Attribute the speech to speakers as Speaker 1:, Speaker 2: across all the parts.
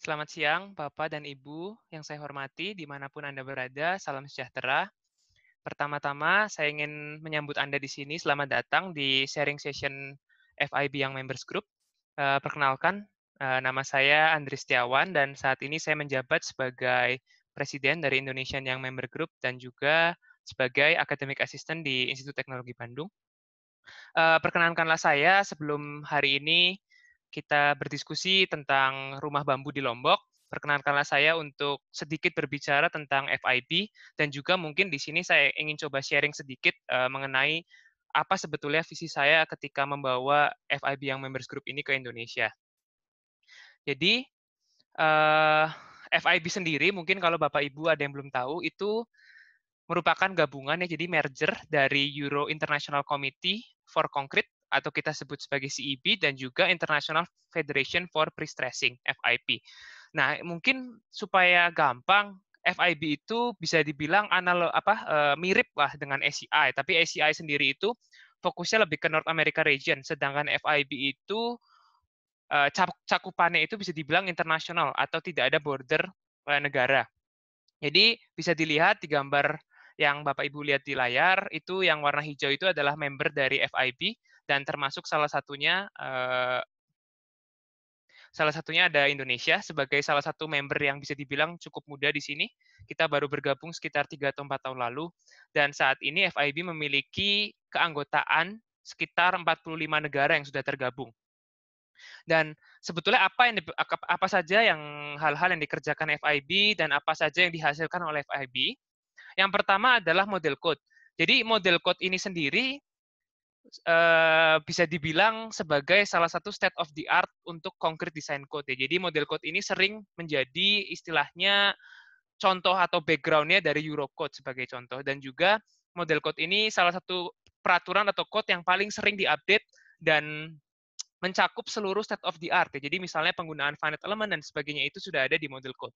Speaker 1: Selamat siang, Bapak dan Ibu yang saya hormati, dimanapun Anda berada, salam sejahtera. Pertama-tama, saya ingin menyambut Anda di sini. Selamat datang di sharing session FIB yang Members Group. Perkenalkan, nama saya Andri Setiawan, dan saat ini saya menjabat sebagai Presiden dari Indonesian Young Member Group dan juga sebagai Academic Assistant di Institut Teknologi Bandung. Perkenankanlah saya sebelum hari ini kita berdiskusi tentang rumah bambu di Lombok. Perkenankanlah saya untuk sedikit berbicara tentang FIB dan juga mungkin di sini saya ingin coba sharing sedikit mengenai apa sebetulnya visi saya ketika membawa FIB yang Members Group ini ke Indonesia. Jadi, eh, FIB sendiri mungkin kalau Bapak Ibu ada yang belum tahu itu merupakan gabungan ya, jadi merger dari Euro International Committee for Concrete atau kita sebut sebagai CEB dan juga International Federation for Pre-Stressing (FIP). Nah, mungkin supaya gampang, FIB itu bisa dibilang mirip lah dengan ACI, tapi ACI sendiri itu fokusnya lebih ke North America region, sedangkan FIB itu cakupannya itu bisa dibilang internasional atau tidak ada border negara. Jadi bisa dilihat di gambar yang Bapak Ibu lihat di layar, itu yang warna hijau itu adalah member dari FIB dan termasuk salah satunya ada Indonesia sebagai salah satu member yang bisa dibilang cukup muda di sini. Kita baru bergabung sekitar 3 atau 4 tahun lalu dan saat ini FIB memiliki keanggotaan sekitar 45 negara yang sudah tergabung. Dan sebetulnya apa saja hal-hal yang dikerjakan FIB dan apa saja yang dihasilkan oleh FIB? Yang pertama adalah model code. Jadi model code ini sendiri bisa dibilang sebagai salah satu state of the art untuk concrete design code ya. Jadi model code ini sering menjadi istilahnya contoh atau background-nya dari Eurocode sebagai contoh. Dan juga model code ini salah satu peraturan atau code yang paling sering diupdate dan mencakup seluruh state of the art ya. Jadi misalnya penggunaan finite element dan sebagainya itu sudah ada di model code.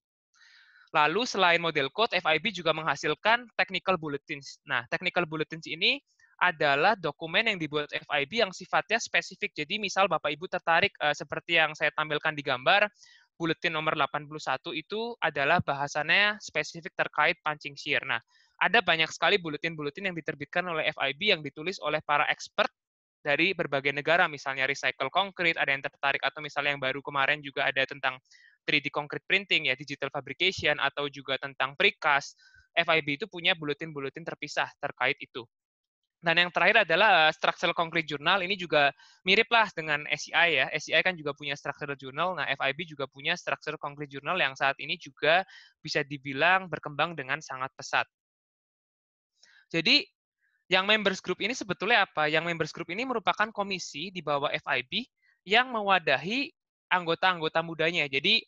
Speaker 1: Lalu selain model code, FIB juga menghasilkan technical bulletins. Nah, technical bulletins ini adalah dokumen yang dibuat FIB yang sifatnya spesifik. Jadi misal Bapak Ibu tertarik seperti yang saya tampilkan di gambar, bulletin nomor 81 itu adalah bahasannya spesifik terkait punching shear. Nah, ada banyak sekali bulletin-bulletin yang diterbitkan oleh FIB yang ditulis oleh para expert dari berbagai negara, misalnya recycle concrete, ada yang tertarik, atau misalnya yang baru kemarin juga ada tentang 3D concrete printing, ya digital fabrication, atau juga tentang precast. FIB itu punya bulletin-bulletin terpisah terkait itu. Dan yang terakhir adalah Structural Concrete Journal. Ini juga mirip lah dengan SCI ya. SCI kan juga punya Structural Journal. Nah, FIB juga punya Structural Concrete Journal yang saat ini juga bisa dibilang berkembang dengan sangat pesat. Jadi, yang members group ini sebetulnya apa? Yang members group ini merupakan komisi di bawah FIB yang mewadahi anggota-anggota mudanya. Jadi,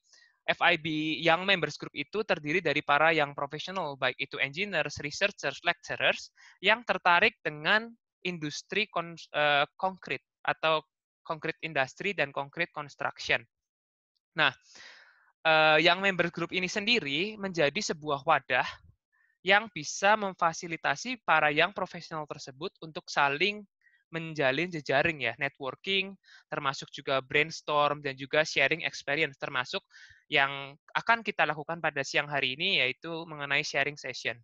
Speaker 1: FIB yang members group itu terdiri dari para yang profesional, baik itu engineers, researchers, lecturers, yang tertarik dengan industri konkret atau concrete industry dan concrete construction. Nah, yang members group ini sendiri menjadi sebuah wadah yang bisa memfasilitasi para yang profesional tersebut untuk saling menjalin jejaring ya, networking, termasuk juga brainstorm dan juga sharing experience, termasuk yang akan kita lakukan pada siang hari ini yaitu mengenai sharing session.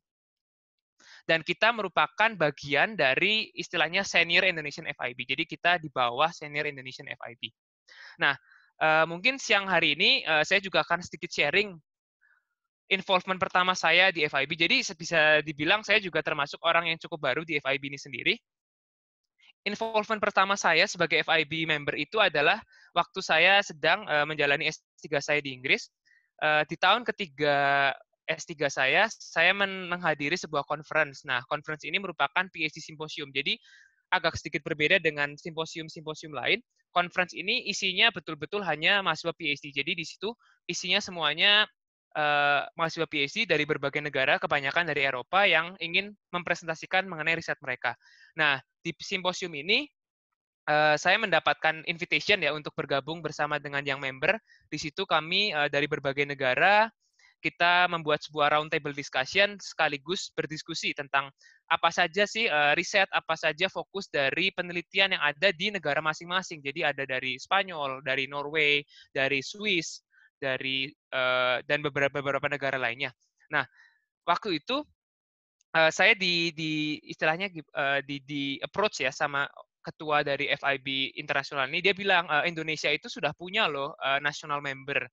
Speaker 1: Dan kita merupakan bagian dari istilahnya Senior Indonesian FIB. Jadi kita di bawah Senior Indonesian FIB. Nah, mungkin siang hari ini saya juga akan sedikit sharing involvement pertama saya di FIB. Jadi bisa dibilang saya juga termasuk orang yang cukup baru di FIB ini sendiri. Involvement pertama saya sebagai FIB member itu adalah waktu saya sedang menjalani S3 saya di Inggris. Di tahun ketiga S3 saya menghadiri sebuah conference. Nah, conference ini merupakan PhD Symposium. Jadi agak sedikit berbeda dengan simposium-simposium lain. Conference ini isinya betul-betul hanya mahasiswa PhD. Jadi di situ isinya semuanya mahasiswa PhD dari berbagai negara, kebanyakan dari Eropa yang ingin mempresentasikan mengenai riset mereka. Nah, di simposium ini saya mendapatkan invitation ya untuk bergabung bersama dengan yang member. Di situ kami dari berbagai negara kita membuat sebuah round table discussion sekaligus berdiskusi tentang apa saja sih riset, apa saja fokus dari penelitian yang ada di negara masing-masing. Jadi ada dari Spanyol, dari Norway, dari Swiss, dan beberapa negara lainnya. Nah, waktu itu saya istilahnya di approach ya sama ketua dari FIB internasional ini. Dia bilang Indonesia itu sudah punya loh national member,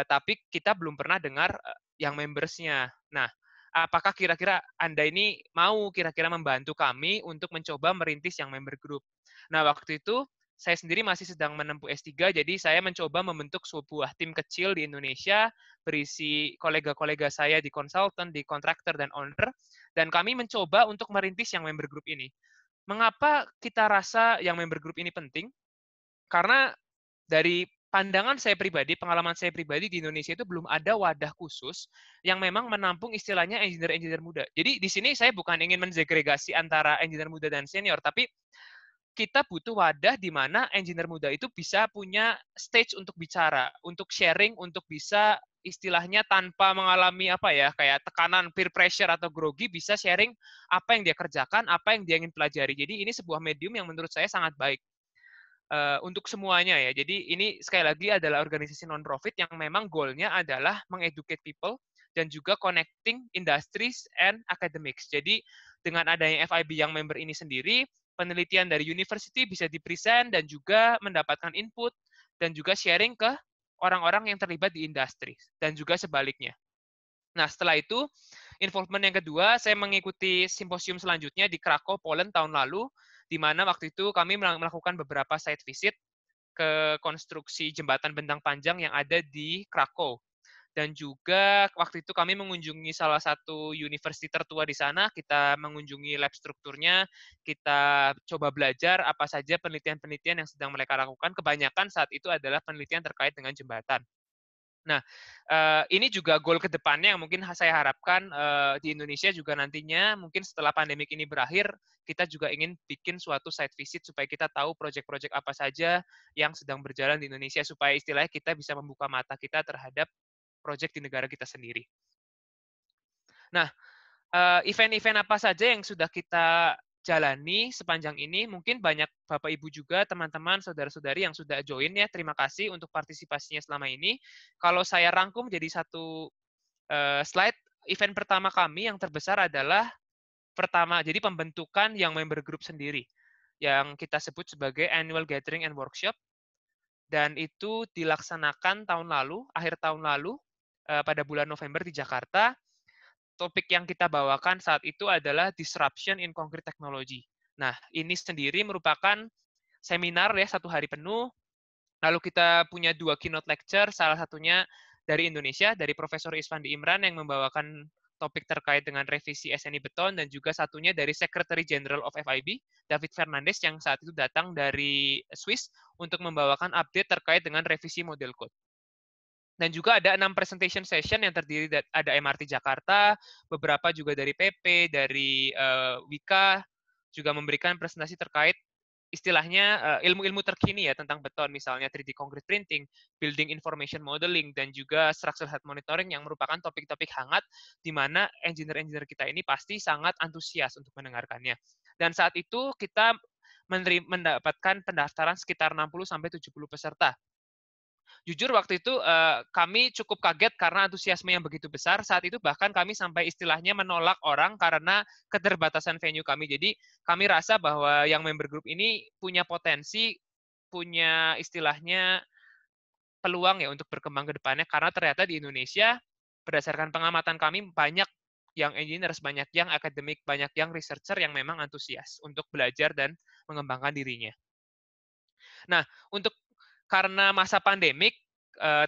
Speaker 1: tapi kita belum pernah dengar yang membersnya. Nah, apakah kira-kira Anda ini mau kira-kira membantu kami untuk mencoba merintis yang member group? Nah, waktu itu saya sendiri masih sedang menempuh S3, jadi saya mencoba membentuk sebuah tim kecil di Indonesia, berisi kolega-kolega saya di konsultan, di kontraktor, dan owner, dan kami mencoba untuk merintis yang member group ini. Mengapa kita rasa yang member group ini penting? Karena dari pandangan saya pribadi, pengalaman saya pribadi di Indonesia itu belum ada wadah khusus yang memang menampung istilahnya engineer-engineer muda. Jadi di sini saya bukan ingin mensegregasi antara engineer muda dan senior, tapi kita butuh wadah di mana engineer muda itu bisa punya stage untuk bicara, untuk sharing, untuk bisa istilahnya tanpa mengalami apa ya, kayak tekanan peer pressure atau grogi, bisa sharing apa yang dia kerjakan, apa yang dia ingin pelajari. Jadi ini sebuah medium yang menurut saya sangat baik untuk semuanya ya. Jadi ini sekali lagi adalah organisasi non-profit yang memang goal-nya adalah mengeducate people dan juga connecting industries and academics. Jadi dengan adanya FIB yang member ini sendiri, penelitian dari university bisa dipresent dan juga mendapatkan input dan juga sharing ke orang-orang yang terlibat di industri dan juga sebaliknya. Nah, setelah itu, involvement yang kedua, saya mengikuti simposium selanjutnya di Krakow, Poland tahun lalu, di mana waktu itu kami melakukan beberapa site visit ke konstruksi jembatan bentang panjang yang ada di Krakow. Dan juga waktu itu kami mengunjungi salah satu university tertua di sana, kita mengunjungi lab strukturnya, kita coba belajar apa saja penelitian-penelitian yang sedang mereka lakukan. Kebanyakan saat itu adalah penelitian terkait dengan jembatan. Nah, ini juga goal ke depannya yang mungkin saya harapkan di Indonesia juga nantinya, mungkin setelah pandemik ini berakhir, kita juga ingin bikin suatu site visit supaya kita tahu proyek-proyek apa saja yang sedang berjalan di Indonesia, supaya istilahnya kita bisa membuka mata kita terhadap proyek di negara kita sendiri. Nah, event-event apa saja yang sudah kita jalani sepanjang ini, mungkin banyak Bapak Ibu juga, teman-teman, saudara-saudari yang sudah join ya, terima kasih untuk partisipasinya selama ini. Kalau saya rangkum jadi satu slide, event pertama kami yang terbesar adalah jadi pembentukan yang member group sendiri, yang kita sebut sebagai annual gathering and workshop, dan itu dilaksanakan akhir tahun lalu, pada bulan November di Jakarta. Topik yang kita bawakan saat itu adalah disruption in concrete technology. Nah, ini sendiri merupakan seminar ya 1 hari penuh. Lalu kita punya 2 keynote lecture, salah satunya dari Indonesia, dari Profesor Isfandi Imran yang membawakan topik terkait dengan revisi SNI Beton, dan juga satunya dari Secretary General of FIB, David Fernandez, yang saat itu datang dari Swiss untuk membawakan update terkait dengan revisi model code. Dan juga ada 6 presentation session yang terdiri dari ada MRT Jakarta, beberapa juga dari PP, dari Wika, juga memberikan presentasi terkait istilahnya ilmu-ilmu terkini ya tentang beton, misalnya 3D concrete printing, building information modeling, dan juga structural health monitoring yang merupakan topik-topik hangat di mana engineer-engineer kita ini pasti sangat antusias untuk mendengarkannya. Dan saat itu kita mendapatkan pendaftaran sekitar 60-70 peserta. Jujur waktu itu kami cukup kaget karena antusiasme yang begitu besar. Saat itu bahkan kami sampai istilahnya menolak orang karena keterbatasan venue kami. Jadi kami rasa bahwa yang member group ini punya potensi, punya istilahnya peluang ya untuk berkembang ke depannya, karena ternyata di Indonesia berdasarkan pengamatan kami banyak yang engineers, banyak yang akademik, banyak yang researcher yang memang antusias untuk belajar dan mengembangkan dirinya. Nah, karena masa pandemik,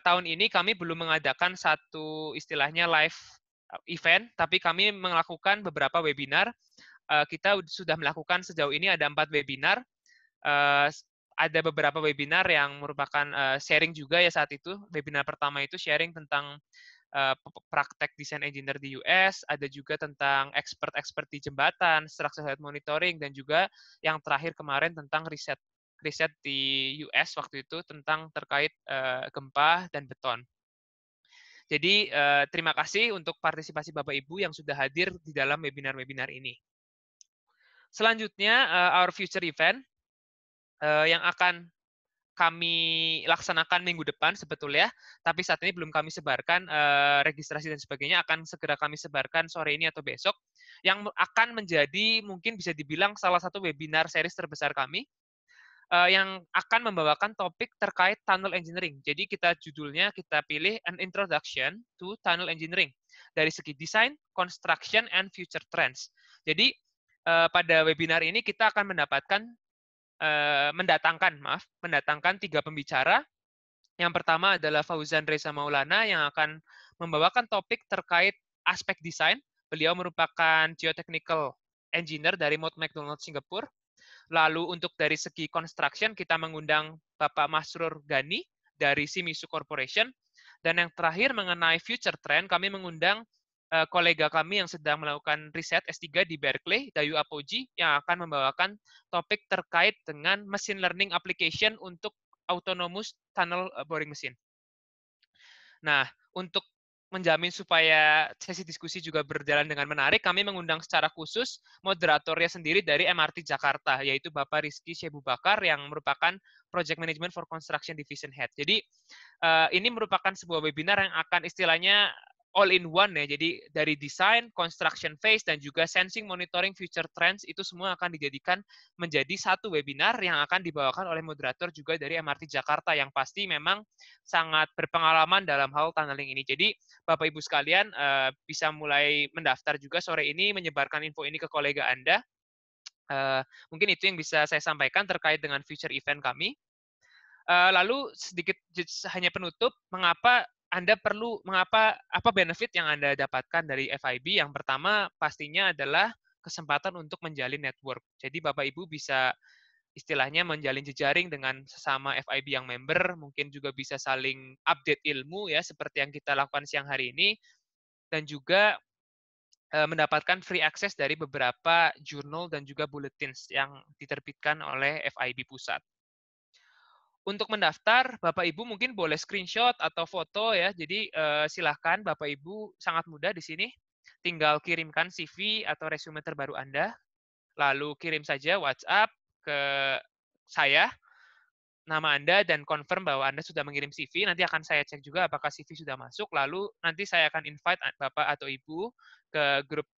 Speaker 1: tahun ini kami belum mengadakan satu istilahnya live event, tapi kami melakukan beberapa webinar. Kita sudah melakukan sejauh ini ada 4 webinar. Ada beberapa webinar yang merupakan sharing juga ya saat itu. Webinar pertama itu sharing tentang praktek desain engineer di US, ada juga tentang expert di jembatan, structural health monitoring, dan juga yang terakhir kemarin tentang riset di US waktu itu tentang terkait gempa dan beton. Jadi terima kasih untuk partisipasi Bapak Ibu yang sudah hadir di dalam webinar-webinar ini. Selanjutnya, our future event yang akan kami laksanakan minggu depan sebetulnya, tapi saat ini belum kami sebarkan registrasi dan sebagainya, akan segera kami sebarkan sore ini atau besok, yang akan menjadi mungkin bisa dibilang salah satu webinar series terbesar kami, yang akan membawakan topik terkait tunnel engineering. Jadi judulnya kita pilih An Introduction to Tunnel Engineering, dari segi desain, construction, and future trends. Jadi pada webinar ini kita akan mendatangkan 3 pembicara. Yang pertama adalah Fauzan Reza Maulana yang akan membawakan topik terkait aspek desain. Beliau merupakan geotechnical engineer dari Mott MacDonald Singapura. Lalu untuk dari segi construction kita mengundang Bapak Masrur Gani dari Shimizu Corporation. Dan yang terakhir mengenai future trend, kami mengundang kolega kami yang sedang melakukan riset S3 di Berkeley, Dayu Apoji, yang akan membawakan topik terkait dengan machine learning application untuk autonomous tunnel boring machine. Nah, untuk menjamin supaya sesi diskusi juga berjalan dengan menarik, kami mengundang secara khusus moderatornya sendiri dari MRT Jakarta, yaitu Bapak Rizky Syebubakar yang merupakan Project Management for Construction Division Head. Jadi, ini merupakan sebuah webinar yang akan istilahnya all in one ya. Jadi dari desain, construction phase, dan juga sensing, monitoring, future trends, itu semua akan dijadikan menjadi satu webinar yang akan dibawakan oleh moderator juga dari MRT Jakarta yang pasti memang sangat berpengalaman dalam hal tunneling ini. Jadi Bapak Ibu sekalian bisa mulai mendaftar juga sore ini, menyebarkan info ini ke kolega Anda. Mungkin itu yang bisa saya sampaikan terkait dengan future event kami. Lalu sedikit hanya penutup, apa benefit yang Anda dapatkan dari FIB? Yang pertama pastinya adalah kesempatan untuk menjalin network. Jadi Bapak Ibu bisa istilahnya menjalin jejaring dengan sesama FIB yang member, mungkin juga bisa saling update ilmu ya seperti yang kita lakukan siang hari ini, dan juga mendapatkan free access dari beberapa jurnal dan juga bulletins yang diterbitkan oleh FIB Pusat. Untuk mendaftar, Bapak Ibu mungkin boleh screenshot atau foto ya. Jadi silahkan Bapak Ibu, sangat mudah di sini. Tinggal kirimkan CV atau resume terbaru Anda, lalu kirim saja WhatsApp ke saya, nama Anda, dan confirm bahwa Anda sudah mengirim CV. Nanti akan saya cek juga apakah CV sudah masuk, lalu nanti saya akan invite Bapak atau Ibu ke grup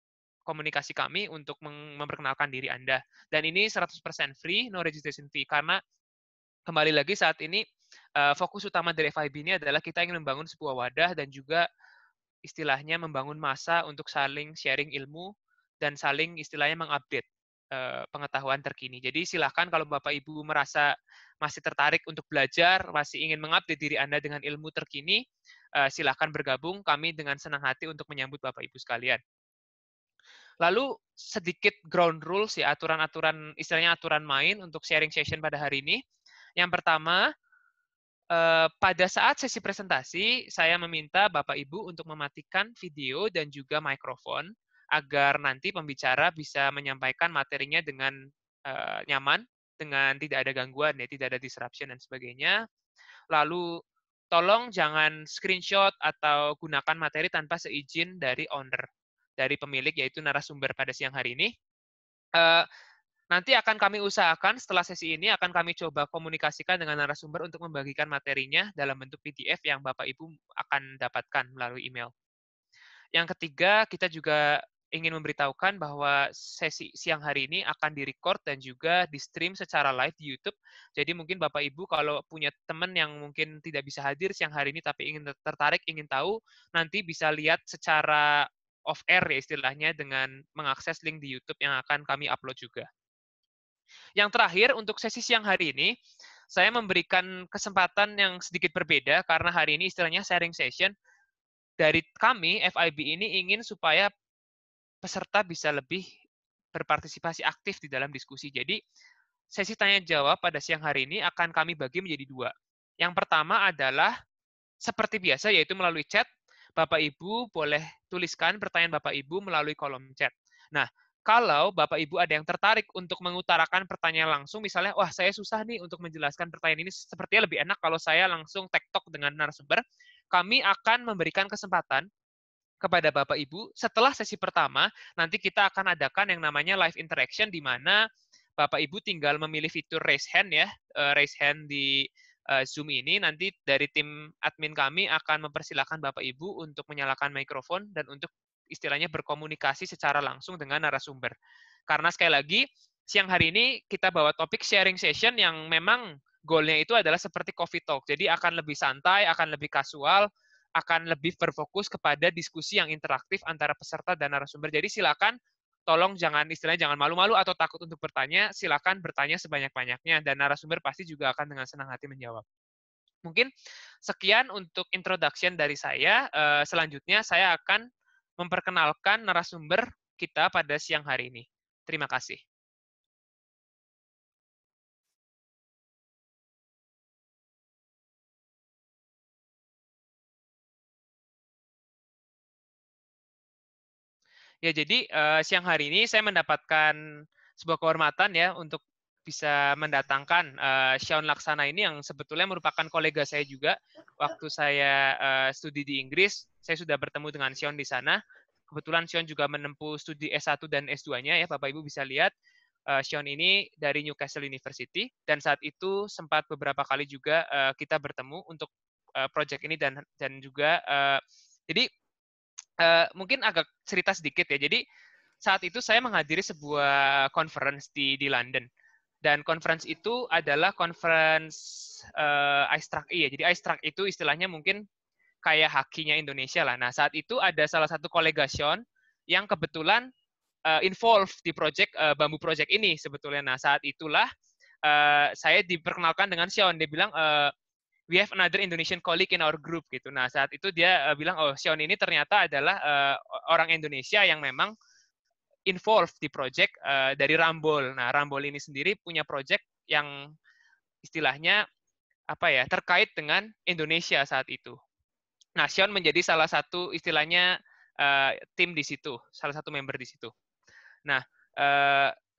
Speaker 1: komunikasi kami untuk memperkenalkan diri Anda. Dan ini 100% free, no registration fee, karena kembali lagi saat ini fokus utama dari FIB ini adalah kita ingin membangun sebuah wadah dan juga istilahnya membangun massa untuk saling sharing ilmu dan saling istilahnya mengupdate pengetahuan terkini. Jadi silahkan kalau Bapak Ibu merasa masih tertarik untuk belajar, masih ingin mengupdate diri Anda dengan ilmu terkini, silahkan bergabung. Kami dengan senang hati untuk menyambut Bapak Ibu sekalian. Lalu sedikit ground rules ya, aturan-aturan istilahnya aturan main untuk sharing session pada hari ini. Yang pertama, pada saat sesi presentasi, saya meminta Bapak Ibu untuk mematikan video dan juga mikrofon, agar nanti pembicara bisa menyampaikan materinya dengan nyaman, dengan tidak ada gangguan, ya, tidak ada disruption dan sebagainya. Lalu, tolong jangan screenshot atau gunakan materi tanpa seizin dari owner, dari pemilik, yaitu narasumber pada siang hari ini. Nanti akan kami usahakan setelah sesi ini akan kami coba komunikasikan dengan narasumber untuk membagikan materinya dalam bentuk PDF yang Bapak Ibu akan dapatkan melalui email. Yang ketiga, kita juga ingin memberitahukan bahwa sesi siang hari ini akan direcord dan juga di-stream secara live di YouTube. Jadi mungkin Bapak Ibu kalau punya teman yang mungkin tidak bisa hadir siang hari ini tapi tertarik, ingin tahu, nanti bisa lihat secara off-air ya istilahnya dengan mengakses link di YouTube yang akan kami upload juga. Yang terakhir, untuk sesi siang hari ini, saya memberikan kesempatan yang sedikit berbeda, karena hari ini istilahnya sharing session. Dari kami, FIB ini ingin supaya peserta bisa lebih berpartisipasi aktif di dalam diskusi. Jadi, sesi tanya-jawab pada siang hari ini akan kami bagi menjadi 2. Yang pertama adalah seperti biasa, yaitu melalui chat. Bapak Ibu boleh tuliskan pertanyaan Bapak Ibu melalui kolom chat. Nah, kalau Bapak Ibu ada yang tertarik untuk mengutarakan pertanyaan langsung, misalnya, wah saya susah nih untuk menjelaskan pertanyaan ini, sepertinya lebih enak kalau saya langsung tektok dengan narasumber, kami akan memberikan kesempatan kepada Bapak Ibu setelah sesi pertama, nanti kita akan adakan yang namanya live interaction, di mana Bapak Ibu tinggal memilih fitur raise hand ya, raise hand di Zoom ini, nanti dari tim admin kami akan mempersilahkan Bapak Ibu untuk menyalakan mikrofon dan untuk istilahnya berkomunikasi secara langsung dengan narasumber. Karena sekali lagi, siang hari ini kita bawa topik sharing session yang memang goalnya itu adalah seperti coffee talk. Jadi akan lebih santai, akan lebih kasual, akan lebih berfokus kepada diskusi yang interaktif antara peserta dan narasumber. Jadi silakan tolong istilahnya jangan malu-malu atau takut untuk bertanya, silakan bertanya sebanyak-banyaknya dan narasumber pasti juga akan dengan senang hati menjawab. Mungkin sekian untuk introduction dari saya. Selanjutnya saya akan memperkenalkan narasumber kita pada siang hari ini. Terima kasih. Ya, jadi siang hari ini saya mendapatkan sebuah kehormatan ya untuk bisa mendatangkan Sean Laksana ini yang sebetulnya merupakan kolega saya juga. Waktu saya studi di Inggris, saya sudah bertemu dengan Sean di sana. Kebetulan Sean juga menempuh studi S1 dan S2-nya ya, Bapak Ibu bisa lihat. Sean ini dari Newcastle University dan saat itu sempat beberapa kali juga kita bertemu untuk project ini dan juga jadi mungkin agak cerita sedikit ya. Jadi saat itu saya menghadiri sebuah conference di London. Dan conference itu adalah conference iStruck. Iya, jadi iStruck itu istilahnya mungkin kayak hakinya Indonesia lah. Nah, saat itu ada salah satu kolega Sean yang kebetulan involved di project bambu project ini sebetulnya. Nah, saat itulah saya diperkenalkan dengan Sean. Dia bilang, we have another Indonesian colleague in our group gitu. Nah, saat itu dia bilang, oh, Sean ini ternyata adalah orang Indonesia yang memang involved di project dari Rambol. Nah, Rambol ini sendiri punya project yang istilahnya apa ya, terkait dengan Indonesia saat itu. Nah, Sean menjadi salah satu istilahnya tim di situ, salah satu member di situ. Nah,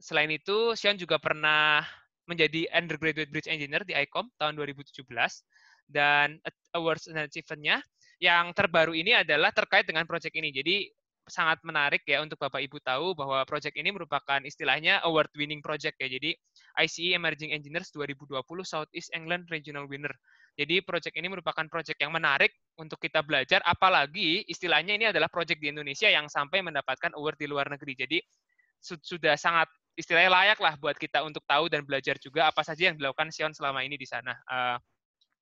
Speaker 1: selain itu Sean juga pernah menjadi undergraduate bridge engineer di ICOM tahun 2017 dan awards dan achievement-nya yang terbaru ini adalah terkait dengan project ini. Jadi sangat menarik ya untuk Bapak Ibu tahu bahwa project ini merupakan istilahnya award winning project ya. Jadi ICE Emerging Engineers 2020 Southeast England Regional Winner. Jadi project ini merupakan project yang menarik untuk kita belajar, apalagi istilahnya ini adalah project di Indonesia yang sampai mendapatkan award di luar negeri. Jadi sudah sangat istilahnya layak lah buat kita untuk tahu dan belajar juga apa saja yang dilakukan Sion selama ini di sana.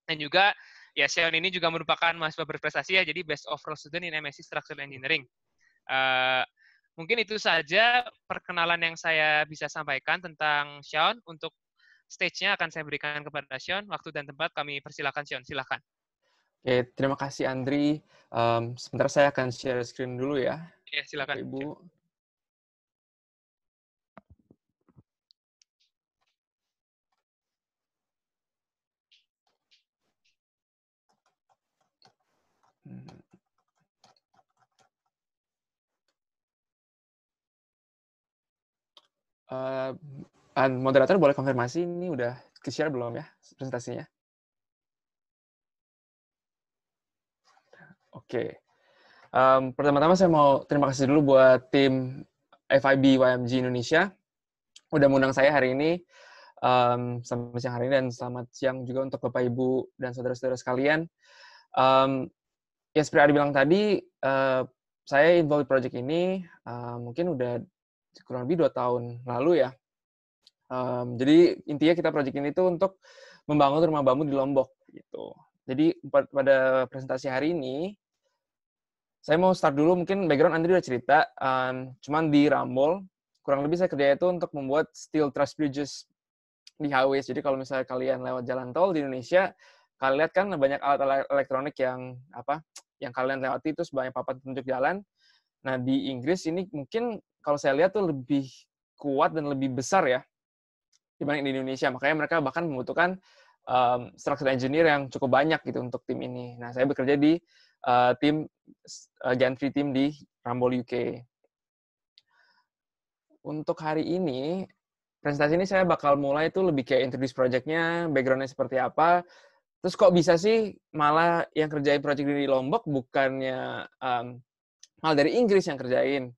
Speaker 1: Dan juga ya Sion ini juga merupakan mahasiswa berprestasi ya, jadi best overall student in MSc Structural Engineering. Mungkin itu saja perkenalan yang saya bisa sampaikan tentang Sion. Untuk stage-nya akan saya berikan kepada Sion. Waktu dan tempat kami persilakan Sion, silakan.
Speaker 2: Oke, terima kasih Andri. Sebentar saya akan share screen dulu ya.
Speaker 1: Ya, silakan.
Speaker 2: Ibu. Moderator boleh konfirmasi ini udah ke-share belum ya presentasinya? Oke. Pertama-tama saya mau terima kasih dulu buat tim FIB YMG Indonesia udah mengundang saya hari ini sampai siang hari ini, dan selamat siang juga untuk Bapak Ibu dan saudara-saudara sekalian. Ya seperti Adi bilang tadi, saya involved project ini mungkin udah kurang lebih 2 tahun lalu ya. Jadi intinya kita project ini tuh untuk membangun rumah bambu di Lombok gitu. Jadi pada presentasi hari ini saya mau start dulu, mungkin background Andri udah cerita, cuman di Rambol kurang lebih saya kerja itu untuk membuat steel truss bridges di highways. Jadi kalau misalnya kalian lewat jalan tol di Indonesia, kalian lihat kan banyak alat elektronik yang kalian lewati itu sebagai papan petunjuk jalan. Nah, di Inggris ini mungkin kalau saya lihat tuh lebih kuat dan lebih besar ya dibanding di Indonesia. Makanya mereka bahkan membutuhkan structural engineer yang cukup banyak gitu untuk tim ini. Nah, saya bekerja di tim gantry team di Rambol UK. Untuk hari ini, presentasi ini saya bakal mulai itu lebih kayak introduce project-nya, background-nya seperti apa. Terus kok bisa sih malah yang kerjain project di Lombok bukannya malah dari Inggris yang kerjain.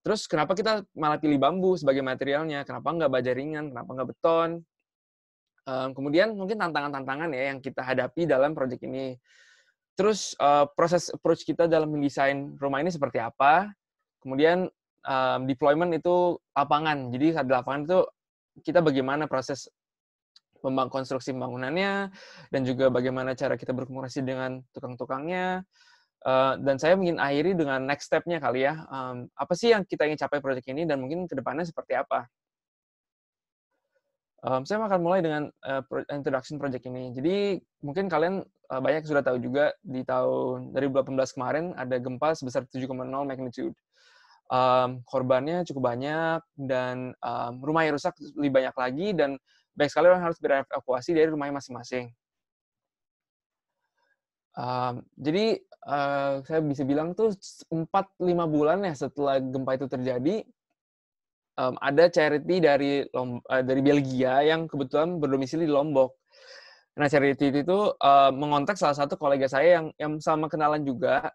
Speaker 2: Terus kenapa kita malah pilih bambu sebagai materialnya? Kenapa nggak baja ringan? Kenapa nggak beton? Kemudian mungkin tantangan-tantangan ya yang kita hadapi dalam proyek ini. Terus proses approach kita dalam mendesain rumah ini seperti apa. Kemudian deployment itu lapangan. Jadi saat di lapangan itu kita bagaimana proses konstruksi pembangunannya, dan juga bagaimana cara kita berkomunikasi dengan tukang-tukangnya. Dan saya ingin akhiri dengan next step-nya kali ya. Apa sih yang kita ingin capai proyek ini, dan mungkin ke depannya seperti apa. Saya akan mulai dengan introduction project ini. Jadi mungkin kalian banyak sudah tahu juga di tahun 2018 kemarin ada gempa sebesar 7,0 magnitude. Korbannya cukup banyak dan rumah yang rusak lebih banyak lagi, dan banyak sekali orang harus berevakuasi dari rumahnya masing-masing. Jadi saya bisa bilang tuh 4-5 bulan ya setelah gempa itu terjadi, ada charity dari Belgia yang kebetulan berdomisili di Lombok. Nah, charity itu mengontak salah satu kolega saya yang sama kenalan juga,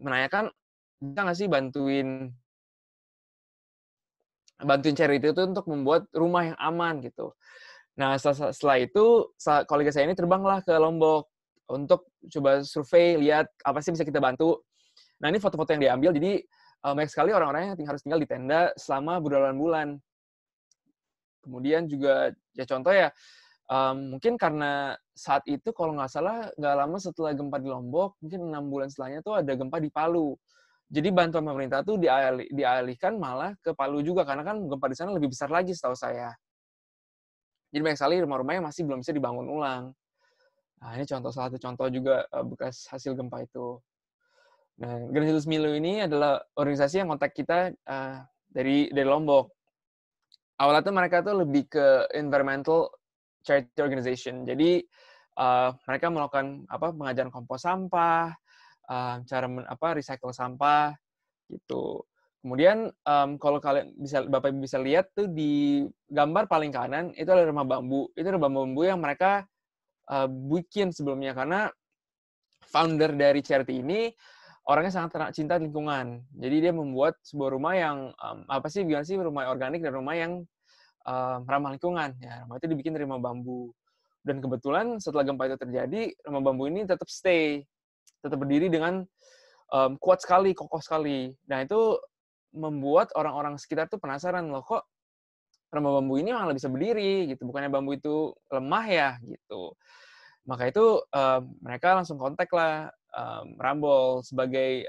Speaker 2: menanyakan, bisa nggak sih bantuin charity itu untuk membuat rumah yang aman gitu. Nah, setelah itu kolega saya ini terbanglah ke Lombok untuk coba survei, lihat apa sih bisa kita bantu. Nah, ini foto-foto yang diambil, jadi banyak sekali orang-orang yang harus tinggal di tenda selama berbulan-bulan. Kemudian juga, ya contoh ya, mungkin karena saat itu kalau nggak salah, nggak lama setelah gempa di Lombok, mungkin 6 bulan setelahnya tuh ada gempa di Palu. Jadi bantuan pemerintah tuh dialihkan malah ke Palu juga, karena kan gempa di sana lebih besar lagi setahu saya. Jadi banyak sekali rumah-rumah yang masih belum bisa dibangun ulang. Nah, ini salah satu contoh juga bekas hasil gempa itu. Nah, Gracious Milo ini adalah organisasi yang kontak kita dari Lombok. Awalnya tuh mereka tuh lebih ke environmental charity organization. Jadi mereka melakukan pengajaran kompos sampah, cara recycle sampah gitu. Kemudian kalau Bapak bisa lihat tuh di gambar paling kanan itu ada rumah bambu. Itu rumah bambu yang mereka bikin sebelumnya, karena founder dari charity ini orangnya sangat cinta lingkungan. Jadi dia membuat sebuah rumah yang gimana sih rumah organik dan rumah yang ramah lingkungan. Ya, rumah itu dibikin dari rumah bambu. Dan kebetulan setelah gempa itu terjadi, rumah bambu ini tetap berdiri dengan kuat sekali, kokoh sekali. Nah, itu membuat orang-orang sekitar tuh penasaran, loh kok rumah bambu ini malah bisa berdiri gitu, bukannya bambu itu lemah ya gitu. Maka itu mereka langsung kontak lah Ramboll sebagai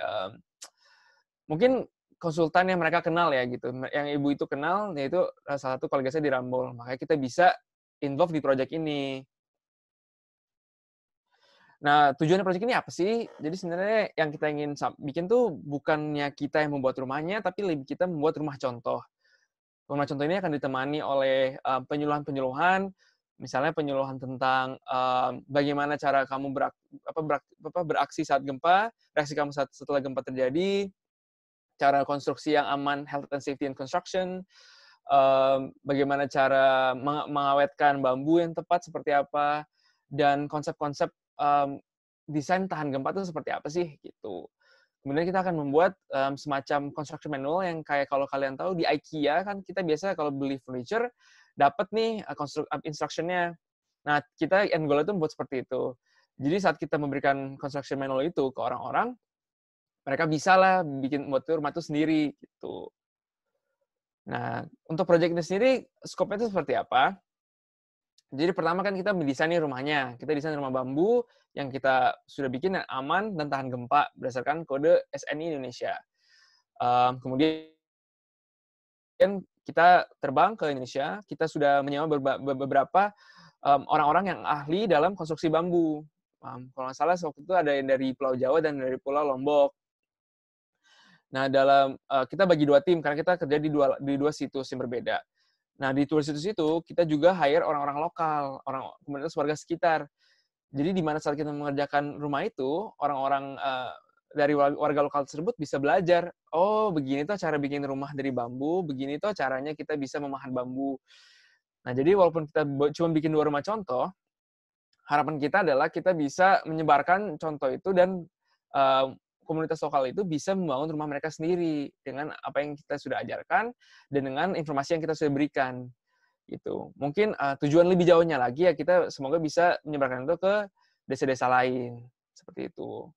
Speaker 2: mungkin konsultan yang mereka kenal ya gitu, yang ibu itu kenal, yaitu salah satu kolega saya di Ramboll. Makanya kita bisa involve di project ini. Nah, tujuannya project ini apa sih? Jadi sebenarnya yang kita ingin bikin tuh bukannya kita yang membuat rumahnya, tapi lebih kita membuat rumah contoh. Rumah contoh ini akan ditemani oleh penyuluhan-penyuluhan, misalnya penyuluhan tentang bagaimana cara kamu beraksi saat gempa, reaksi kamu setelah gempa terjadi, cara konstruksi yang aman, health and safety and construction, bagaimana cara mengawetkan bambu yang tepat seperti apa, dan konsep-konsep desain tahan gempa itu seperti apa sih gitu. Kemudian kita akan membuat semacam construction manual yang kayak kalau kalian tahu di IKEA kan kita biasa kalau beli furniture dapat nih instruction-nya. Nah, kita end goal itu membuat seperti itu. Jadi saat kita memberikan construction manual itu ke orang-orang, mereka bisa lah buat rumah itu sendiri gitu. Nah, untuk project ini sendiri scope-nya itu seperti apa? Jadi pertama kan kita mendesain rumahnya. Kita desain rumah bambu yang kita sudah bikin yang aman dan tahan gempa berdasarkan kode SNI Indonesia. Kemudian kita terbang ke Indonesia. Kita sudah menyewa beberapa orang-orang yang ahli dalam konstruksi bambu. Kalau nggak salah waktu itu ada yang dari Pulau Jawa dan dari Pulau Lombok. Nah, kita bagi 2 tim karena kita kerja di dua situs yang berbeda. Nah, di dua situs itu kita juga hire orang-orang lokal, komunitas warga sekitar. Jadi di mana saat kita mengerjakan rumah itu, orang-orang dari warga lokal tersebut bisa belajar, oh begini tuh cara bikin rumah dari bambu, begini tuh caranya kita bisa memahat bambu. Nah, jadi walaupun kita cuma bikin 2 rumah contoh, harapan kita adalah kita bisa menyebarkan contoh itu dan komunitas lokal itu bisa membangun rumah mereka sendiri dengan apa yang kita sudah ajarkan dan dengan informasi yang kita sudah berikan. gitu. Mungkin tujuan lebih jauhnya lagi ya kita semoga bisa menyebarkan itu ke desa-desa lain seperti itu.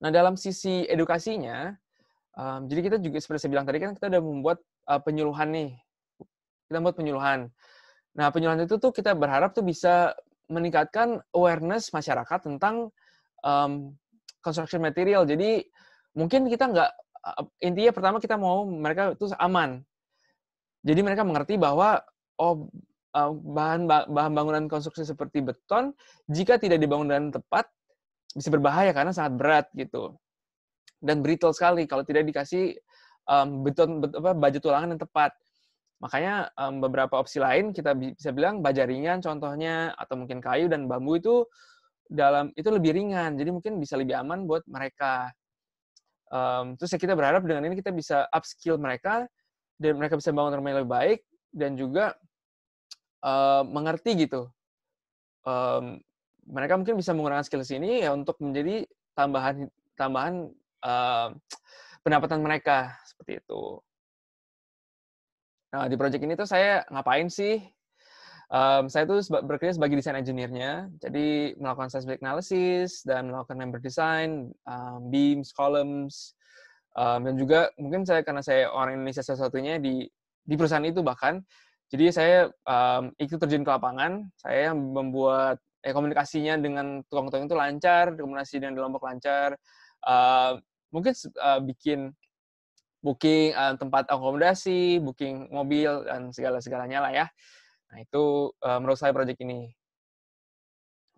Speaker 2: Nah, dalam sisi edukasinya, jadi kita juga seperti saya bilang tadi kan kita udah membuat penyuluhan nih. Kita membuat penyuluhan. Nah, penyuluhan itu tuh kita berharap tuh bisa meningkatkan awareness masyarakat tentang construction material. Jadi mungkin kita nggak, intinya pertama kita mau mereka itu aman. Jadi mereka mengerti bahwa bahan bangunan konstruksi seperti beton jika tidak dibangun dengan tepat bisa berbahaya karena sangat berat gitu dan brittle sekali kalau tidak dikasih baja tulangan yang tepat. Makanya beberapa opsi lain kita bisa bilang baja ringan contohnya atau mungkin kayu dan bambu itu lebih ringan, jadi mungkin bisa lebih aman buat mereka. Terus ya kita berharap dengan ini kita bisa upskill mereka dan mereka bisa bangun rumah yang lebih baik dan juga mengerti gitu. Mereka mungkin bisa menggunakan skill ini ya untuk menjadi tambahan pendapatan mereka seperti itu. Nah, di project ini tuh saya ngapain sih? Saya tuh bekerja sebagai desain engineer-nya, jadi melakukan seismic analysis dan melakukan member design, beams, columns, dan juga mungkin karena saya orang Indonesia satu-satunya di perusahaan itu bahkan, jadi saya ikut terjun ke lapangan, saya membuat komunikasinya dengan tukang-tukang itu lancar, komunikasi dengan Lombok lancar, mungkin bikin booking tempat akomodasi, booking mobil, dan segala-segalanya lah ya. Nah, itu menurut saya proyek ini.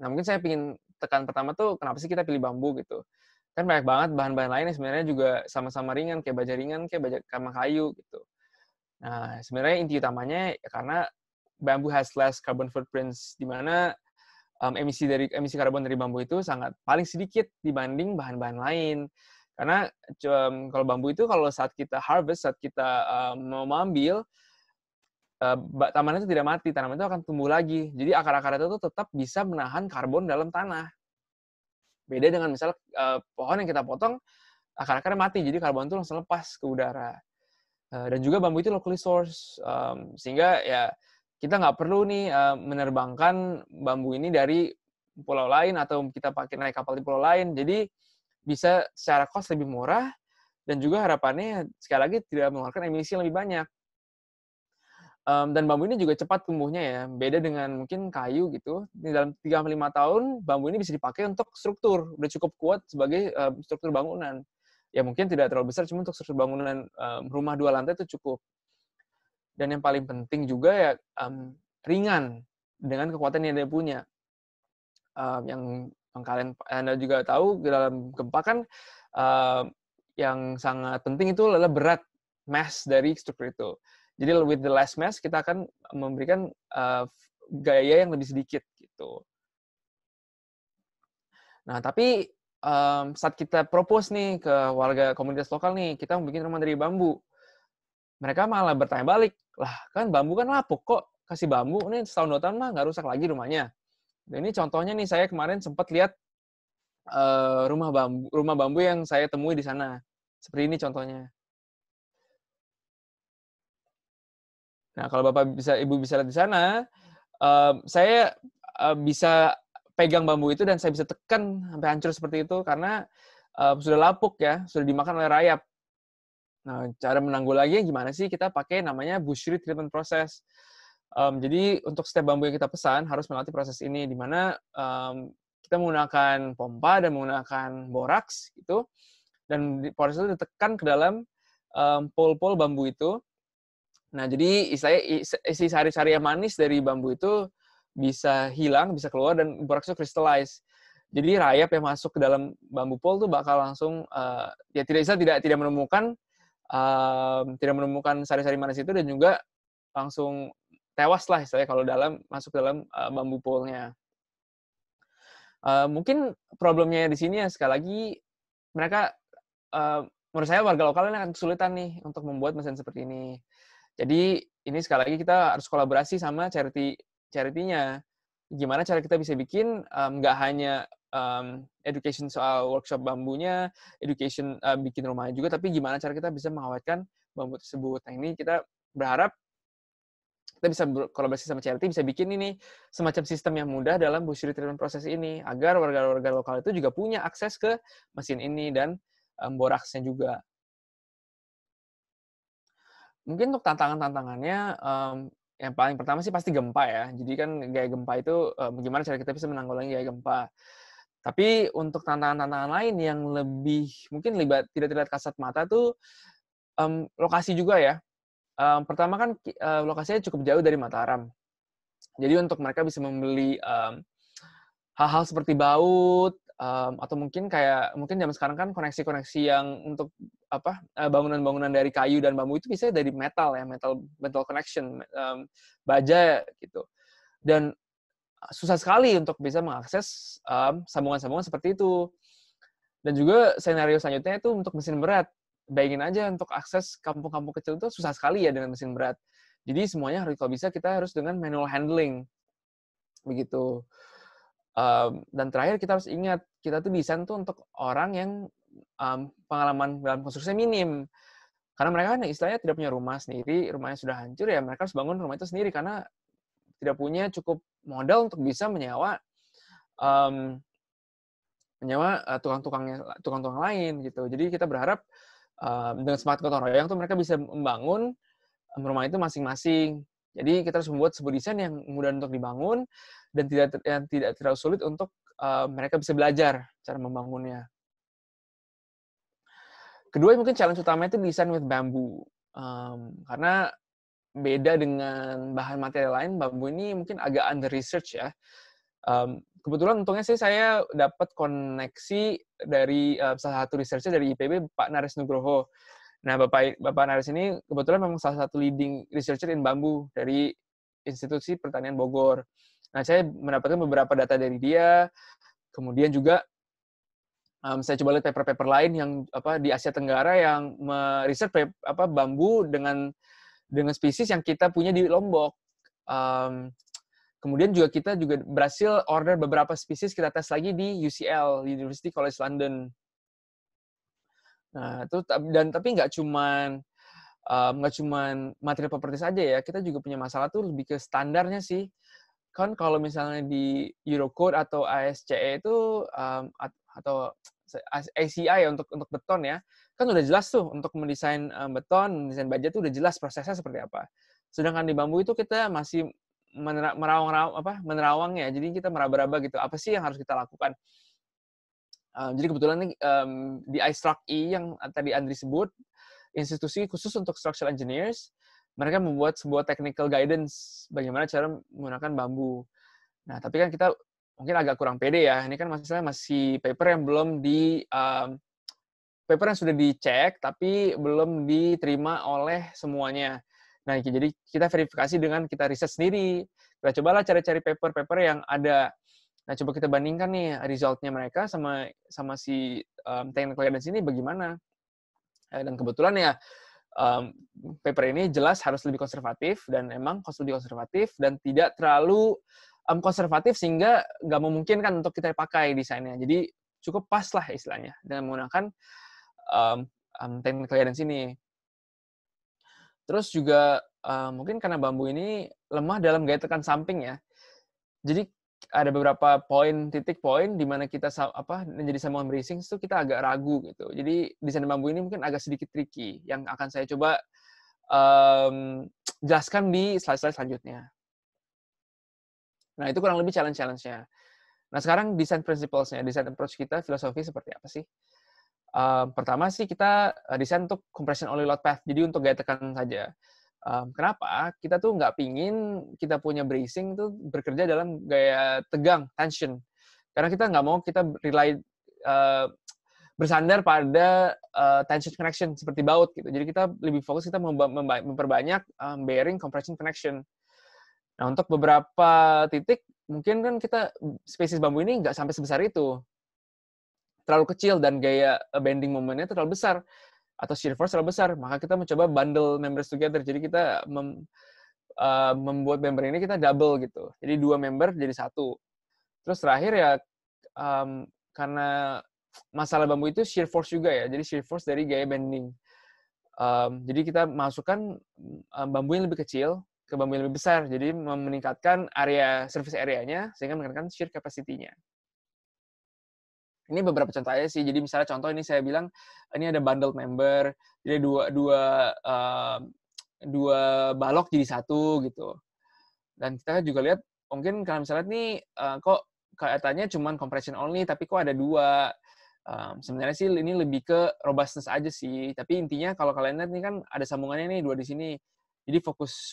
Speaker 2: Nah, mungkin saya ingin tekan pertama tuh, kenapa sih kita pilih bambu gitu. Kan banyak banget bahan-bahan lain yang sebenarnya juga sama-sama ringan, kayak baja ringan, kayak baja sama kayu gitu. Nah, sebenarnya inti utamanya ya karena bambu has less carbon footprints, di mana emisi karbon dari bambu itu sangat paling sedikit dibanding bahan-bahan lain. Karena kalau bambu itu kalau saat kita harvest, saat kita mau mengambil, tanaman itu tidak mati, tanaman itu akan tumbuh lagi. Jadi akar-akar itu tuh tetap bisa menahan karbon dalam tanah. Beda dengan misalnya pohon yang kita potong, akar-akarnya mati, jadi karbon itu langsung lepas ke udara. Dan juga bambu itu locally source, sehingga ya kita nggak perlu nih menerbangkan bambu ini dari pulau lain atau kita pakai naik kapal di pulau lain. Jadi bisa secara cost lebih murah dan juga harapannya sekali lagi tidak mengeluarkan emisi yang lebih banyak. Dan bambu ini juga cepat tumbuhnya ya, beda dengan mungkin kayu gitu. Di dalam 3-5 tahun, bambu ini bisa dipakai untuk struktur, udah cukup kuat sebagai struktur bangunan. Ya mungkin tidak terlalu besar, cuma untuk struktur bangunan rumah 2 lantai itu cukup. Dan yang paling penting juga ya ringan dengan kekuatan yang dia punya. Yang Anda juga tahu dalam gempa kan yang sangat penting itu adalah berat mass dari struktur itu. Jadi with the less mass kita akan memberikan gaya yang lebih sedikit gitu. Nah, tapi saat kita propose nih ke warga komunitas lokal nih, kita mau bikin rumah dari bambu. Mereka malah bertanya balik, lah kan bambu kan lapuk kok, kasih bambu, nih setahun 2 tahun mah nggak rusak lagi rumahnya. Nah, ini contohnya nih, saya kemarin sempat lihat rumah bambu yang saya temui di sana. Seperti ini contohnya. Nah, kalau Ibu bisa lihat di sana, saya bisa pegang bambu itu dan saya bisa tekan sampai hancur seperti itu karena sudah lapuk ya, sudah dimakan oleh rayap. Nah, cara menanggulanginya gimana sih? Kita pakai namanya bushroot treatment process. Jadi untuk setiap bambu yang kita pesan harus melewati proses ini, di mana kita menggunakan pompa dan menggunakan boraks gitu, dan proses itu ditekan ke dalam pol-pol bambu itu. Nah, jadi isi sari-sari yang manis dari bambu itu bisa hilang, bisa keluar, dan boraks itu crystallize. Jadi rayap yang masuk ke dalam bambu pol itu bakal langsung ya tidak menemukan sari-sari manis itu, dan juga langsung tewas lah istilahnya kalau masuk dalam bambu polnya. Mungkin problemnya di sini ya sekali lagi mereka menurut saya warga lokal ini akan kesulitan nih untuk membuat mesin seperti ini. Jadi ini sekali lagi kita harus kolaborasi sama charity-nya. Gimana cara kita bisa bikin nggak hanya education soal workshop bambunya, education bikin rumahnya juga, tapi gimana cara kita bisa mengawetkan bambu tersebut. Nah, ini kita berharap kita bisa berkolaborasi sama charity, bisa bikin ini semacam sistem yang mudah dalam bush treatment proses ini, agar warga-warga lokal itu juga punya akses ke mesin ini dan boraksnya juga. Mungkin untuk tantangan-tantangannya, yang paling pertama sih pasti gempa ya. Jadi kan gaya gempa itu, gimana cara kita bisa menanggulangi gaya gempa. Tapi untuk tantangan-tantangan lain yang lebih mungkin tidak terlihat kasat mata tuh, lokasi juga ya. Pertama kan lokasinya cukup jauh dari Mataram. Jadi untuk mereka bisa membeli hal-hal seperti baut, atau mungkin zaman sekarang kan koneksi-koneksi yang untuk bangunan-bangunan dari kayu dan bambu itu biasanya dari metal ya, metal connection, baja gitu. Dan susah sekali untuk bisa mengakses sambungan-sambungan seperti itu. Dan juga senario selanjutnya itu untuk mesin berat. Bayangin aja untuk akses kampung-kampung kecil itu susah sekali ya dengan mesin berat. Jadi semuanya kalau bisa kita harus dengan manual handling. Begitu. Dan terakhir kita harus ingat, kita tuh desain tuh untuk orang yang pengalaman dalam konstruksi minim. Karena mereka kan istilahnya tidak punya rumah sendiri, rumahnya sudah hancur, ya mereka harus bangun rumah itu sendiri karena tidak punya cukup modal untuk bisa menyewa tukang-tukang lain gitu. Jadi kita berharap dengan semangat gotong royong tuh mereka bisa membangun rumah itu masing-masing. Jadi kita harus membuat sebuah desain yang mudah untuk dibangun dan tidak terlalu sulit untuk mereka bisa belajar cara membangunnya. Kedua mungkin challenge utama itu desain with bambu. Karena beda dengan bahan material lain, bambu ini mungkin agak under research ya. Kebetulan untungnya sih saya dapat koneksi dari salah satu researcher dari IPB, Pak Nares Nugroho. Nah, Bapak Nares ini kebetulan memang salah satu leading researcher in bambu dari Institusi Pertanian Bogor. Nah, saya mendapatkan beberapa data dari dia. Kemudian juga saya coba lihat paper-paper lain yang di Asia Tenggara yang meriset bambu dengan spesies yang kita punya di Lombok. Kemudian kita juga berhasil order beberapa spesies, kita tes lagi di UCL, University College London. Nah, itu tapi nggak cuman material properties aja ya, kita juga punya masalah tuh lebih ke standarnya sih. Kan kalau misalnya di Eurocode atau ASCE itu atau ACI ya untuk beton ya, kan udah jelas tuh untuk mendesain beton, mendesain baja tuh udah jelas prosesnya seperti apa. Sedangkan di bambu itu kita masih menerawang ya, jadi kita meraba-raba gitu, apa sih yang harus kita lakukan. Jadi kebetulan nih di iStruct-E yang tadi Andri sebut, institusi khusus untuk structural engineers, mereka membuat sebuah technical guidance bagaimana cara menggunakan bambu. Nah, tapi kan kita mungkin agak kurang pede ya, ini kan masalahnya masih paper yang belum paper yang sudah dicek, tapi belum diterima oleh semuanya. Nah, jadi kita verifikasi dengan kita riset sendiri. Kita cobalah cari-cari paper-paper yang ada. Nah, coba kita bandingkan nih result-nya mereka sama si technical guidance ini bagaimana. Dan kebetulan ya, paper ini jelas harus lebih konservatif, dan emang lebih konservatif, dan tidak terlalu konservatif sehingga nggak memungkinkan untuk kita pakai desainnya. Jadi cukup pas lah istilahnya dengan menggunakan technical guidance ini. Terus juga mungkin karena bambu ini lemah dalam gaya tekan samping ya. Jadi ada beberapa titik poin di mana kita menjadi sambungan bracing itu kita agak ragu gitu. Jadi desain bambu ini mungkin agak sedikit tricky yang akan saya coba jelaskan di slide-slide selanjutnya. Nah, itu kurang lebih challenge-nya. Nah, sekarang design principles-nya, design approach kita, filosofi seperti apa sih? Pertama sih kita desain untuk compression only load path, jadi untuk gaya tekan saja. Kenapa? Kita tuh nggak pingin kita punya bracing tuh bekerja dalam gaya tegang, tension. Karena kita nggak mau kita bersandar pada tension connection seperti baut gitu. Jadi kita lebih fokus kita memperbanyak bearing compression connection. Nah, untuk beberapa titik mungkin kan kita spesies bambu ini nggak sampai sebesar itu. Terlalu kecil dan gaya bending momentnya terlalu besar atau shear force terlalu besar, maka kita mencoba bundle members together. Jadi kita membuat member ini kita double gitu. Jadi 2 member jadi 1. Terus terakhir ya karena masalah bambu itu shear force juga ya. Jadi shear force dari gaya bending. Jadi kita masukkan bambu yang lebih kecil ke bambu yang lebih besar. Jadi meningkatkan surface area-nya sehingga meningkatkan shear capacity-nya. Ini beberapa contoh aja sih. Jadi misalnya contoh ini saya bilang ini ada bundle member, jadi dua balok jadi satu gitu. Dan kita juga lihat mungkin kalau misalnya nih kok kelihatannya cuma compression only, tapi kok ada dua. Sebenarnya sih ini lebih ke robustness aja sih. Tapi intinya kalau kalian lihat nih kan ada sambungannya nih dua di sini. Jadi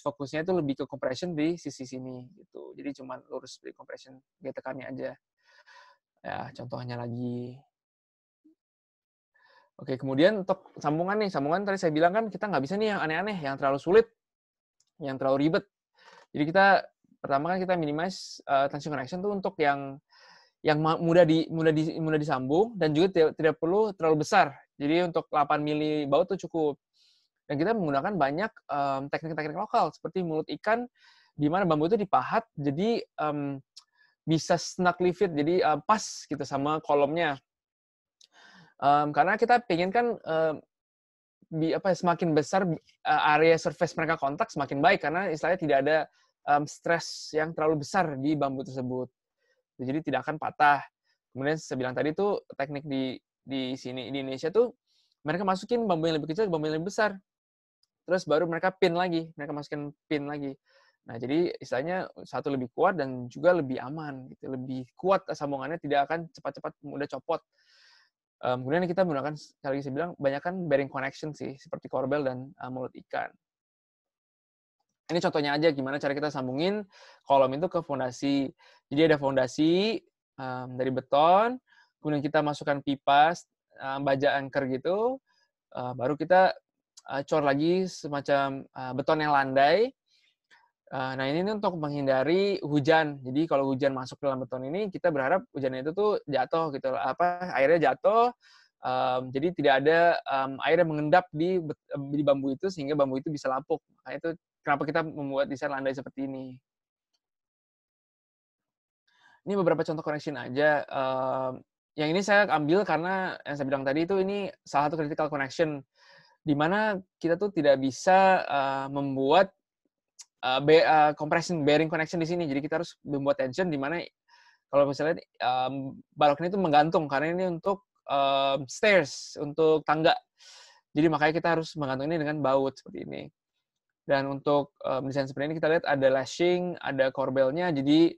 Speaker 2: fokusnya itu lebih ke compression di sisi sini gitu. Jadi cuma lurus di compression dia tekannya aja. Ya, contohnya lagi. Oke, kemudian untuk sambungan nih. Sambungan tadi saya bilang kan kita nggak bisa nih yang aneh-aneh, yang terlalu sulit, yang terlalu ribet. Jadi pertama kan kita minimize tension connection tuh untuk yang mudah disambung dan juga tidak perlu terlalu besar. Jadi untuk 8 mili baut tuh cukup. Dan kita menggunakan banyak teknik-teknik lokal seperti mulut ikan di mana bambu itu dipahat jadi bisa snugly fit, jadi pas gitu sama kolomnya. Karena kita pengen kan semakin besar area surface mereka kontak semakin baik karena istilahnya tidak ada stres yang terlalu besar di bambu tersebut. Jadi tidak akan patah. Kemudian saya bilang tadi tuh teknik di sini di Indonesia tuh mereka masukin bambu yang lebih kecil, bambu yang lebih besar. Terus baru mereka masukin pin lagi. Nah, jadi istilahnya satu lebih kuat dan juga lebih aman gitu, lebih kuat sambungannya, tidak akan cepat-cepat mudah copot. Kemudian kita menggunakan, sekali lagi saya bilang, banyak kan bearing connection sih, seperti korbel dan mulut ikan. Ini contohnya aja gimana cara kita sambungin kolom itu ke fondasi. Jadi ada fondasi dari beton, kemudian kita masukkan pipa, baja anchor gitu, baru kita cor lagi semacam beton yang landai. Nah ini untuk menghindari hujan. Jadi kalau hujan masuk dalam beton ini, kita berharap hujannya itu tuh jatuh gitu, airnya jatuh. Jadi tidak ada air yang mengendap di bambu itu sehingga bambu itu bisa lapuk. Nah, itu kenapa kita membuat desain landai seperti ini. Ini beberapa contoh connection aja. Yang ini saya ambil karena yang saya bilang tadi itu ini salah satu critical connection di mana kita tuh tidak bisa membuat compression bearing connection di sini. Jadi kita harus membuat tension di mana kalau misalnya balok ini tuh menggantung karena ini untuk stairs, untuk tangga. Jadi makanya kita harus menggantung ini dengan baut seperti ini. Dan untuk desain seperti ini kita lihat ada lashing, ada korbelnya. Jadi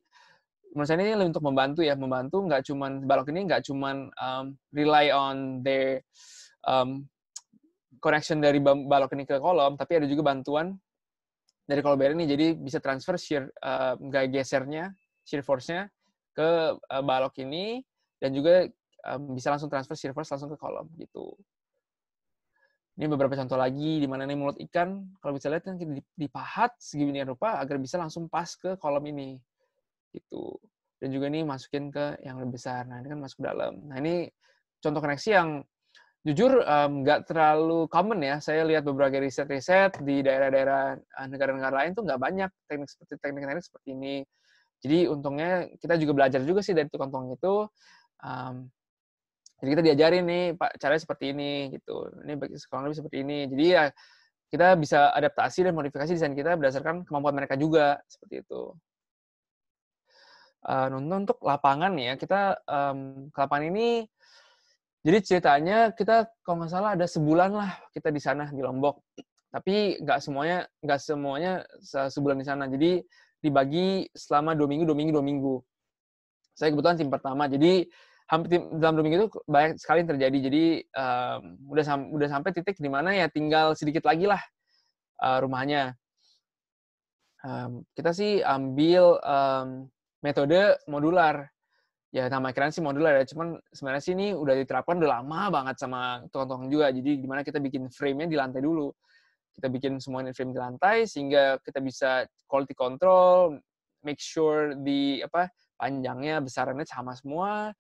Speaker 2: menurut saya ini untuk membantu nggak cuman balok ini nggak cuman rely on their connection dari balok ini ke kolom, tapi ada juga bantuan dari kolom bearing ini. Jadi bisa transfer shear gesernya, shear force-nya ke balok ini dan juga bisa langsung transfer shear force langsung ke kolom gitu. Ini beberapa contoh lagi di mana ini mulut ikan, kalau bisa lihat kan dipahat seginian rupa agar bisa langsung pas ke kolom ini. Gitu. Dan juga ini masukin ke yang lebih besar. Nah, ini kan masuk ke dalam. Nah, ini contoh koneksi yang jujur nggak terlalu common ya. Saya lihat beberapa riset-riset di daerah-daerah negara-negara lain tuh nggak banyak teknik-teknik seperti ini. Jadi untungnya kita juga belajar juga sih dari tukang itu. Jadi kita diajarin nih, Pak, caranya seperti ini gitu. Ini kurang lebih seperti ini. Jadi ya kita bisa adaptasi dan modifikasi desain kita berdasarkan kemampuan mereka juga seperti itu. Untuk lapangan ya, kita ke lapangan ini, jadi ceritanya kita kalau nggak salah ada sebulan lah kita di sana di Lombok. Tapi nggak semuanya sebulan di sana. Jadi dibagi selama 2 minggu. Saya kebetulan tim pertama, jadi hampir dalam 2 minggu itu banyak sekali yang terjadi. Jadi udah sampai titik di mana ya tinggal sedikit lagi lah rumahnya. Kita sih ambil metode modular. Ya nama keren sih modular ya, cuman sebenarnya sih ini udah diterapkan udah lama banget sama tukang-tukang juga. Jadi gimana kita bikin frame-nya di lantai dulu. Kita bikin semuanya frame di lantai sehingga kita bisa quality control, make sure panjangnya, besarannya sama semua.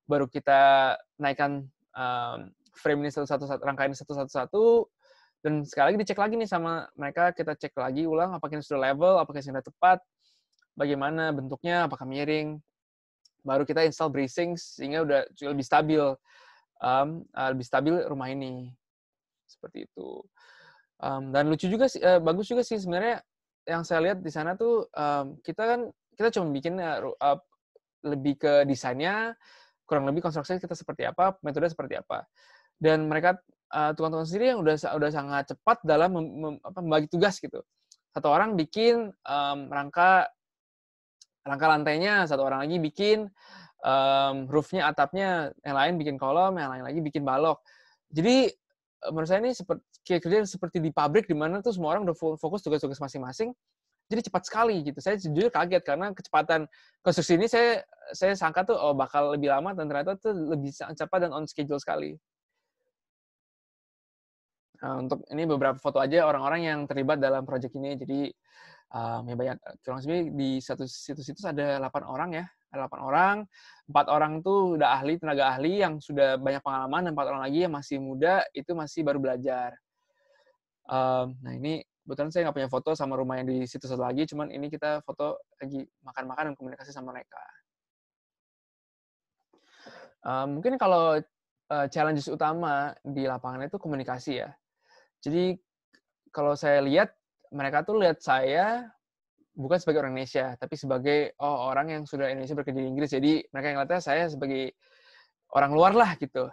Speaker 2: Baru kita naikkan frame ini rangkaian satu-satu. Dan sekali lagi dicek lagi nih sama mereka, kita cek lagi ulang apakah ini sudah level, apakah ini sudah tepat, bagaimana bentuknya, apakah miring. Baru kita install bracing sehingga udah lebih stabil rumah ini seperti itu. Dan lucu juga sih, bagus juga sih sebenarnya yang saya lihat di sana tuh kita cuma bikin lebih ke desainnya, kurang lebih konstruksi kita seperti apa, metode seperti apa. Dan mereka tukang-tukang sendiri yang udah sangat cepat dalam membagi tugas gitu. Satu orang bikin rangka lantainya, satu orang lagi bikin roof-nya, atapnya, yang lain bikin kolom, yang lain lagi bikin balok. Jadi menurut saya ini kayak kerja seperti di pabrik di mana tuh semua orang udah fokus tugas-tugas masing-masing. Jadi cepat sekali gitu. Saya jujur kaget karena kecepatan konstruksi ini saya sangka tuh bakal lebih lama dan ternyata tuh lebih cepat dan on schedule sekali. Untuk ini beberapa foto aja orang-orang yang terlibat dalam proyek ini. Jadi ya banyak, kurang lebih di satu situs ada 8 orang ya. Ada 8 orang, 4 orang tuh udah tenaga ahli yang sudah banyak pengalaman, dan 4 orang lagi yang masih muda, itu masih baru belajar. Nah ini kebetulan saya nggak punya foto sama rumah yang di situ satu lagi, cuman ini kita foto lagi makan-makan dan komunikasi sama mereka. Mungkin kalau challenges utama di lapangan itu komunikasi ya. Jadi kalau saya lihat, mereka tuh lihat saya bukan sebagai orang Indonesia, tapi sebagai orang yang sudah Indonesia bekerja di Inggris. Jadi mereka yang lihatnya saya sebagai orang luar lah gitu.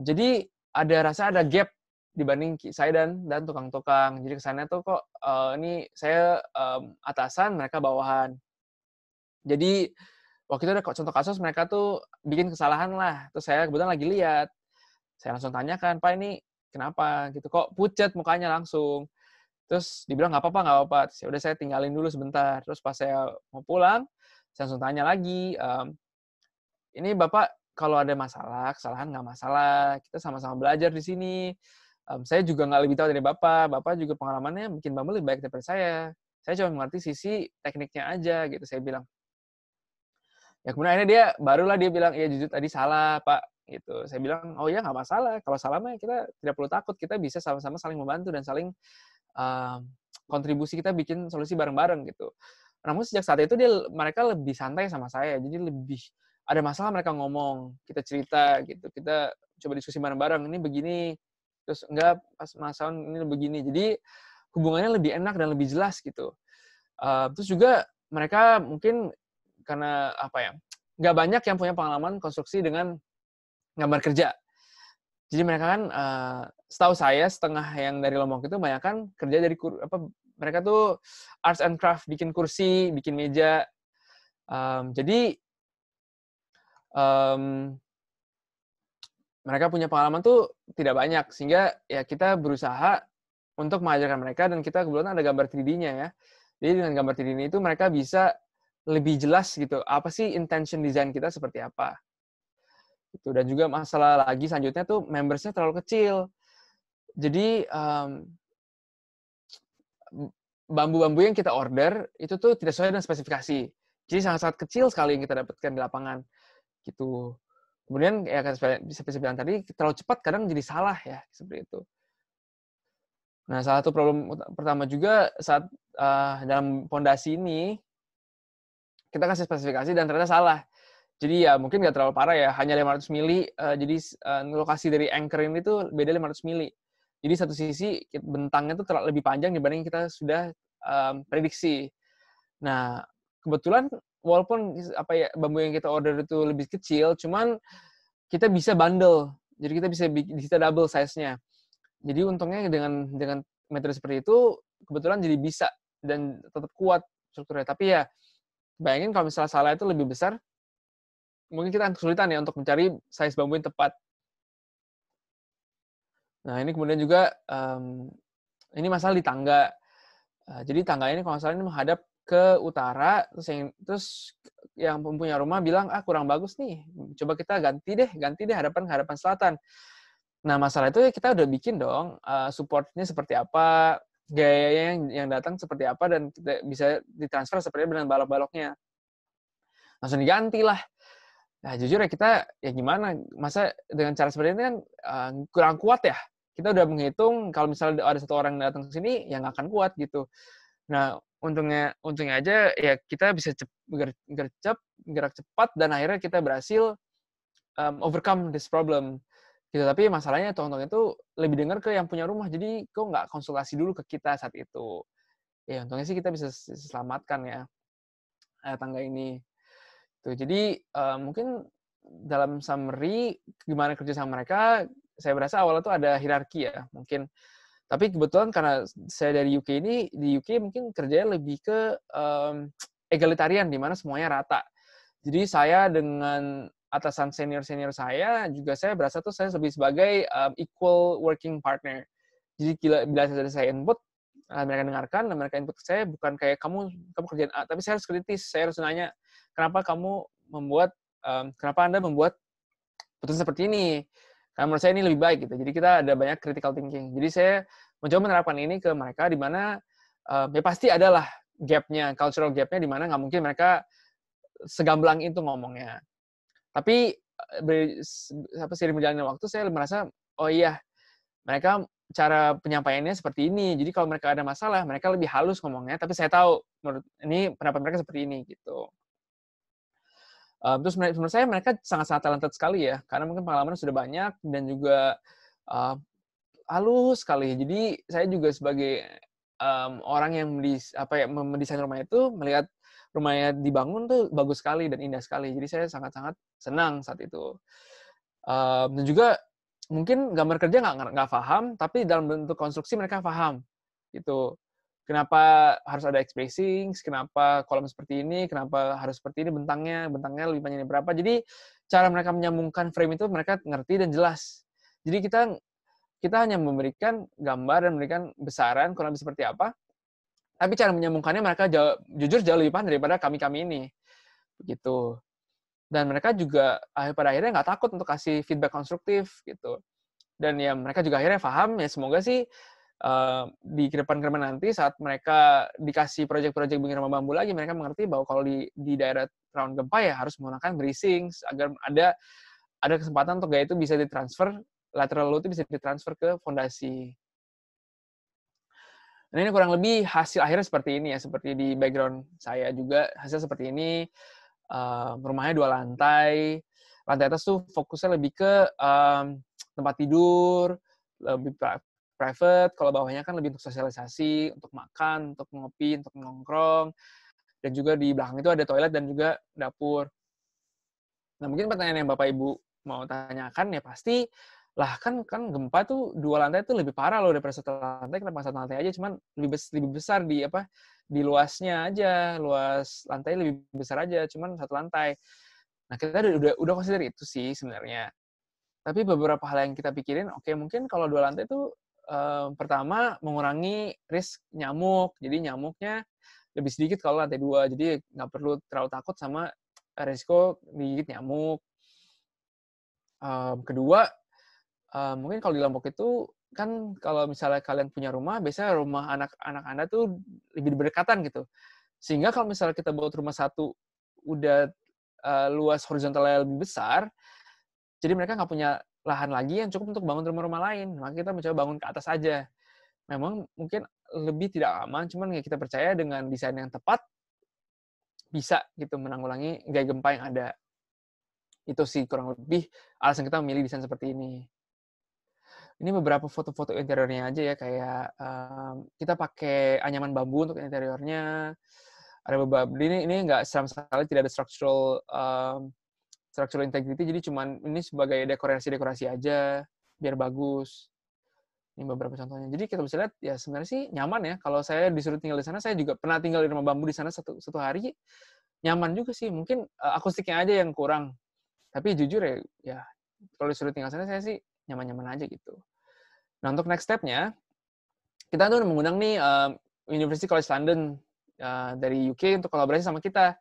Speaker 2: Jadi ada gap dibanding saya dan tukang-tukang. Jadi kesannya tuh kok ini saya atasan, mereka bawahan. Jadi waktu itu ada contoh kasus mereka tuh bikin kesalahan lah. Terus saya kebetulan lagi lihat. Saya langsung tanyakan, Pak ini kenapa gitu? Kok pucat mukanya langsung? Terus dibilang nggak apa-apa. Terus ya udah saya tinggalin dulu sebentar. Terus pas saya mau pulang, saya langsung tanya lagi, ini Bapak kalau ada masalah, kesalahan nggak masalah. Kita sama-sama belajar di sini. Saya juga nggak lebih tahu dari Bapak. Bapak juga pengalamannya mungkin Bapak lebih baik daripada saya. Saya cuma mengerti sisi tekniknya aja gitu. Saya bilang. Ya kemudian akhirnya dia bilang, ya jujur tadi salah Pak. Gitu. Saya bilang, oh ya nggak masalah. Kalau salah mah kita tidak perlu takut. Kita bisa sama-sama saling membantu dan saling kontribusi, kita bikin solusi bareng-bareng gitu. Namun sejak saat itu mereka lebih santai sama saya. Jadi lebih ada masalah mereka ngomong, kita cerita gitu. Kita coba diskusi bareng-bareng, ini begini. Terus enggak pas masalah ini begini. Jadi hubungannya lebih enak dan lebih jelas gitu. Terus juga mereka mungkin karena nggak banyak yang punya pengalaman konstruksi dengan gambar kerja. Jadi mereka kan, setahu saya setengah yang dari Lombok itu banyak kan kerja dari mereka tuh arts and craft, bikin kursi, bikin meja. Jadi mereka punya pengalaman tuh tidak banyak, sehingga ya kita berusaha untuk mengajarkan mereka, dan kita kebetulan ada gambar 3D-nya ya. Jadi dengan gambar 3D ini itu mereka bisa lebih jelas gitu, apa sih intention design kita seperti apa. Gitu. Dan juga masalah lagi selanjutnya tuh membersnya terlalu kecil. Jadi bambu-bambu yang kita order itu tuh tidak sesuai dengan spesifikasi. Jadi sangat-sangat kecil sekali yang kita dapatkan di lapangan. Gitu. Kemudian ya seperti saya bilang tadi, terlalu cepat kadang jadi salah ya, seperti itu. Nah, salah satu problem pertama juga saat dalam pondasi ini kita kasih spesifikasi dan ternyata salah. Jadi ya mungkin nggak terlalu parah ya, hanya 500 mili. Jadi lokasi dari anchor ini tuh beda 500 mili. Jadi satu sisi bentangnya tuh lebih panjang dibanding kita sudah prediksi. Nah, kebetulan walaupun bambu yang kita order itu lebih kecil, cuman kita bisa bundle. Jadi kita bisa double size-nya. Jadi untungnya dengan metode seperti itu kebetulan jadi bisa dan tetap kuat strukturnya. Tapi ya bayangin kalau misalnya salah itu lebih besar, mungkin kita akan kesulitan ya untuk mencari size bambu yang tepat. Nah, ini kemudian juga ini masalah di tangga. Jadi tangga ini kalau salah ini menghadap ke utara, terus yang mempunyai rumah bilang, kurang bagus nih, coba kita ganti deh hadapan selatan. Nah, masalah itu kita udah bikin dong, support-nya seperti apa, gayanya yang datang seperti apa, dan kita bisa ditransfer seperti dengan balok-baloknya. Langsung diganti lah. Nah, jujur ya kita, ya gimana, masa dengan cara seperti ini kan kurang kuat ya. Kita udah menghitung, kalau misalnya ada satu orang yang datang ke sini, ya nggak akan kuat gitu. Nah, untungnya aja, ya kita bisa gerak cepat, dan akhirnya kita berhasil overcome this problem. Gitu. Tapi masalahnya tukang-tukang itu lebih dengar ke yang punya rumah, jadi kok nggak konsultasi dulu ke kita saat itu. Ya untungnya sih kita bisa selamatkan ya tangga ini. Tuh, jadi mungkin dalam summary gimana kerja sama mereka, saya berasa awalnya tuh ada hierarki ya mungkin. Tapi kebetulan karena saya dari UK ini, di UK mungkin kerjanya lebih ke egalitarian, di mana semuanya rata. Jadi saya dengan atasan senior-senior saya, juga saya berasa tuh saya lebih sebagai equal working partner. Jadi bila saya input, mereka dengarkan, dan mereka input ke saya bukan kayak kamu kerjaan A, tapi saya harus kritis, saya harus nanya, kenapa Anda membuat putusan seperti ini? Karena menurut saya ini lebih baik gitu. Jadi kita ada banyak critical thinking. Jadi saya mencoba menerapkan ini ke mereka di mana ya pasti adalah gap-nya, cultural gap-nya di mana nggak mungkin mereka segamblang itu ngomongnya. Tapi seiring berjalannya waktu saya merasa oh iya, mereka cara penyampaiannya seperti ini. Jadi kalau mereka ada masalah, mereka lebih halus ngomongnya, tapi saya tahu ini pendapat mereka seperti ini gitu. Terus menurut saya mereka sangat-sangat talented sekali ya, karena mungkin pengalamannya sudah banyak dan juga halus sekali. Jadi saya juga sebagai orang yang mendesain rumah itu melihat rumahnya dibangun tuh bagus sekali dan indah sekali. Jadi saya sangat-sangat senang saat itu. Dan juga mungkin gambar kerja nggak paham, tapi dalam bentuk konstruksi mereka paham. Gitu. Kenapa harus ada X-bracing, kenapa kolom seperti ini, kenapa harus seperti ini bentangnya lebih panjangnya berapa. Jadi cara mereka menyambungkan frame itu mereka ngerti dan jelas. Jadi kita hanya memberikan gambar dan memberikan besaran kurang lebih seperti apa, tapi cara menyambungkannya mereka jujur jauh lebih paham daripada kami ini. Begitu. Dan mereka juga pada akhirnya nggak takut untuk kasih feedback konstruktif gitu. Dan ya mereka juga akhirnya paham, ya semoga sih di kedepan nanti saat mereka dikasih proyek-proyek bikin rumah bambu lagi, mereka mengerti bahwa kalau di daerah rawan gempa ya harus menggunakan bracing agar ada kesempatan untuk gaya itu bisa ditransfer, lateral load itu bisa ditransfer ke fondasi. Nah ini kurang lebih hasil akhirnya seperti ini ya, seperti di background saya juga hasil seperti ini. Rumahnya 2 lantai. Lantai atas tuh fokusnya lebih ke tempat tidur, lebih private. Kalau bawahnya kan lebih untuk sosialisasi, untuk makan, untuk ngopi, untuk nongkrong. Dan juga di belakang itu ada toilet dan juga dapur. Nah mungkin pertanyaan yang Bapak Ibu mau tanyakan ya pasti lah kan gempa tuh 2 lantai tuh lebih parah loh daripada 1 lantai, kenapa 1 lantai aja, cuman lebih besar di luasnya aja, luas lantai lebih besar aja, cuman 1 lantai. Nah kita udah consider itu sih sebenarnya. Tapi beberapa hal yang kita pikirin, oke mungkin kalau 2 lantai tuh pertama mengurangi risk nyamuk, jadi nyamuknya lebih sedikit kalau lantai 2, jadi nggak perlu terlalu takut sama risiko digigit nyamuk. Kedua, mungkin kalau di Lombok itu kan kalau misalnya kalian punya rumah, biasanya rumah anak-anak Anda tuh lebih berdekatan gitu. Sehingga kalau misalnya kita buat rumah satu udah luas horizontalnya lebih besar, jadi mereka nggak punya lahan lagi yang cukup untuk bangun rumah-rumah lain. Maka kita mencoba bangun ke atas aja. Memang mungkin lebih tidak aman, cuman ya kita percaya dengan desain yang tepat bisa gitu menanggulangi gaya gempa yang ada. Itu sih kurang lebih alasan kita memilih desain seperti ini. Ini beberapa foto-foto interiornya aja ya, kayak kita pakai anyaman bambu untuk interiornya. Ada beberapa, ini nggak sama sekali tidak ada structural integrity, jadi cuman ini sebagai dekorasi aja, biar bagus. Ini beberapa contohnya. Jadi kita bisa lihat, ya sebenarnya sih nyaman ya. Kalau saya disuruh tinggal di sana, saya juga pernah tinggal di rumah bambu di sana satu hari, nyaman juga sih. Mungkin akustiknya aja yang kurang. Tapi jujur ya kalau disuruh tinggal sana, saya sih nyaman-nyaman aja gitu. Nah, untuk next step-nya, kita tuh mengundang nih University College London dari UK untuk kolaborasi sama kita.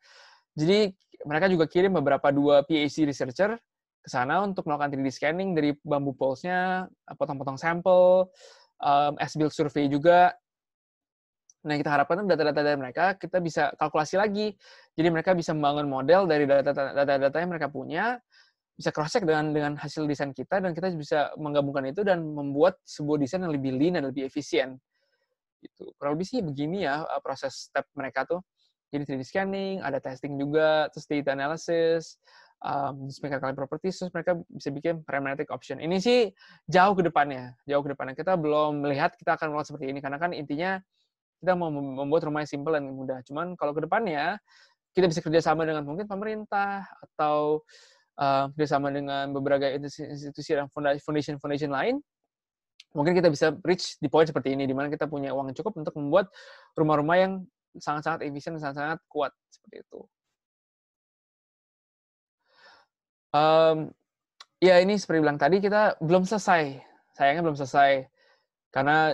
Speaker 2: Jadi, mereka juga kirim beberapa 2 PhD researcher ke sana untuk melakukan 3D scanning dari bambu poles-nya, potong-potong sampel, as-built survey juga. Nah, kita harapkan data-data dari mereka, kita bisa kalkulasi lagi. Jadi, mereka bisa membangun model dari data-data yang mereka punya, bisa cross-check dengan hasil desain kita, dan kita bisa menggabungkan itu dan membuat sebuah desain yang lebih lean dan lebih efisien. Gitu. Kurang lebih sih begini ya proses step mereka tuh. Jadi 3D scanning, ada testing juga, terus data analysis, terus mechanical properties, terus mereka bisa bikin parametric option. Ini sih jauh ke depannya. Kita belum melihat kita akan melakukan seperti ini, karena kan intinya kita mau membuat rumah yang simple dan mudah. Cuman kalau ke depannya kita bisa kerjasama dengan mungkin pemerintah atau kerjasama dengan beberapa institusi dan foundation lain, mungkin kita bisa reach di poin seperti ini, di mana kita punya uang yang cukup untuk membuat rumah-rumah yang sangat-sangat efisien, sangat-sangat kuat seperti itu. Ya ini seperti bilang tadi, kita belum selesai. Sayangnya belum selesai. Karena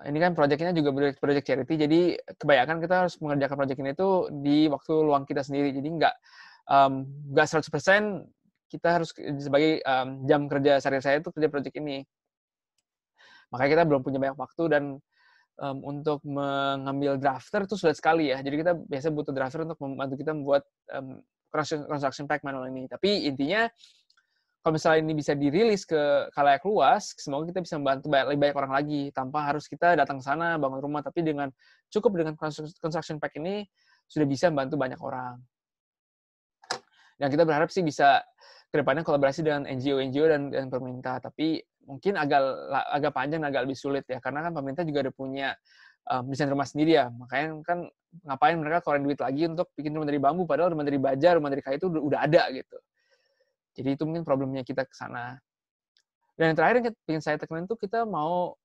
Speaker 2: ini kan proyeknya juga proyek charity, jadi kebanyakan kita harus mengerjakan proyek ini tuh di waktu luang kita sendiri. Jadi nggak 100% kita harus sebagai jam kerja sehari saya itu kerja proyek ini. Makanya kita belum punya banyak waktu dan untuk mengambil drafter itu sulit sekali ya. Jadi kita biasa butuh drafter untuk membantu kita membuat construction pack manual ini. Tapi intinya kalau misalnya ini bisa dirilis ke khalayak luas, semoga kita bisa membantu lebih banyak orang lagi tanpa harus kita datang ke sana bangun rumah, tapi cukup dengan construction pack ini sudah bisa membantu banyak orang. Dan kita berharap sih bisa kedepannya kolaborasi dengan NGO dan pemerintah, tapi mungkin agak panjang, agak lebih sulit ya, karena kan pemerintah juga ada punya desain rumah sendiri ya, makanya kan ngapain mereka keluarin duit lagi untuk bikin rumah dari bambu, padahal rumah dari baja, rumah dari kayu itu udah ada gitu. Jadi itu mungkin problemnya kita ke sana. Dan yang terakhir yang ingin saya tekenin itu kita mau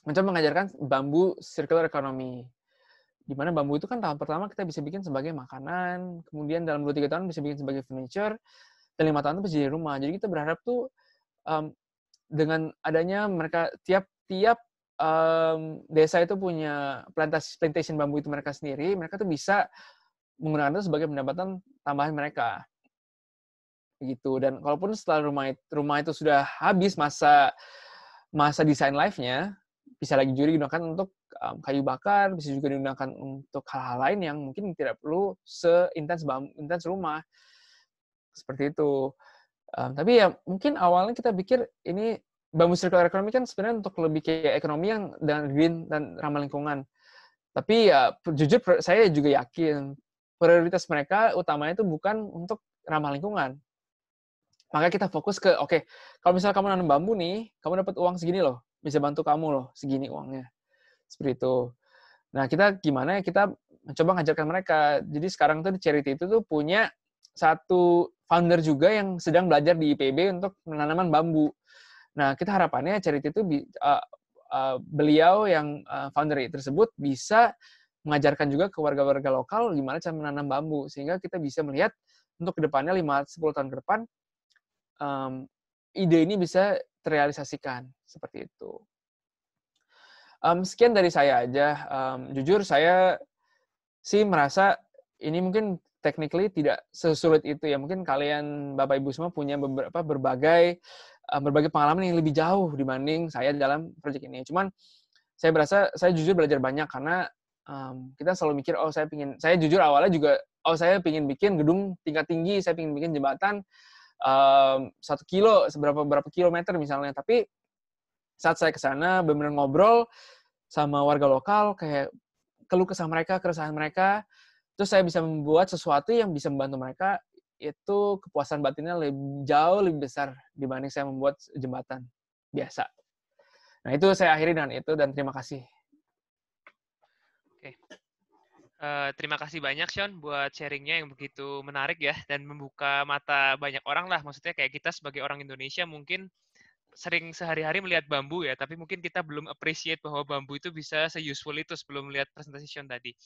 Speaker 2: mencoba mengajarkan bambu circular economy. Di mana bambu itu kan tahap pertama kita bisa bikin sebagai makanan, kemudian dalam 2-3 tahun bisa bikin sebagai furniture, dan 5 tahun itu bisa jadi rumah. Jadi kita berharap tuh dengan adanya mereka tiap desa itu punya plantation bambu itu mereka sendiri, mereka tuh bisa menggunakan itu sebagai pendapatan tambahan mereka. Gitu. Dan kalaupun setelah rumah itu sudah habis masa desain life-nya, bisa lagi juga digunakan untuk kayu bakar, bisa juga digunakan untuk hal-hal lain yang mungkin tidak perlu seintens rumah. Seperti itu. Tapi ya mungkin awalnya kita pikir ini bambu circular economy kan sebenarnya untuk lebih kayak ekonomi yang dengan green dan ramah lingkungan. Tapi ya jujur saya juga yakin prioritas mereka utamanya itu bukan untuk ramah lingkungan. Makanya kita fokus ke, oke, kalau misalnya kamu nanam bambu nih, kamu dapat uang segini loh, bisa bantu kamu loh, segini uangnya. Seperti itu. Nah, kita gimana ya, kita mencoba ngajarkan mereka. Jadi sekarang tuh di charity itu tuh punya satu founder juga yang sedang belajar di IPB untuk penanaman bambu. Nah, kita harapannya charity itu beliau yang founder tersebut bisa mengajarkan juga ke warga-warga lokal gimana cara menanam bambu. Sehingga kita bisa melihat untuk kedepannya 5-10 tahun ke depan, ide ini bisa terrealisasikan seperti itu. Sekian dari saya aja. Jujur saya sih merasa ini mungkin technically tidak sesulit itu ya. Mungkin kalian Bapak Ibu semua punya berbagai pengalaman yang lebih jauh dibanding saya dalam proyek ini. Cuman saya berasa saya jujur belajar banyak karena kita selalu mikir saya jujur awalnya juga saya pengen bikin gedung tingkat tinggi, saya pengen bikin jembatan 1 kilo, berapa kilometer misalnya. Tapi saat saya ke sana benar-benar ngobrol sama warga lokal, kayak keluh kesah mereka, keresahan mereka, terus saya bisa membuat sesuatu yang bisa membantu mereka, itu kepuasan batinnya jauh lebih besar dibanding saya membuat jembatan biasa. Nah, itu saya akhiri dengan itu, dan terima kasih.
Speaker 1: Oke. Terima kasih banyak, Sean, buat sharingnya yang begitu menarik ya, dan membuka mata banyak orang lah. Maksudnya kayak kita sebagai orang Indonesia mungkin sering sehari-hari melihat bambu ya, tapi mungkin kita belum appreciate bahwa bambu itu bisa se-useful itu sebelum melihat presentasi Sean tadi.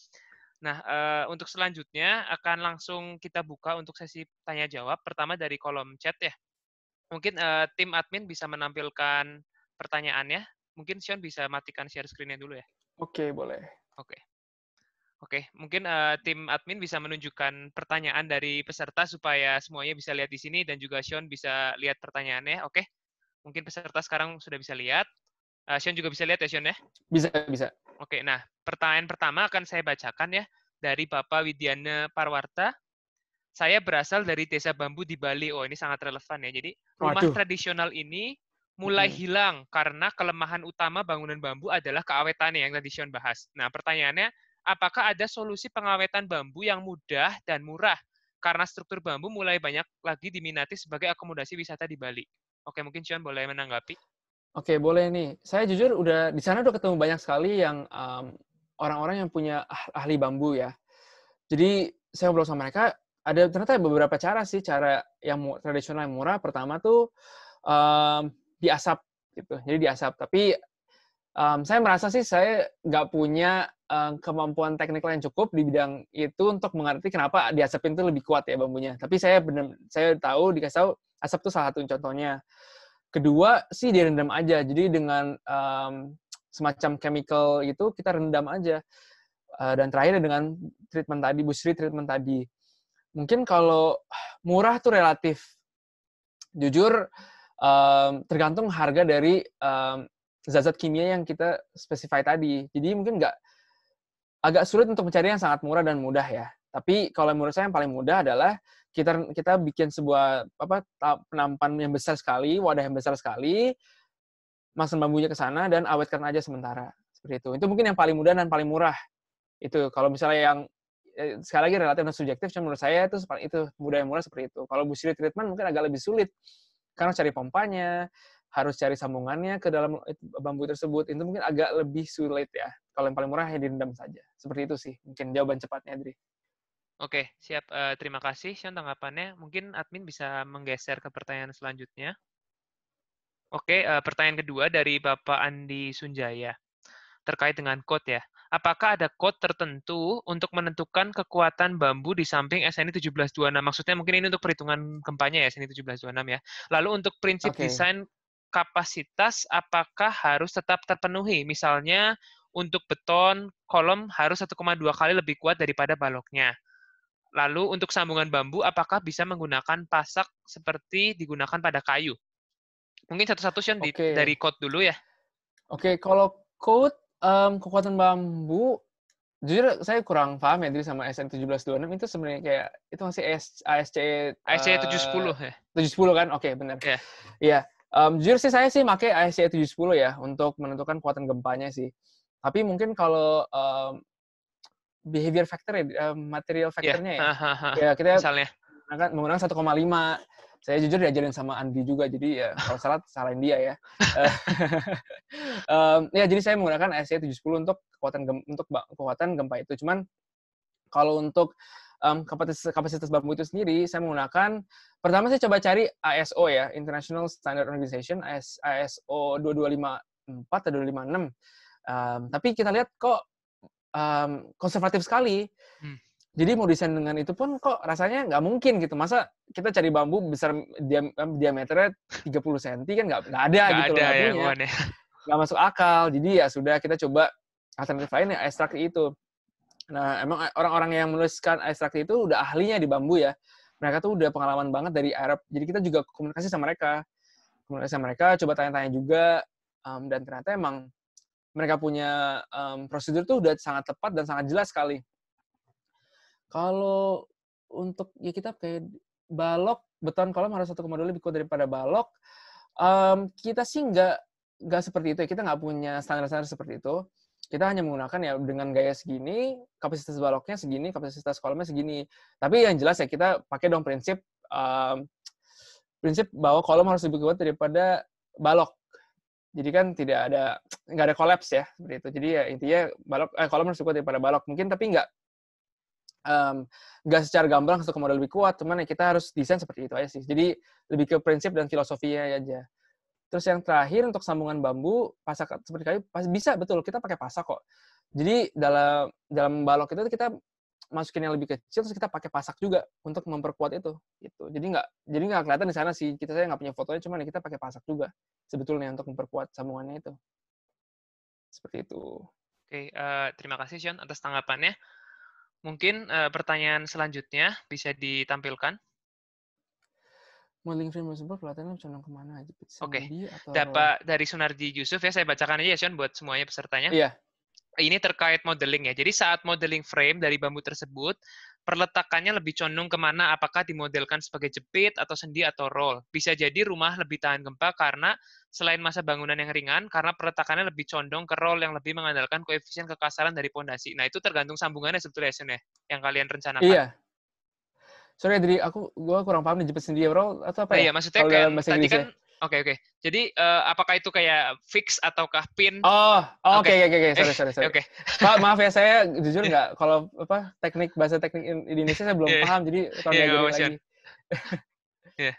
Speaker 1: Nah, untuk selanjutnya akan langsung kita buka untuk sesi tanya-jawab. Pertama dari kolom chat ya. Mungkin tim admin bisa menampilkan pertanyaannya. Mungkin Sean bisa matikan share screen-nya dulu ya.
Speaker 2: Oke, boleh.
Speaker 1: Oke, mungkin tim admin bisa menunjukkan pertanyaan dari peserta supaya semuanya bisa lihat di sini dan juga Sean bisa lihat pertanyaannya. Oke, mungkin peserta sekarang sudah bisa lihat. Sean juga bisa lihat ya, Sean ya?
Speaker 2: Bisa.
Speaker 1: Oke, nah pertanyaan pertama akan saya bacakan ya dari Bapak Widiana Parwarta. Saya berasal dari desa bambu di Bali. Oh, ini sangat relevan ya. Jadi rumah tradisional ini mulai hilang karena kelemahan utama bangunan bambu adalah keawetannya yang tadi Sean bahas. Nah, pertanyaannya, apakah ada solusi pengawetan bambu yang mudah dan murah? Karena struktur bambu mulai banyak lagi diminati sebagai akomodasi wisata di Bali. Oke, mungkin Sean boleh menanggapi.
Speaker 2: Oke, boleh nih. Saya jujur di sana udah ketemu banyak sekali yang orang-orang yang punya ahli bambu ya. Jadi saya ngobrol sama mereka, ada ternyata beberapa cara sih, cara yang tradisional yang murah. Pertama tuh diasap gitu. Jadi diasap. Tapi saya merasa sih saya nggak punya kemampuan teknikal yang cukup di bidang itu untuk mengerti kenapa diasapin itu lebih kuat ya bambunya. Tapi saya tahu dikasih tahu asap itu salah satu contohnya. Kedua sih direndam aja. Jadi dengan semacam chemical itu kita rendam aja. Dan terakhir dengan treatment tadi, bushry treatment tadi. Mungkin kalau murah tuh relatif. Jujur, tergantung harga dari zat-zat kimia yang kita specify tadi. Jadi mungkin agak sulit untuk mencari yang sangat murah dan mudah ya. Tapi kalau menurut saya yang paling mudah adalah kita bikin sebuah penampan yang besar sekali, wadah yang besar sekali, masang bambunya ke sana dan awetkan aja sementara. Seperti itu. Itu mungkin yang paling mudah dan paling murah. Itu kalau misalnya yang sekali lagi relatif dan subjektif, cuma menurut saya itu mudah yang murah seperti itu. Kalau bushry treatment mungkin agak lebih sulit karena cari pompanya, harus cari sambungannya ke dalam bambu tersebut, itu mungkin agak lebih sulit ya. Kalau yang paling murah ya direndam saja. Seperti itu sih mungkin jawaban cepatnya, Adri.
Speaker 1: Oke, siap. Terima kasih Sean tanggapannya. Mungkin admin bisa menggeser ke pertanyaan selanjutnya. Oke, pertanyaan kedua dari Bapak Andi Sunjaya terkait dengan code ya. Apakah ada code tertentu untuk menentukan kekuatan bambu di samping SNI 1726? Maksudnya mungkin ini untuk perhitungan gempanya ya, SNI 1726 ya. Lalu untuk prinsip desain kapasitas, apakah harus tetap terpenuhi? Misalnya untuk beton, kolom harus 1,2 kali lebih kuat daripada baloknya. Lalu untuk sambungan bambu, apakah bisa menggunakan pasak seperti digunakan pada kayu? Mungkin satu-satu Sean dari code dulu ya.
Speaker 2: Oke, kalau code kekuatan bambu, jujur saya kurang paham ya sama SN 1726 itu sebenarnya kayak itu masih ASCE
Speaker 1: 710 ya.
Speaker 2: 710 kan? Oke, benar.
Speaker 1: Iya.
Speaker 2: Iya. Jujur sih saya sih pakai ASCE 710 ya untuk menentukan kekuatan gempanya sih. Tapi mungkin kalau behavior factor ya, material factor-nya ya. Ya kita
Speaker 1: misalnya
Speaker 2: menggunakan 1,5. Saya jujur diajarin sama Andi juga, jadi ya kalau salah salahin dia ya. Ya jadi saya menggunakan ASCE 710 untuk kekuatan gempa itu. Cuman kalau untuk kapasitas bambu itu sendiri, saya menggunakan pertama saya coba cari ISO ya, International Standard Organization, ISO 2254 atau 256. Tapi kita lihat kok konservatif sekali. Jadi mau desain dengan itu pun kok rasanya nggak mungkin gitu. Masa kita cari bambu besar diameternya 30 cm kan nggak ada gitu loh, nggak punya. Nggak masuk akal. Jadi ya sudah kita coba alternatif lain ya ekstrak itu. Nah emang orang-orang yang menuliskan ekstrak itu udah ahlinya di bambu ya. Mereka tuh udah pengalaman banget dari Arab. Jadi kita juga komunikasi sama mereka. Coba tanya-tanya juga. Dan ternyata emang mereka punya prosedur tuh udah sangat tepat dan sangat jelas sekali. Kalau untuk ya kita kayak balok, beton kolom harus 1,2 lebih kuat daripada balok. Kita sih nggak seperti itu ya. Kita nggak punya standar-standar seperti itu. Kita hanya menggunakan ya dengan gaya segini, kapasitas baloknya segini, kapasitas kolomnya segini. Tapi yang jelas ya kita pakai dong prinsip bahwa kolom harus lebih kuat daripada balok. Jadi kan nggak ada kolaps ya seperti itu. Jadi ya intinya kolom harus lebih kuat daripada balok. Mungkin tapi nggak secara gamblang 1,2 lebih kuat, cuman ya kita harus desain seperti itu aja sih. Jadi lebih ke prinsip dan filosofinya aja. Terus yang terakhir untuk sambungan bambu, pasak seperti kayu, bisa betul kita pakai pasak kok. Jadi dalam balok itu kita masukin yang lebih kecil, terus kita pakai pasak juga untuk memperkuat itu. Gitu. Jadi nggak kelihatan di sana sih. Saya nggak punya fotonya, cuman kita pakai pasak juga sebetulnya untuk memperkuat sambungannya itu. Seperti itu.
Speaker 1: Oke, terima kasih Sean atas tanggapannya. Mungkin pertanyaan selanjutnya bisa ditampilkan.
Speaker 2: Modeling frame tersebut pelatihannya condong kemana aja?
Speaker 1: Oke, dapat dari Sunardi Yusuf ya, saya bacakan aja ya Sean buat semuanya pesertanya.
Speaker 2: Iya.
Speaker 1: Ini terkait modeling ya. Jadi saat modeling frame dari bambu tersebut, perletakannya lebih condong kemana? Apakah dimodelkan sebagai jepit atau sendi atau roll? Bisa jadi rumah lebih tahan gempa karena selain masa bangunan yang ringan, karena perletakannya lebih condong ke roll yang lebih mengandalkan koefisien kekasaran dari pondasi. Nah itu tergantung sambungannya sebetulnya ya, yang kalian rencanakan.
Speaker 2: Iya. Sorry Adri, gue kurang paham nih jepit sendi roll atau apa ya?
Speaker 1: Iya, maksudnya kayak tadi kan Oke, oke. Jadi, apakah itu kayak fix ataukah pin?
Speaker 2: Oh, oke,
Speaker 1: Oke.
Speaker 2: oke, oke, sorry.
Speaker 1: Oke.
Speaker 2: Pak, maaf ya, saya jujur nggak, kalau apa, bahasa teknik di Indonesia saya belum
Speaker 1: Iya,
Speaker 2: paham, jadi tolong
Speaker 1: iya, nggak
Speaker 2: diajarin
Speaker 1: apa-apa, Sion.
Speaker 2: lagi.
Speaker 1: Iya,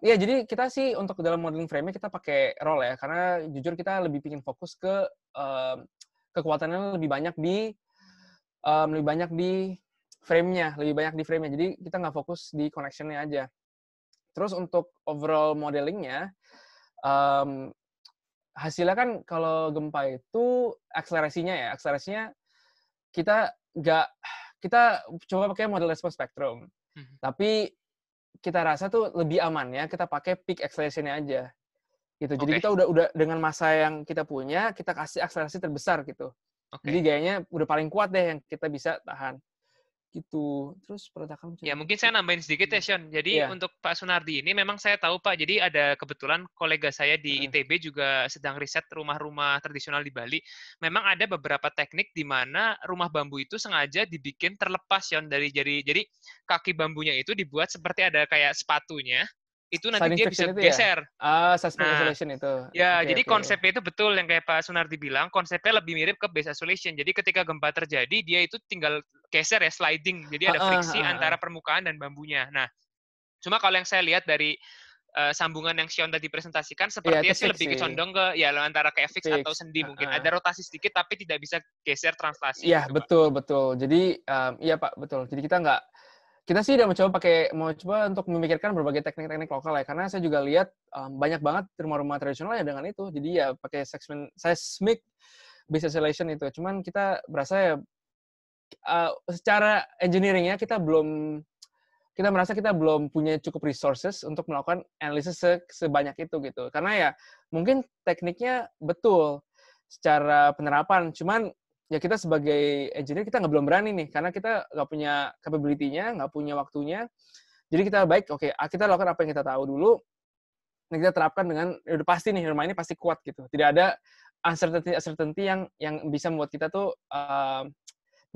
Speaker 2: Ya jadi kita sih untuk dalam modeling frame-nya kita pakai roll ya, karena jujur kita lebih pingin fokus ke, kekuatannya lebih banyak di frame-nya. Jadi kita nggak fokus di connection-nya aja. Terus untuk overall modeling-nya, mmm, hasilnya kan kalau gempa itu akselerasinya kita nggak kita coba pakai model response spectrum.
Speaker 1: mhm,
Speaker 2: Tapi kita rasa tuh lebih aman ya kita pakai peak acceleration-nya aja, gitu. Jadi
Speaker 1: oke,
Speaker 2: kita udah dengan massa yang kita punya, kita kasih akselerasi terbesar gitu. Jadi
Speaker 1: oke.
Speaker 2: gayanya udah paling kuat deh yang kita bisa tahan, gitu. Terus perletakan
Speaker 1: Ya,
Speaker 2: mencari
Speaker 1: mungkin
Speaker 2: titik.
Speaker 1: saya nambahin sedikit ya, Sion. Jadi
Speaker 2: Iya,
Speaker 1: untuk Pak Sunardi ini memang saya tahu, Pak, jadi ada kebetulan kolega saya di
Speaker 2: heeh.
Speaker 1: ITB juga sedang riset rumah-rumah tradisional di Bali. Memang ada beberapa teknik di mana rumah bambu itu sengaja dibikin terlepas, Sion, dari jadi kaki bambunya itu dibuat seperti ada kayak sepatunya, itu nanti
Speaker 2: Sliding
Speaker 1: dia bisa
Speaker 2: friction itu ya?
Speaker 1: geser.
Speaker 2: Seismic
Speaker 1: Nah,
Speaker 2: isolation itu.
Speaker 1: ya,
Speaker 2: Oke,
Speaker 1: jadi
Speaker 2: oke.
Speaker 1: konsepnya itu betul yang kayak Pak Sunardi bilang, konsepnya lebih mirip ke base isolation. Jadi ketika gempa terjadi, dia itu tinggal geser ya, sliding. Jadi ada
Speaker 2: Heeh,
Speaker 1: friksi
Speaker 2: heeh, heeh.
Speaker 1: antara permukaan dan bambunya. Nah, cuma kalau yang saya lihat dari sambungan yang Xion tadi presentasikan,
Speaker 2: Iya, itu
Speaker 1: sepertinya sih
Speaker 2: fix
Speaker 1: lebih
Speaker 2: sih,
Speaker 1: condong ke ya antara kayak fix atau
Speaker 2: fix.
Speaker 1: sendi mungkin.
Speaker 2: Heeh.
Speaker 1: Ada rotasi sedikit tapi tidak bisa geser translasi
Speaker 2: Iya,
Speaker 1: gitu, Pak.
Speaker 2: betul, betul. Jadi, iya, Pak, betul. Jadi kita sih udah mau coba untuk memikirkan berbagai teknik-teknik lokal ya, karena saya juga lihat, banyak banget rumah-rumah tradisional ya dengan itu. Jadi ya pakai seismic base isolation itu. Cuman kita berasa ya, secara engineering-nya kita merasa kita belum punya cukup resources untuk melakukan analisis sebanyak itu gitu. Karena ya mungkin tekniknya betul secara penerapan, cuman ya kita sebagai engineer kita belum berani nih, karena kita nggak punya capability-nya, nggak punya waktunya. Jadi kita oke, kita lakukan apa yang kita tahu dulu, dan kita terapkan dengan, ya udah pasti nih rumah ini pasti kuat gitu. Tidak ada uncertainty yang bisa membuat kita tuh,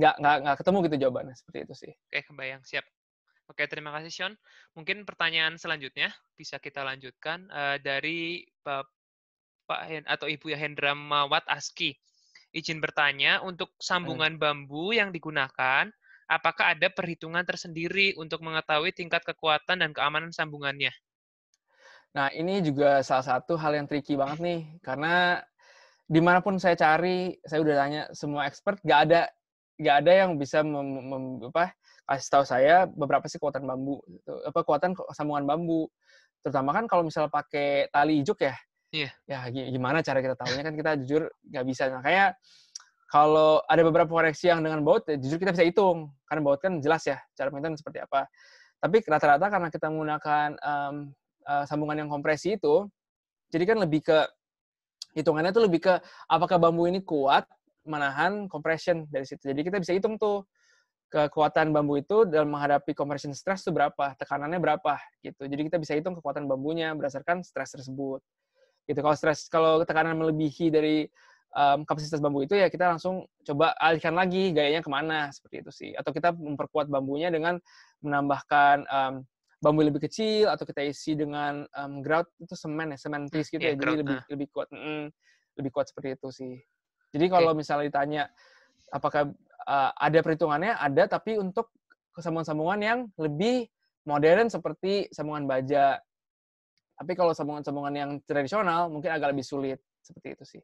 Speaker 2: nggak ketemu gitu jawabannya, seperti itu sih.
Speaker 1: Oke, kebayang, siap. Oke, terima kasih, Xion. Mungkin pertanyaan selanjutnya bisa kita lanjutkan dari Bapak atau Ibu Hendra Mawat Aski. Izin bertanya, untuk
Speaker 2: Heeh.
Speaker 1: sambungan bambu yang digunakan, apakah ada perhitungan tersendiri untuk mengetahui tingkat kekuatan dan keamanan sambungannya?
Speaker 2: Nah, ini juga salah satu hal yang tricky banget nih, karena dimanapun saya cari, saya udah tanya semua expert, nggak ada yang bisa kasih tahu saya beberapa sih kekuatan bambu, gitu, kekuatan sambungan bambu. Terutama kan kalau misalnya pakai tali ijuk ya,
Speaker 1: Iya,
Speaker 2: ya gimana cara kita tahunya kan kita jujur nggak bisa. Makanya kalau ada beberapa koreksi yang dengan baut, ya jujur kita bisa hitung, karena baut kan jelas ya cara penghitungan seperti apa. Tapi rata-rata karena kita menggunakan sambungan yang kompresi itu, jadi kan hitungannya tuh lebih ke apakah bambu ini kuat menahan compression dari situ. Jadi kita bisa hitung tuh kekuatan bambu itu dalam menghadapi compression stress itu berapa, tekanannya berapa gitu. Jadi kita bisa hitung kekuatan bambunya berdasarkan stres tersebut. Gitu. Kalau tekanan melebihi dari kapasitas bambu itu ya kita langsung coba alihkan lagi gayanya kemana seperti itu sih. Atau kita memperkuat bambunya dengan menambahkan bambu lebih kecil atau kita isi dengan grout itu semen paste gitu
Speaker 1: ya,
Speaker 2: ya. Jadi
Speaker 1: grout.
Speaker 2: lebih kuat, lebih kuat seperti itu sih. Jadi
Speaker 1: Oke.
Speaker 2: kalau misalnya ditanya apakah ada perhitungannya, ada, tapi untuk sambungan-sambungan yang lebih modern seperti sambungan baja. Tapi kalau sambungan-sambungan yang tradisional mungkin agak lebih sulit, seperti itu sih.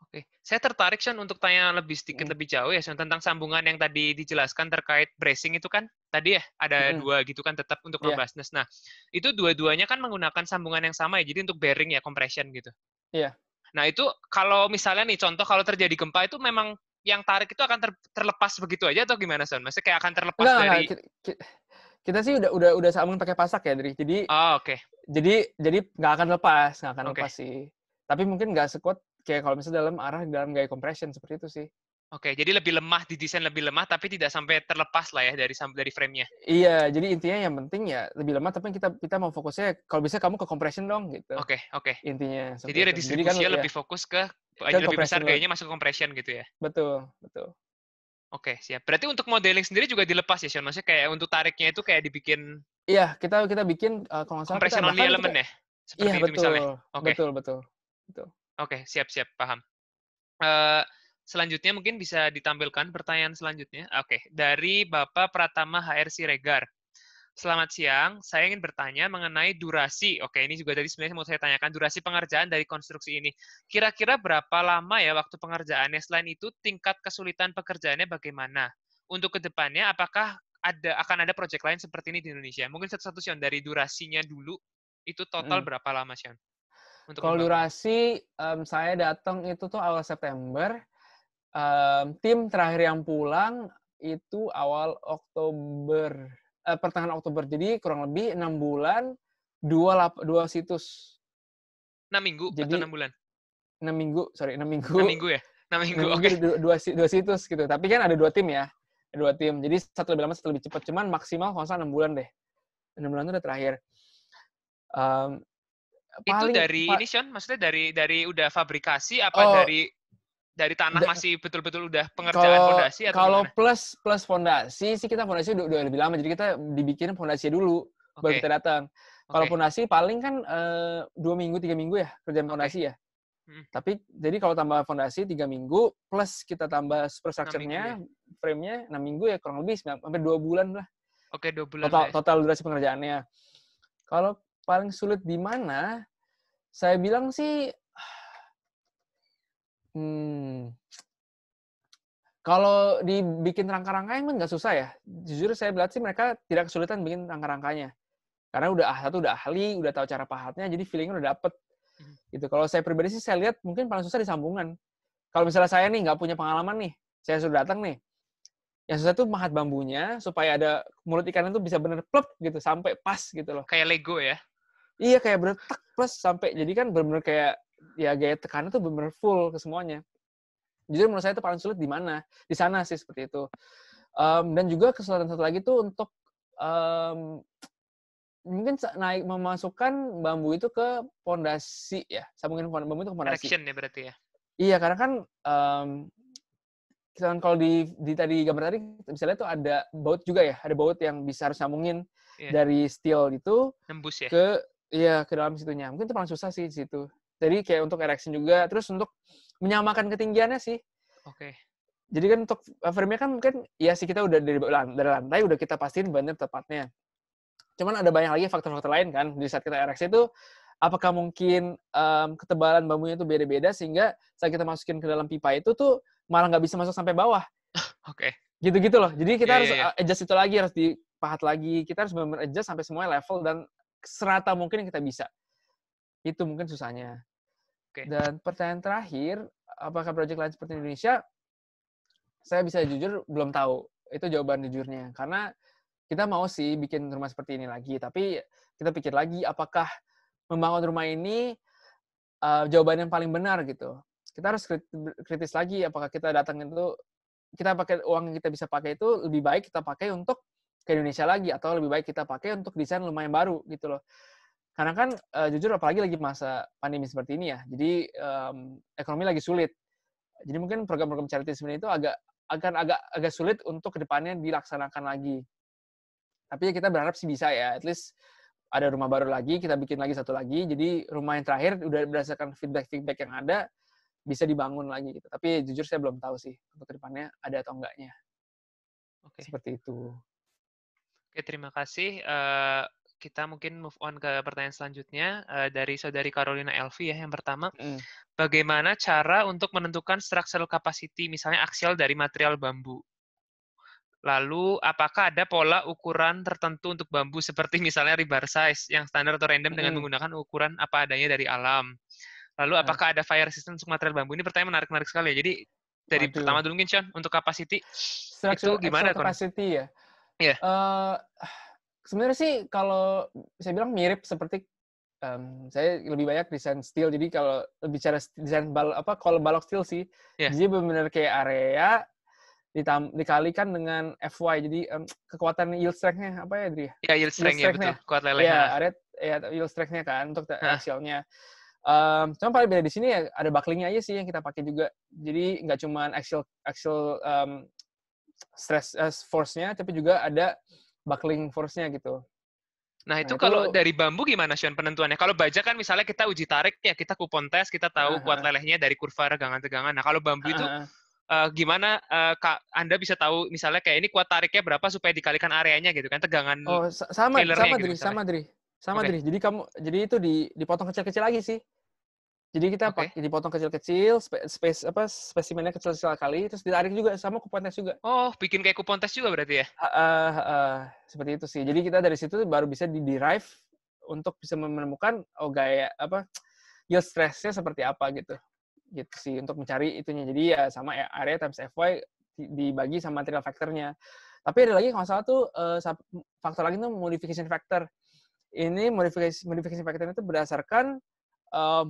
Speaker 1: Oke, saya tertarik Sean untuk tanya sedikit
Speaker 2: Mhm,
Speaker 1: lebih jauh ya Sean tentang sambungan yang tadi dijelaskan terkait bracing itu kan tadi ya ada
Speaker 2: mhm,
Speaker 1: dua gitu kan tetap untuk
Speaker 2: iya,
Speaker 1: robustness. Nah itu dua-duanya kan menggunakan sambungan yang sama ya jadi untuk bearing ya compression gitu.
Speaker 2: iya.
Speaker 1: Nah itu kalau misalnya nih contoh kalau terjadi gempa itu memang yang tarik itu akan terlepas begitu aja atau gimana Sean? Maksudnya kayak akan terlepas
Speaker 2: Enggak,
Speaker 1: dari
Speaker 2: kita sih udah sambung pakai pasak ya, Dri. Jadi
Speaker 1: oh, oke.
Speaker 2: jadi nggak akan lepas sih. Tapi mungkin nggak sekuat kayak kalau misalnya dalam gaya compression, seperti itu sih.
Speaker 1: Oke, jadi lebih lemah, didesain lebih lemah, tapi tidak sampai terlepas lah ya dari frame-nya.
Speaker 2: Iya, jadi intinya yang penting ya lebih lemah, tapi kita kita mau fokusnya kalau bisa kamu ke compression dong, gitu.
Speaker 1: Oke, oke.
Speaker 2: Intinya
Speaker 1: Jadi
Speaker 2: seperti itu. Jadi kan
Speaker 1: redistribusinya
Speaker 2: ya
Speaker 1: lebih fokus ke
Speaker 2: ke
Speaker 1: lebih besar
Speaker 2: compression load.
Speaker 1: gayanya masuk ke compression gitu ya?
Speaker 2: Betul, betul.
Speaker 1: Oke, siap. Berarti untuk modeling sendiri juga dilepas ya, Sean? Maksudnya kayak untuk tariknya itu kayak dibikin
Speaker 2: Iya, kita bikin, kalau nggak salah kita
Speaker 1: compression only
Speaker 2: bahkan
Speaker 1: element ya? Seperti
Speaker 2: Iya
Speaker 1: itu misalnya.
Speaker 2: betul,
Speaker 1: Oke.
Speaker 2: betul.
Speaker 1: Oke, siap, paham. Selanjutnya mungkin bisa ditampilkan pertanyaan selanjutnya. Oke, dari Bapak Pratama HR Siregar. Selamat siang, saya ingin bertanya mengenai durasi. Oke, ini juga tadi sebenarnya mau saya tanyakan, durasi pengerjaan dari konstruksi ini. Kira-kira berapa lama ya waktu pengerjaannya? Selain itu, tingkat kesulitan pekerjaannya bagaimana? Untuk kedepannya, apakah akan ada proyek lain seperti ini di Indonesia? Mungkin satu-satu, Sion, dari durasinya dulu, itu total
Speaker 2: Mhm.
Speaker 1: berapa lama, Sion, untuk
Speaker 2: Kalau
Speaker 1: membangunnya?
Speaker 2: durasi, saya datang itu tuh awal September, tim terakhir yang pulang itu awal Oktober, pertengahan Oktober. Jadi kurang lebih 6 bulan, 2 situs.
Speaker 1: 6 minggu atau
Speaker 2: Jadi
Speaker 1: 6 bulan?
Speaker 2: 6 minggu, sorry 6
Speaker 1: 6
Speaker 2: minggu,
Speaker 1: minggu ya? 6 minggu,
Speaker 2: 6 minggu
Speaker 1: oke.
Speaker 2: dua situs gitu. Tapi kan ada 2 tim ya, ada 2 tim. Jadi satu lebih lama, satu lebih cepat. Cuman maksimal kalau nggak salah 6 bulan deh. 6 bulan itu udah terakhir. Mmm,
Speaker 1: Itu
Speaker 2: paling
Speaker 1: dari ini, Sean, maksudnya dari udah fabrikasi, apa
Speaker 2: oh,
Speaker 1: dari tanah
Speaker 2: da
Speaker 1: masih betul-betul udah pengerjaan
Speaker 2: kalau
Speaker 1: fondasi atau
Speaker 2: kalau
Speaker 1: gimana?
Speaker 2: plus plus fondasi sih kita fondasi udah lebih lama. Jadi kita dibikin fondasinya dulu, baru
Speaker 1: Oke,
Speaker 2: kita datang. Kalau
Speaker 1: oke,
Speaker 2: fondasi paling kan, 2 minggu, 3 minggu ya kerjaan
Speaker 1: oke.
Speaker 2: fondasi ya.
Speaker 1: Mhm,
Speaker 2: Tapi jadi kalau tambah fondasi 3 minggu, plus kita tambah
Speaker 1: 6 minggu ya?
Speaker 2: superstructure-nya, frame-nya 6 minggu ya kurang lebih hampir 2 bulan lah
Speaker 1: Oke, 2 bulan lah
Speaker 2: total
Speaker 1: ya?
Speaker 2: total durasi pengerjaannya. Kalau paling sulit di mana, saya bilang sih, mmm, kalau dibikin rangka-rangkanya mah nggak susah ya. Jujur saya lihat sih mereka tidak kesulitan bikin rangka-rangkanya. Karena satu udah ahli, udah tahu cara pahatnya, jadi feeling-nya udah dapet,
Speaker 1: Mhm,
Speaker 2: gitu. Kalau saya pribadi sih saya lihat mungkin paling susah di sambungan. Kalau misalnya saya nih nggak punya pengalaman nih, saya suruh datang nih, yang susah tuh mahat bambunya supaya ada mulut ikannya tuh bisa bener plek gitu, sampai pas gitu loh.
Speaker 1: kayak Lego ya?
Speaker 2: Iya kayak bener tak plus sampai jadi kan bener-bener kayak ya gaya tekannya tuh bener-bener full ke semuanya. Jujur menurut saya itu paling sulit di mana, di sana sih seperti itu. Dan juga kesulitan satu lagi tuh untuk, mmm, mungkin naik memasukkan bambu itu ke pondasi ya, sambungin bambu itu ke pondasi.
Speaker 1: Erection ya berarti ya?
Speaker 2: Iya karena kan, misalkan kalau di tadi gambar tadi bisa lihat tuh ada baut juga ya, ada baut yang bisa harus sambungin
Speaker 1: Iya,
Speaker 2: dari steel itu
Speaker 1: nembus ya?
Speaker 2: ke iya, ke dalam situnya. Mungkin itu paling susah sih di situ. Jadi kayak untuk erection juga, terus untuk menyamakan ketinggiannya sih.
Speaker 1: Oke,
Speaker 2: Jadi kan untuk frame-nya kan mungkin ya sih kita udah dari lantai udah kita pastiin bener tepatnya. Cuman ada banyak lagi faktor-faktor lain kan di saat kita ereksi itu, apakah mungkin, ketebalan bambunya itu beda-beda sehingga saat kita masukin ke dalam pipa itu tuh malah nggak bisa masuk sampai bawah.
Speaker 1: oke.
Speaker 2: Gitu-gitu loh. Jadi kita
Speaker 1: Iya,
Speaker 2: harus,
Speaker 1: iya, iya.
Speaker 2: adjust itu lagi, harus dipahat lagi. Kita harus bener-bener adjust sampai semuanya level dan serata mungkin yang kita bisa. Itu mungkin susahnya.
Speaker 1: Oke.
Speaker 2: Dan pertanyaan terakhir, apakah project lain seperti Indonesia? Saya bisa jujur belum tahu. Itu jawaban jujurnya. Karena kita mau sih bikin rumah seperti ini lagi, tapi kita pikir lagi apakah membangun rumah ini, jawaban yang paling benar gitu. Kita harus kritis lagi apakah kita datang itu kita pakai uang yang kita bisa pakai itu lebih baik kita pakai untuk ke Indonesia lagi atau lebih baik kita pakai untuk desain rumah yang baru gitu loh. Karena kan, jujur apalagi lagi masa pandemi seperti ini ya, jadi, ekonomi lagi sulit. Jadi mungkin program-program charity sebenarnya itu agak sulit untuk kedepannya dilaksanakan lagi. Tapi ya kita berharap sih bisa ya, at least ada rumah baru lagi, kita bikin lagi satu lagi, jadi rumah yang terakhir udah berdasarkan feedback-feedback yang ada, bisa dibangun lagi gitu. Tapi jujur saya belum tahu sih untuk kedepannya ada atau enggaknya,
Speaker 1: Oke.
Speaker 2: seperti itu.
Speaker 1: Oke, terima kasih. Kita mungkin move on ke pertanyaan selanjutnya, dari saudari Carolina Elvi ya, yang pertama.
Speaker 2: Mhm.
Speaker 1: Bagaimana cara untuk menentukan structural capacity, misalnya aksial dari material bambu? Lalu, apakah ada pola ukuran tertentu untuk bambu, seperti misalnya rebar size, yang standar atau random dengan
Speaker 2: Mhm.
Speaker 1: menggunakan ukuran apa adanya dari alam? Lalu,
Speaker 2: Nah,
Speaker 1: apakah ada fire resistance untuk material bambu? Ini pertanyaan menarik-menarik sekali ya. Jadi, dari
Speaker 2: waduh,
Speaker 1: pertama dulu mungkin, Sean, untuk capacity, itu
Speaker 2: structural actual
Speaker 1: gimana, Kon?
Speaker 2: capacity ya?
Speaker 1: Iya,
Speaker 2: Eee, sebenarnya sih kalau saya bilang mirip seperti, saya lebih banyak desain steel, jadi kalau bicara desain kalau balok steel sih,
Speaker 1: iya.
Speaker 2: jadi benar-benar kayak area dikalikan dengan FY, jadi, kekuatan yield strength-nya, apa ya Dri ya?
Speaker 1: Iya, yield
Speaker 2: Yield
Speaker 1: strength ya, betul.
Speaker 2: strength-nya.
Speaker 1: Kuat leleh,
Speaker 2: Iya,
Speaker 1: heeh.
Speaker 2: area ya yield strength-nya kan untuk
Speaker 1: Heeh.
Speaker 2: aksialnya. Cuma paling beda di sini ya ada buckling-nya aja sih yang kita pakai juga. Jadi nggak cuman axial axial, stress force-nya, tapi juga ada buckling force-nya gitu.
Speaker 1: Nah, itu
Speaker 2: Nah
Speaker 1: kalau
Speaker 2: itu
Speaker 1: dari bambu gimana, Sean, penentuannya? Kalau baja kan misalnya kita uji tarik, ya kita kupon tes, kita tahu kuat lelehnya dari kurva regangan-tegangan. Nah, kalau bambu itu gimana Anda bisa tahu misalnya kayak ini kuat tariknya berapa supaya dikalikan areanya gitu kan, tegangan
Speaker 2: oh sama
Speaker 1: failernya gitu misalnya.
Speaker 2: Sama
Speaker 1: Oke.
Speaker 2: Dri. Jadi itu dipotong kecil-kecil lagi sih. Jadi kita
Speaker 1: Oke.
Speaker 2: dipotong kecil-kecil, spesimennya kecil-kecil kali, terus ditarik juga sama kupon tes juga.
Speaker 1: Oh, bikin kayak kupon tes juga berarti ya?
Speaker 2: Seperti itu sih. Jadi kita dari situ baru bisa di-derive untuk bisa menemukan gaya apa yield stress-nya seperti apa gitu. Gitu sih untuk mencari itunya. Jadi ya sama area times Fy dibagi sama material factor-nya. Tapi ada lagi kalau nggak salah tuh faktor lagi tuh modification factor. Ini modification factor itu berdasarkan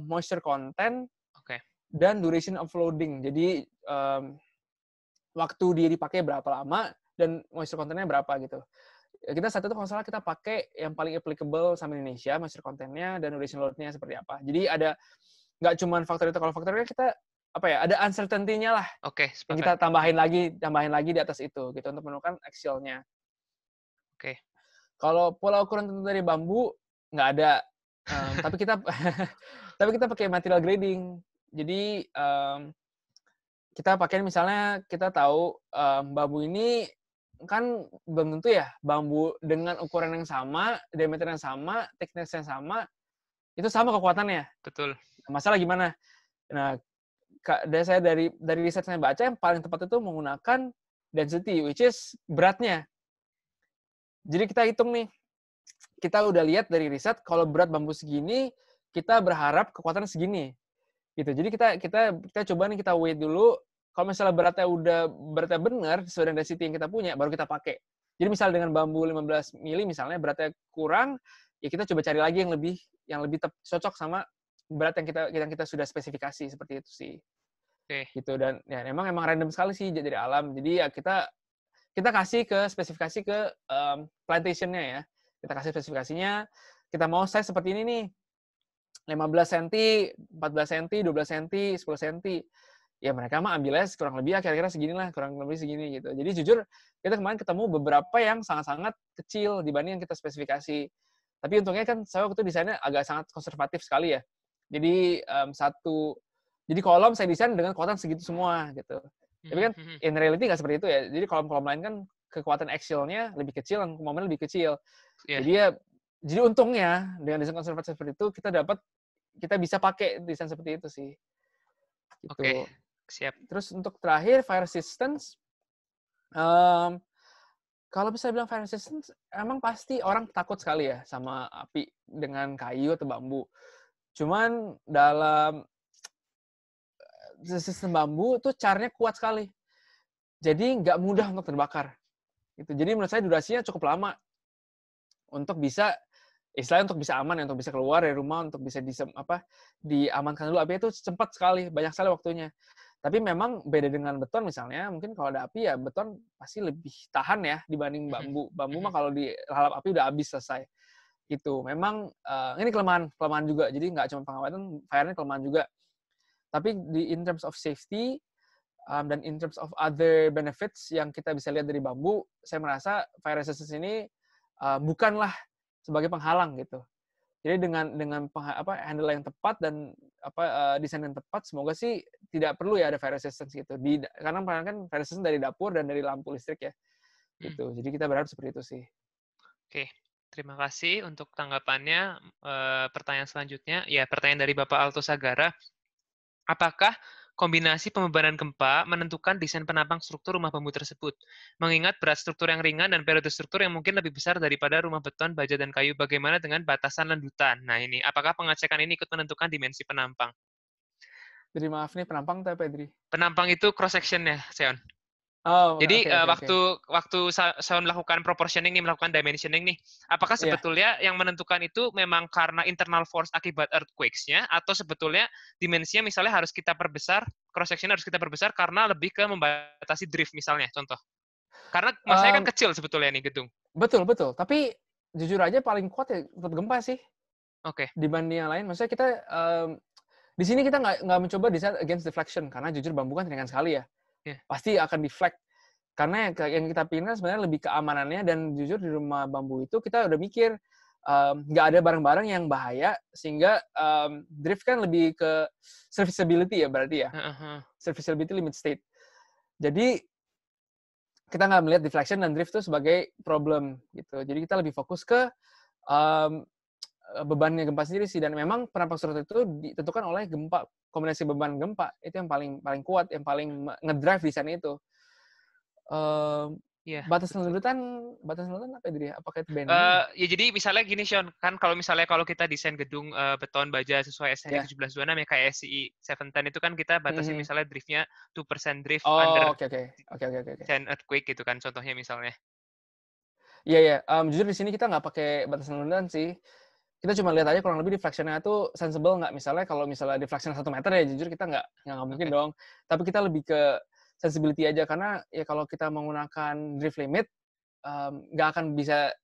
Speaker 2: moisture content
Speaker 1: Oke.
Speaker 2: dan duration of loading. Jadi waktu dia dipakai berapa lama dan moisture content-nya berapa gitu. Kita saat itu kalau salah kita pakai yang paling applicable sama Indonesia, moisture content-nya dan duration load-nya seperti apa. Jadi ada nggak cuma faktor itu, kalau faktornya kita apa ya, ada uncertainty-nya lah.
Speaker 1: Oke,
Speaker 2: Yang
Speaker 1: sepakat.
Speaker 2: kita tambahin lagi di atas itu gitu untuk menemukan axial-nya.
Speaker 1: Oke.
Speaker 2: Kalau pola ukuran tentu dari bambu nggak ada, tapi kita pakai material grading. Jadi kita pakai misalnya kita tahu bambu ini kan belum tentu ya bambu dengan ukuran yang sama, diameter yang sama, thickness yang sama, itu sama kekuatannya.
Speaker 1: Betul.
Speaker 2: Masalah gimana? Nah, dari riset saya baca yang paling tepat itu menggunakan density, which is beratnya. Jadi kita hitung nih, kita udah lihat dari riset kalau berat bambu segini, kita berharap kekuatan segini. Gitu. Jadi kita coba nih kita weight dulu. Kalau misalnya beratnya benar sesuai dengan density yang kita punya, baru kita pakai. Jadi misalnya dengan bambu 15 mili misalnya beratnya kurang, ya kita coba cari lagi yang lebih cocok sama berat yang kita sudah spesifikasi seperti itu sih.
Speaker 1: Oke.
Speaker 2: Gitu. Dan ya emang random sekali sih dari alam. Jadi ya kita kasih spesifikasi ke plantation-nya ya. Kita kasih spesifikasinya, kita mau size seperti ini nih. 15 cm, 14 cm, 12 cm, 10 cm. Ya mereka mah ambilnya kurang lebih kira-kira segini lah, kurang lebih segini gitu. Jadi jujur, kita kemarin ketemu beberapa yang sangat-sangat kecil dibanding yang kita spesifikasi. Tapi untungnya kan saya waktu itu desainnya agak sangat konservatif sekali ya. Jadi jadi kolom saya desain dengan kekuatan segitu semua gitu. Tapi kan in reality nggak seperti itu ya. Jadi kolom-kolom lain kan kekuatan axial-nya lebih kecil, momennya lebih kecil.
Speaker 1: Yeah.
Speaker 2: Jadi untungnya dengan desain konservatif seperti itu kita bisa pakai desain seperti itu sih. Gitu.
Speaker 1: Oke, siap.
Speaker 2: Terus untuk terakhir fire resistance, kalau bisa bilang fire resistance, emang pasti orang takut sekali ya sama api dengan kayu atau bambu. Cuman dalam sistem bambu tuh caranya kuat sekali. Jadi nggak mudah untuk terbakar. Gitu. Jadi menurut saya durasinya cukup lama untuk bisa istilahnya untuk bisa aman ya, untuk bisa keluar dari rumah, untuk bisa diamankan dulu. Apinya itu cepat sekali, banyak sekali waktunya. Tapi memang beda dengan beton misalnya, mungkin kalau ada api ya beton pasti lebih tahan ya dibanding bambu. Bambu mah kalau dilalap api udah habis selesai. Gitu. Memang ini kelemahan juga. Jadi nggak cuma pengawatan, fire-nya kelemahan juga. Tapi in terms of safety dan in terms of other benefits yang kita bisa lihat dari bambu, saya merasa fire resistance ini bukanlah sebagai penghalang gitu. Jadi dengan handle yang tepat dan desain yang tepat, semoga sih tidak perlu ya ada fire resistance gitu. Karena kan fire resistance dari dapur dan dari lampu listrik ya. Gitu. Jadi kita berharap seperti itu sih.
Speaker 1: Oke, terima kasih untuk tanggapannya. Pertanyaan selanjutnya, ya pertanyaan dari Bapak Alto Sagara. Apakah kombinasi pembebanan gempa menentukan desain penampang struktur rumah bambu tersebut? Mengingat berat struktur yang ringan dan periode struktur yang mungkin lebih besar daripada rumah beton, baja, dan kayu, bagaimana dengan batasan landutan? Nah ini, apakah pengecekan ini ikut menentukan dimensi penampang?
Speaker 2: Jadi maaf nih, penampang atau Pedri?
Speaker 1: Penampang itu cross-section-nya, Seon.
Speaker 2: Oh,
Speaker 1: Jadi
Speaker 2: okay.
Speaker 1: waktu saya melakukan proportioning nih, melakukan dimensioning nih, apakah sebetulnya yang menentukan itu memang karena internal force akibat earthquakes-nya, atau sebetulnya dimensinya misalnya harus kita perbesar, cross section harus kita perbesar karena lebih ke membatasi drift misalnya, contoh. Karena masanya kan kecil sebetulnya nih gedung.
Speaker 2: Betul. Tapi jujur aja paling kuat ya tetap gempa sih.
Speaker 1: Oke.
Speaker 2: Dibanding yang lain, maksudnya kita di sini kita nggak mencoba design against deflection karena jujur bambu kan ringan sekali ya.
Speaker 1: Yeah.
Speaker 2: Pasti akan deflect. Karena yang kita pilih sebenarnya lebih keamanannya, dan jujur di rumah bambu itu kita udah mikir nggak ada barang-barang yang bahaya, sehingga drift kan lebih ke serviceability ya berarti ya. Serviceability limit state. Jadi kita nggak melihat deflection dan drift itu sebagai problem gitu. Jadi kita lebih fokus ke um, bebannya gempa sendiri sih, dan memang penampak surut itu ditentukan oleh gempa, kombinasi beban gempa itu yang paling kuat, yang paling ngedrive desain itu.
Speaker 1: Iya,
Speaker 2: Batas
Speaker 1: betul.
Speaker 2: lelutan apa itu dia? Apakah itu bending?
Speaker 1: Ya jadi misalnya gini Sean, kan kalau kita desain gedung beton baja sesuai STH
Speaker 2: Ya.
Speaker 1: 1726 ya kayak SCI 710 itu kan kita batasin misalnya driftnya 2% drift under
Speaker 2: Oke.
Speaker 1: 10 earthquake gitu kan contohnya misalnya.
Speaker 2: Iya. Jujur di sini kita nggak pakai batas lelutan sih. Kita cuma lihat aja kurang lebih deflection-nya itu sensible nggak. Misalnya kalau misalnya deflection 1 meter ya jujur kita nggak mungkin dong. Tapi kita lebih ke sensibility aja, karena ya kalau kita menggunakan drift limit nggak akan bisa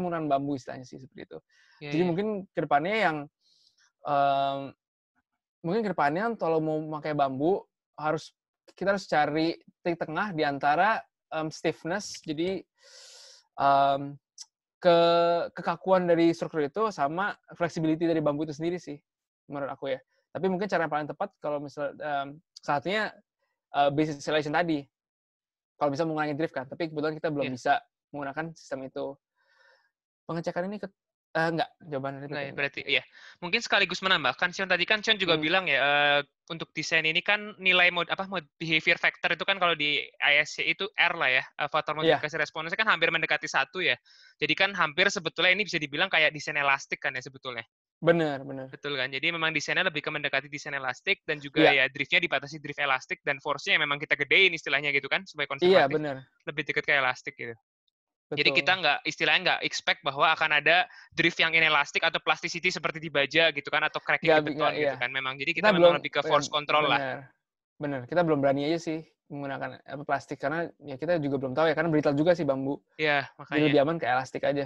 Speaker 2: menggunakan bambu istilahnya sih seperti itu. Jadi mungkin kedepannya kalau mau pakai bambu kita harus cari titik tengah di antara stiffness, jadi kekakuan dari struktur itu sama flexibility dari bambu itu sendiri sih menurut aku ya. Tapi mungkin cara yang paling tepat kalau misalnya saatnya basic installation tadi. Kalau bisa mengurangi drift kan, tapi kebetulan kita belum bisa menggunakan sistem itu. Pengecekan ini enggak, jawaban dari
Speaker 1: Enggak ya, berarti ya. Mungkin sekaligus menambahkan, Sion tadi kan Sion juga bilang ya, untuk desain ini kan nilai behavior factor itu kan kalau di ISC itu R lah ya, faktor modifikasi responsnya kan hampir mendekati 1 ya. Jadi kan hampir sebetulnya ini bisa dibilang kayak desain elastik kan ya sebetulnya.
Speaker 2: Benar.
Speaker 1: Betul kan? Jadi memang desainnya lebih ke mendekati desain elastik dan juga ya driftnya dibatasi drift elastik dan force-nya memang kita gedein istilahnya gitu kan supaya konservatif.
Speaker 2: Iya, benar.
Speaker 1: Lebih dekat ke elastik gitu.
Speaker 2: Betul.
Speaker 1: Jadi kita nggak expect bahwa akan ada drift yang inelastik atau plasticity seperti di baja gitu kan atau cracking di beton gitu kan. Memang jadi kita memang lebih ke force control lah.
Speaker 2: Benar. Kita belum berani aja sih menggunakan plastik karena ya kita juga belum tahu ya, karena brittle juga sih bambu.
Speaker 1: Iya, makanya.
Speaker 2: Jadi lebih aman ke elastik aja.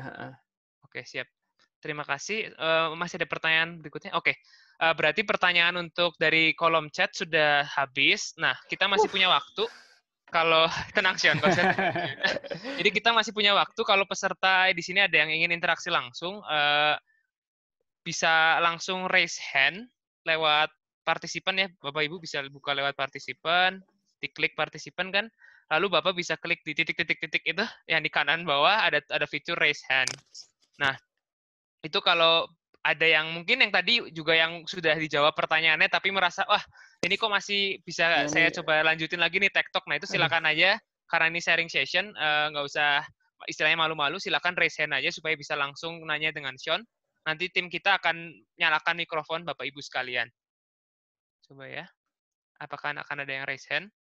Speaker 1: Oke, siap. Terima kasih. Masih ada pertanyaan berikutnya? Oke. Berarti pertanyaan untuk dari kolom chat sudah habis. Nah, kita masih punya waktu. Kalau tenang Sion, jadi kita masih punya waktu kalau peserta di sini ada yang ingin interaksi langsung, bisa langsung raise hand lewat partisipan ya, Bapak Ibu bisa buka lewat partisipan, diklik partisipan kan, lalu Bapak bisa klik di titik-titik itu yang di kanan bawah ada fitur raise hand. Nah, itu kalau ada yang mungkin yang tadi juga yang sudah dijawab pertanyaannya tapi merasa wah ini kok masih bisa saya coba lanjutin lagi nih TikTok. Nah itu silakan aja karena ini sharing session, nggak usah istilahnya malu-malu, silakan raise hand aja supaya bisa langsung nanya dengan Sean. Nanti tim kita akan nyalakan mikrofon Bapak Ibu sekalian. Coba ya, apakah akan ada yang raise hand?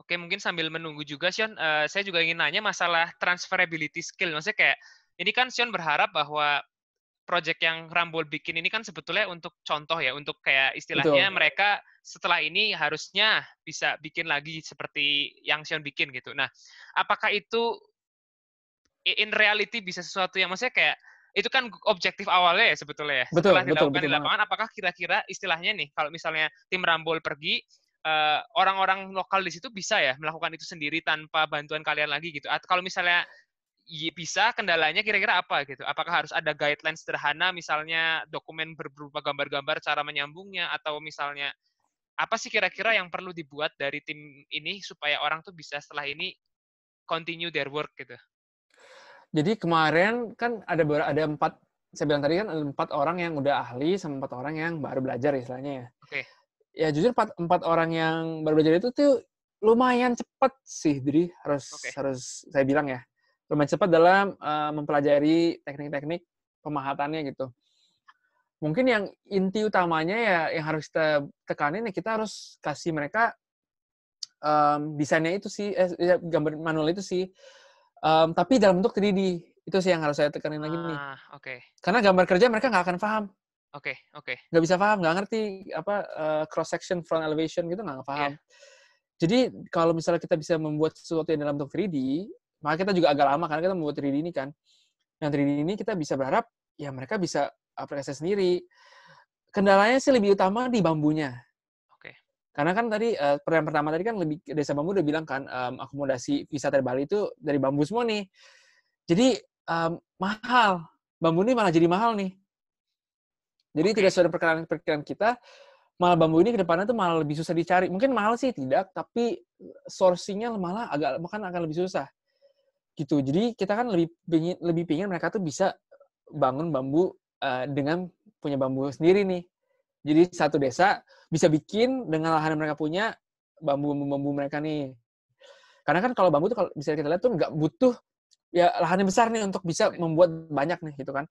Speaker 1: Oke, mungkin sambil menunggu juga, Sean, saya juga ingin nanya masalah transferability skill. Maksudnya kayak, ini kan Sean berharap bahwa project yang Rambol bikin ini kan sebetulnya untuk contoh ya, untuk kayak istilahnya mereka setelah ini harusnya bisa bikin lagi seperti yang Sean bikin gitu. Nah, apakah itu in reality bisa sesuatu yang maksudnya kayak, itu kan objektif awalnya ya sebetulnya ya. Setelah dilakukan di lapangan, apakah kira-kira istilahnya nih, kalau misalnya tim Rambol pergi, orang-orang lokal di situ bisa ya melakukan itu sendiri tanpa bantuan kalian lagi gitu? Atau kalau misalnya bisa, kendalanya kira-kira apa gitu? Apakah harus ada guideline sederhana, misalnya dokumen berupa gambar-gambar cara menyambungnya, atau misalnya apa sih kira-kira yang perlu dibuat dari tim ini supaya orang tuh bisa setelah ini continue their work gitu?
Speaker 2: Jadi kemarin kan ada 4, saya bilang tadi kan ada 4 orang yang udah ahli sama 4 orang yang baru belajar istilahnya ya.
Speaker 1: Oke.
Speaker 2: Ya jujur 4 orang yang baru belajar itu tuh lumayan cepat sih, jadi harus saya bilang ya. Lumayan cepat dalam mempelajari teknik-teknik pemahatannya gitu. Mungkin yang inti utamanya ya yang harus kita tekanin ya kita harus kasih mereka desainnya itu sih, gambar manual itu sih. Tapi dalam bentuk 3D. Itu sih yang harus saya tekanin lagi nih. Karena gambar kerja mereka nggak akan paham.
Speaker 1: Oke.
Speaker 2: Nggak bisa paham, nggak ngerti cross section, front elevation gitu nggak paham. Jadi kalau misalnya kita bisa membuat sesuatu yang dalam bentuk 3D, maka kita juga agak lama karena kita membuat 3D ini kan. Yang 3D ini kita bisa berharap ya mereka bisa aplikasi sendiri. Kendalanya sih lebih utama di bambunya. Karena kan tadi pertanyaan pertama tadi kan lebih Desa Bambu udah bilang kan akomodasi wisata di Bali itu dari bambu semua nih. Jadi mahal. Bambu ini malah jadi mahal nih. Jadi
Speaker 1: Oke.
Speaker 2: tidak sesuai perkiraan kita, malah bambu ini ke depannya tuh malah lebih susah dicari. Mungkin mahal sih tidak, tapi sourcing-nya malah akan lebih susah. Gitu. Jadi kita kan lebih pingin mereka tuh bisa bangun bambu dengan punya bambu sendiri nih. Jadi satu desa bisa bikin dengan lahan yang mereka punya bambu mereka nih. Karena kan kalau bambu tuh kalau bisa kita lihat tuh nggak butuh ya lahan yang besar nih untuk bisa membuat banyak nih gitu kan.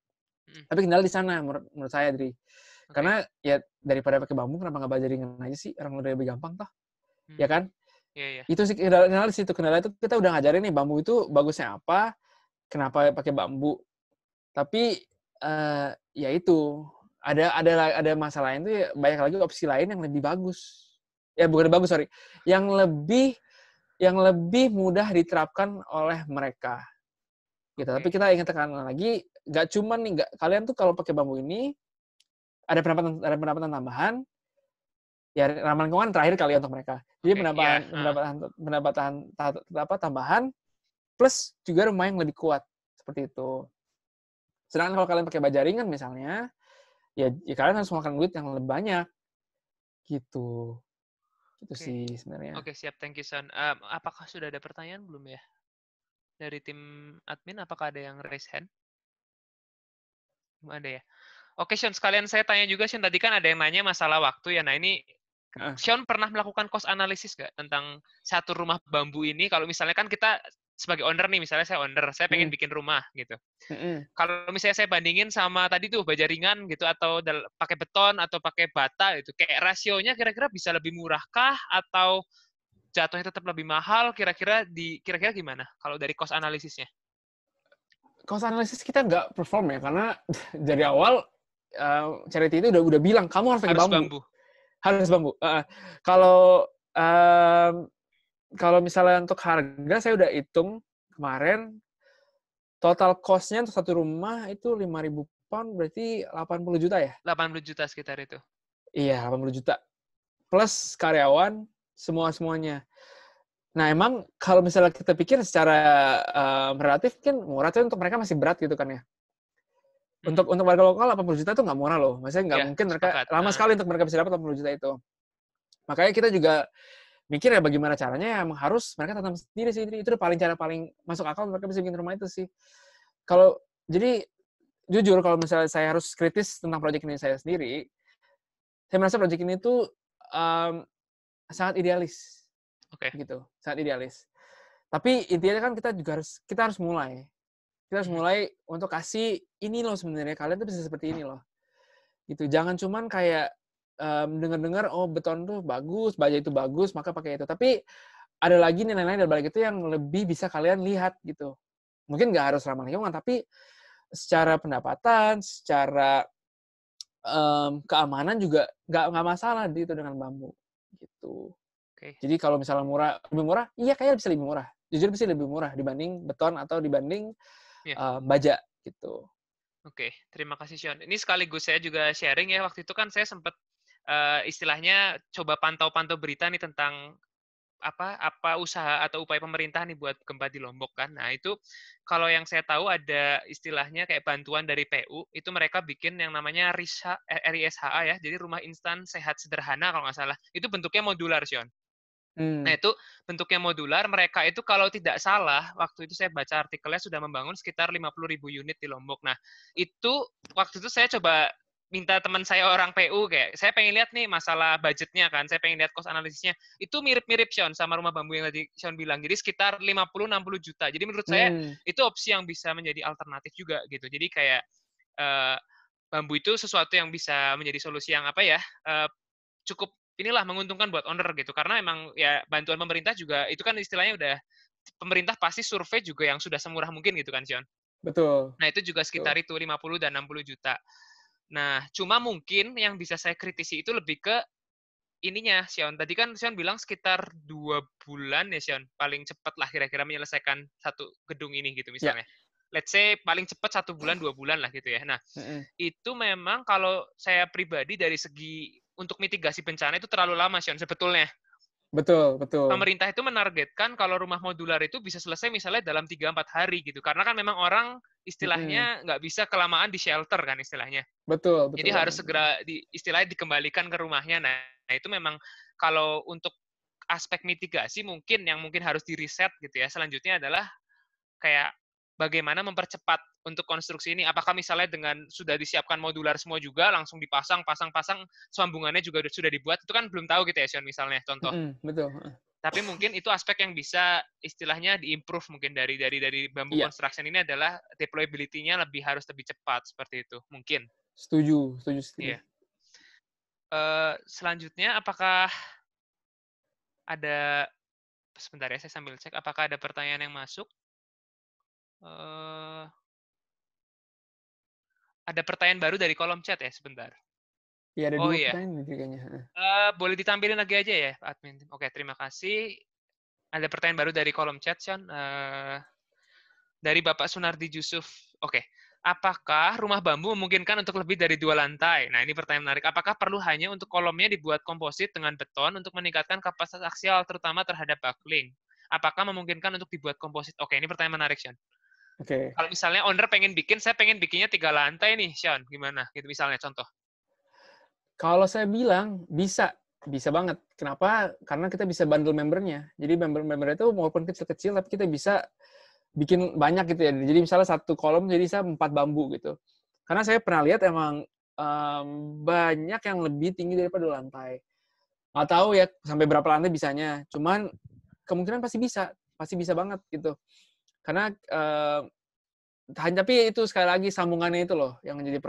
Speaker 2: Tapi kendala di sana menurut saya, Dri.
Speaker 1: Oke.
Speaker 2: Karena ya daripada pakai bambu kenapa nggak bajaringan aja sih, orang udah lebih gampang toh, ya kan?
Speaker 1: Iya, iya.
Speaker 2: Itu sih kendala di situ. Kendala itu kita udah ngajarin nih bambu itu bagusnya apa, kenapa pakai bambu. Tapi ya itu ada masalah lain tuh ya, banyak lagi opsi lain yang lebih bagus. Ya bukan bagus, sorry. Yang lebih mudah diterapkan oleh mereka. Gitu. Tapi
Speaker 1: Oke.
Speaker 2: kita ingin tekankan lagi, nggak cuman nih, kalian tuh kalau pakai bambu ini ada pendapatan tambahan, ya ramah lingkungan terakhir kali ya untuk mereka. Jadi
Speaker 1: Oke. Iya.
Speaker 2: pendapatan tambahan plus juga rumah yang lebih kuat seperti itu. Sedangkan kalau kalian pakai bajaringan misalnya, ya kalian harus mengeluarkan duit yang lebih banyak gitu. Itu
Speaker 1: Oke.
Speaker 2: sih sebenarnya.
Speaker 1: Oke, siap. Thank you, Son. Apakah sudah ada pertanyaan belum ya? Dari tim admin, apakah ada yang raise hand? Belum ada ya? Oke, Sean, sekalian saya tanya juga, Sean, tadi kan ada yang nanya masalah waktu ya. Nah, ini
Speaker 2: Heeh.
Speaker 1: Sean pernah melakukan cost analysis nggak tentang satu rumah bambu ini? Kalau misalnya kan kita sebagai owner nih, misalnya saya owner, saya pengen
Speaker 2: Mm,
Speaker 1: bikin rumah gitu.
Speaker 2: mm.
Speaker 1: Kalau misalnya saya bandingin sama tadi tuh baja ringan gitu atau pakai beton atau pakai bata gitu, kayak rasionya kira-kira bisa lebih murahkah atau jatuhnya tetap lebih mahal? Kira-kira gimana kalau dari cost analisisnya?
Speaker 2: Cost analysis kita nggak perform ya karena dari awal charity itu udah bilang kamu harus pakai
Speaker 1: Harus
Speaker 2: bambu,
Speaker 1: bambu.
Speaker 2: harus bambu. Kalau kalau misalnya untuk harga saya udah hitung kemarin total cost-nya untuk satu rumah itu 5.000 pound berarti 80 juta ya?
Speaker 1: 80 juta sekitar itu.
Speaker 2: Iya, 80 juta. Plus karyawan, semuanya. Nah, emang kalau misalnya kita pikir secara relatif kan murah tuh untuk mereka masih berat gitu kan ya.
Speaker 1: Mm-mm.
Speaker 2: Untuk warga lokal 80 juta itu nggak murah loh. Maksudnya nggak
Speaker 1: Ya,
Speaker 2: mungkin mereka
Speaker 1: sepakat.
Speaker 2: lama sekali untuk mereka bisa dapat 80 juta itu. Makanya kita juga mikir ya bagaimana caranya ya emang harus mereka tanam sendiri sih. Itu udah cara paling masuk akal mereka bisa bikin rumah itu sih. Kalau jadi jujur kalau misalnya saya harus kritis tentang proyek ini saya sendiri, saya merasa proyek ini tuh sangat idealis
Speaker 1: Oke.
Speaker 2: gitu, sangat idealis. Tapi intinya kan kita harus mulai. Kita harus
Speaker 1: Mhm.
Speaker 2: mulai untuk kasih ini loh sebenarnya kalian tuh bisa seperti ini loh. Gitu. Jangan cuman kayak dengar-dengar oh beton tuh bagus, baja itu bagus, maka pakai itu. Tapi ada lagi nilai-nilai dari balik itu yang lebih bisa kalian lihat gitu. Mungkin nggak harus ramah lingkungan, tapi secara pendapatan, secara keamanan juga nggak masalah gitu dengan bambu gitu.
Speaker 1: Oke.
Speaker 2: Jadi kalau misalnya lebih murah, iya kayaknya bisa lebih murah. Jujur bisa lebih murah dibanding beton atau dibanding
Speaker 1: Ya.
Speaker 2: baja gitu.
Speaker 1: Oke, terima kasih Sean. Ini sekaligus saya juga sharing ya, waktu itu kan saya sempat istilahnya coba pantau-pantau berita nih tentang apa usaha atau upaya pemerintah nih buat gempa di Lombok kan. Nah, itu kalau yang saya tahu ada istilahnya kayak bantuan dari PU, itu mereka bikin yang namanya RISHA ya, jadi Rumah Instan Sehat Sederhana kalau nggak salah. Itu bentuknya modular, Sean. Nah,
Speaker 2: Hmm.
Speaker 1: itu bentuknya modular, mereka itu kalau tidak salah, waktu itu saya baca artikelnya sudah membangun sekitar 50.000 unit di Lombok. Nah, itu waktu itu saya coba minta teman saya orang PU, kayak saya pengen lihat nih masalah budgetnya kan, saya pengen lihat cost analisisnya. Itu mirip-mirip, Sean, sama rumah bambu yang tadi Sean bilang. Jadi sekitar 50-60 juta. Jadi menurut saya
Speaker 2: Hmm.
Speaker 1: itu opsi yang bisa menjadi alternatif juga gitu. Jadi kayak eh, bambu itu sesuatu yang bisa menjadi solusi yang cukup inilah menguntungkan buat owner gitu karena emang ya bantuan pemerintah juga itu kan istilahnya udah pemerintah pasti survei juga yang sudah semurah mungkin gitu kan Sion.
Speaker 2: Betul.
Speaker 1: Nah itu juga
Speaker 2: Betul.
Speaker 1: sekitar itu 50 dan 60 juta. Nah cuma mungkin yang bisa saya kritisi itu lebih ke ininya Sion. Tadi kan Sion bilang sekitar 2 bulan ya Sion paling cepat lah kira-kira menyelesaikan satu gedung ini gitu
Speaker 2: Ya.
Speaker 1: misalnya. Let's say paling cepat 1 bulan 2 bulan lah gitu ya. Nah
Speaker 2: Mm-mm.
Speaker 1: itu memang kalau saya pribadi dari segi untuk mitigasi bencana itu terlalu lama, Sean, sebetulnya.
Speaker 2: Betul, betul.
Speaker 1: Pemerintah itu menargetkan kalau rumah modular itu bisa selesai misalnya dalam 3-4 hari gitu. Karena kan memang orang istilahnya nggak bisa kelamaan di shelter kan istilahnya.
Speaker 2: Betul,
Speaker 1: Jadi
Speaker 2: betul
Speaker 1: harus
Speaker 2: banget.
Speaker 1: segera istilahnya dikembalikan ke rumahnya. Nah, itu memang kalau untuk aspek mitigasi mungkin harus di-reset gitu ya. Selanjutnya adalah kayak bagaimana mempercepat untuk konstruksi ini. Apakah misalnya dengan sudah disiapkan modular semua juga, langsung dipasang, sambungannya juga sudah dibuat, itu kan belum tahu gitu ya, Sean, misalnya, contoh.
Speaker 2: Betul.
Speaker 1: Tapi mungkin itu aspek yang bisa istilahnya di-improve mungkin dari bambu
Speaker 2: Iya,
Speaker 1: construction ini adalah deployability-nya harus lebih cepat, seperti itu, mungkin.
Speaker 2: setuju.
Speaker 1: Iya. Selanjutnya, apakah ada, sebentar ya, saya sambil cek, apakah ada pertanyaan yang masuk? Ada pertanyaan baru dari kolom chat ya, sebentar.
Speaker 2: Iya, ada
Speaker 1: Oh
Speaker 2: 2
Speaker 1: iya,
Speaker 2: pertanyaan kayaknya.
Speaker 1: boleh ditampilin lagi aja ya, Pak Admin. Oke, terima kasih. Ada pertanyaan baru dari kolom chat, Sean. Dari Bapak Sunardi Yusuf. Oke. Apakah rumah bambu memungkinkan untuk lebih dari 2 lantai? Nah, ini pertanyaan menarik. Apakah perlu hanya untuk kolomnya dibuat komposit dengan beton untuk meningkatkan kapasitas aksial, terutama terhadap buckling? Apakah memungkinkan untuk dibuat komposit? Oke, ini pertanyaan menarik, Sean.
Speaker 2: Oke.
Speaker 1: Kalau misalnya owner saya pengen bikinnya 3 lantai nih, Sean. Gimana? Gitu misalnya, contoh.
Speaker 2: Kalau saya bilang bisa banget. Kenapa? Karena kita bisa bundle membernya. Jadi member itu walaupun kecil-kecil, tapi kita bisa bikin banyak gitu ya. Jadi misalnya satu kolom jadi saya 4 bambu gitu. Karena saya pernah lihat emang banyak yang lebih tinggi daripada 2 lantai. Nggak tahu ya sampai berapa lantai bisanya. Cuman kemungkinan pasti bisa banget gitu. Karena tapi itu sekali lagi sambungannya itu loh yang menjadi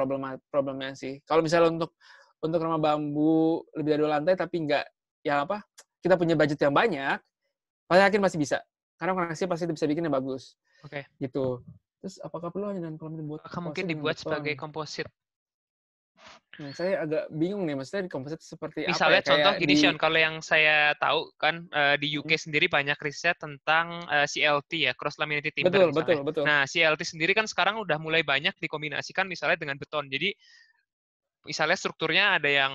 Speaker 2: problemnya sih. Kalau misalnya untuk rumah bambu lebih dari 2 lantai tapi nggak ya apa kita punya budget yang banyak, saya yakin masih bisa. Karena koneksi pasti bisa bikin yang bagus.
Speaker 1: Oke.
Speaker 2: Gitu. Terus apakah perlu hanya dengan kolam dibuat
Speaker 1: Apakah mungkin
Speaker 2: komposit dengan
Speaker 1: dibuat sebagai
Speaker 2: beton?
Speaker 1: komposit?
Speaker 2: Saya agak bingung nih, maksudnya di komposit seperti apa ya?
Speaker 1: Misalnya contoh
Speaker 2: Kayak
Speaker 1: gini,
Speaker 2: di
Speaker 1: Sean, kalau yang saya tahu kan di UK sendiri banyak riset tentang CLT ya, cross laminated timber
Speaker 2: betul,
Speaker 1: misalnya.
Speaker 2: betul, betul.
Speaker 1: Nah, CLT sendiri kan sekarang udah mulai banyak dikombinasikan misalnya dengan beton. Jadi misalnya strukturnya ada yang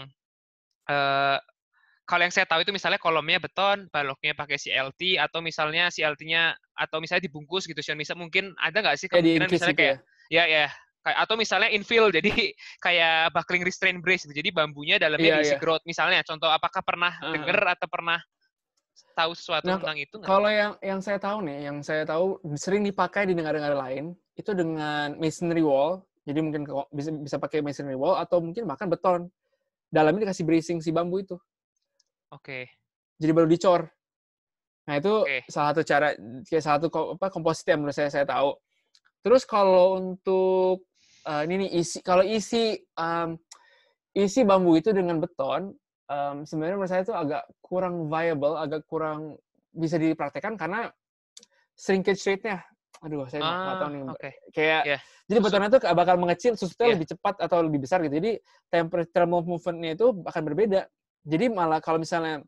Speaker 1: kalau yang saya tahu itu misalnya kolomnya beton, baloknya pakai CLT, atau misalnya CLT-nya atau misalnya dibungkus gitu, Sean. Mungkin ada nggak sih
Speaker 2: Kayak di
Speaker 1: kemungkinan
Speaker 2: Inkis
Speaker 1: misalnya
Speaker 2: gitu
Speaker 1: kayak
Speaker 2: ya?
Speaker 1: ya kayak atau misalnya infill, jadi kayak buckling restraint brace gitu. Jadi bambunya dalamnya
Speaker 2: Iya,
Speaker 1: diisi
Speaker 2: iya.
Speaker 1: grout misalnya. Contoh, apakah pernah
Speaker 2: Heeh.
Speaker 1: dengar atau pernah tahu sesuatu
Speaker 2: Nah,
Speaker 1: tentang itu nggak?
Speaker 2: kalau yang saya tahu nih, yang saya tahu sering dipakai di negara-negara lain, itu dengan masonry wall. Jadi mungkin bisa pakai masonry wall atau mungkin bahkan beton. Dalamnya dikasih bracing si bambu itu.
Speaker 1: Oke,
Speaker 2: Jadi baru dicor. Nah, itu
Speaker 1: oke.
Speaker 2: salah satu cara, kayak salah satu komposit yang menurut saya tahu. Terus kalau untuk ini nih kalau isi bambu itu dengan beton, sebenarnya menurut saya itu agak kurang viable, agak kurang bisa dipraktekkan karena shrinkage rate-nya, aduh saya nggak tahu nih,
Speaker 1: Oke.
Speaker 2: kayak
Speaker 1: Ya,
Speaker 2: jadi
Speaker 1: susut.
Speaker 2: betonnya itu bakal mengecil, susutnya
Speaker 1: Ya,
Speaker 2: lebih cepat atau lebih besar gitu. Jadi temperature movement-nya itu akan berbeda. Jadi malah kalau misalnya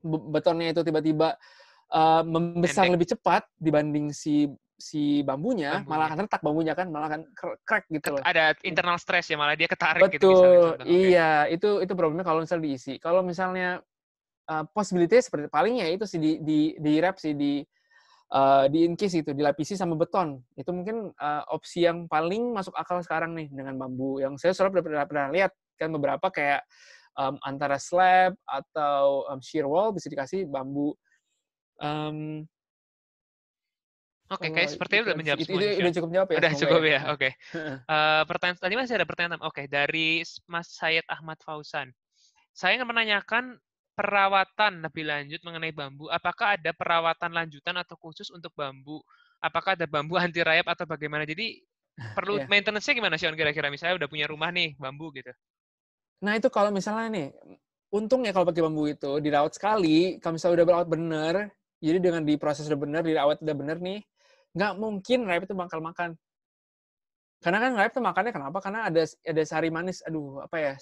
Speaker 2: betonnya itu tiba-tiba membesar
Speaker 1: pendek
Speaker 2: lebih cepat dibanding si bambunya, malah
Speaker 1: bambunya.
Speaker 2: akan retak bambunya kan, malah akan crack gitu loh.
Speaker 1: Ada internal stress ya, malah dia ketarik gitu misalnya
Speaker 2: Betul,
Speaker 1: contoh. Oke.
Speaker 2: iya, itu problemnya kalau misalnya diisi. Kalau misalnya possibility seperti paling ya itu sih di wrap sih di encase itu, dilapisi sama beton. Itu mungkin opsi yang paling masuk akal sekarang nih dengan bambu. Yang saya soalnya pernah lihat kan beberapa kayak antara slab atau shear wall bisa dikasih bambu.
Speaker 1: Oke,
Speaker 2: Kalau
Speaker 1: kayak sepertinya
Speaker 2: itu
Speaker 1: udah
Speaker 2: aja sih.
Speaker 1: menjawab
Speaker 2: Itu
Speaker 1: semua nih, Sean.
Speaker 2: udah cukup jawab ya,
Speaker 1: Udah
Speaker 2: semoga
Speaker 1: cukup
Speaker 2: ya.
Speaker 1: ya, oke. Pertanyaan tadi masih ada pertanyaan. Oke, dari Mas Syed Ahmad Fauzan. Saya ingin menanyakan perawatan lebih lanjut mengenai bambu. Apakah ada perawatan lanjutan atau khusus untuk bambu? Apakah ada bambu anti rayap atau bagaimana? Jadi perlu
Speaker 2: Iya.
Speaker 1: maintenance-nya gimana, Sean, kira-kira? Misalnya udah punya rumah nih, bambu gitu.
Speaker 2: Nah itu kalau misalnya nih, untungnya kalau pakai bambu itu dirawat sekali, kalau misalnya udah berawat bener, jadi dengan diproses udah bener, dirawat udah bener nih, nggak mungkin rayap itu bakal makan. Karena kan rayap tuh makannya kenapa? Karena ada sari manis, aduh apa ya?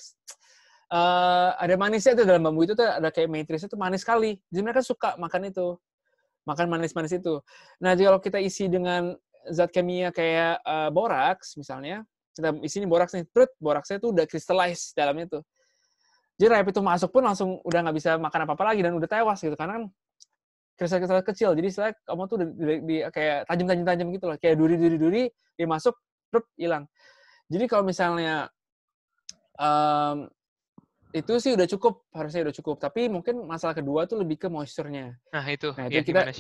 Speaker 2: Ada manisnya tuh dalam bambu itu tuh ada kayak matriksnya tuh manis sekali. Jadi mereka suka makan itu, makan manis-manis itu. Nah jadi kalau kita isi dengan zat kimia kayak boraks misalnya, kita isi ini boraks nih, boraksnya tuh udah crystallize dalamnya tuh. Jadi rabbit itu masuk pun langsung udah nggak bisa makan apa-apa lagi dan udah tewas gitu karena kan kristal-kristal kecil. Jadi setelah kamu tuh di kayak tajam gitu loh, kayak duri dia masuk, hilang. Jadi kalau misalnya itu sih udah cukup, harusnya udah cukup. Tapi mungkin masalah kedua tuh lebih ke moisture-nya.
Speaker 1: Nah, itu.
Speaker 2: Nah,
Speaker 1: Ya,
Speaker 2: itu
Speaker 1: gimana,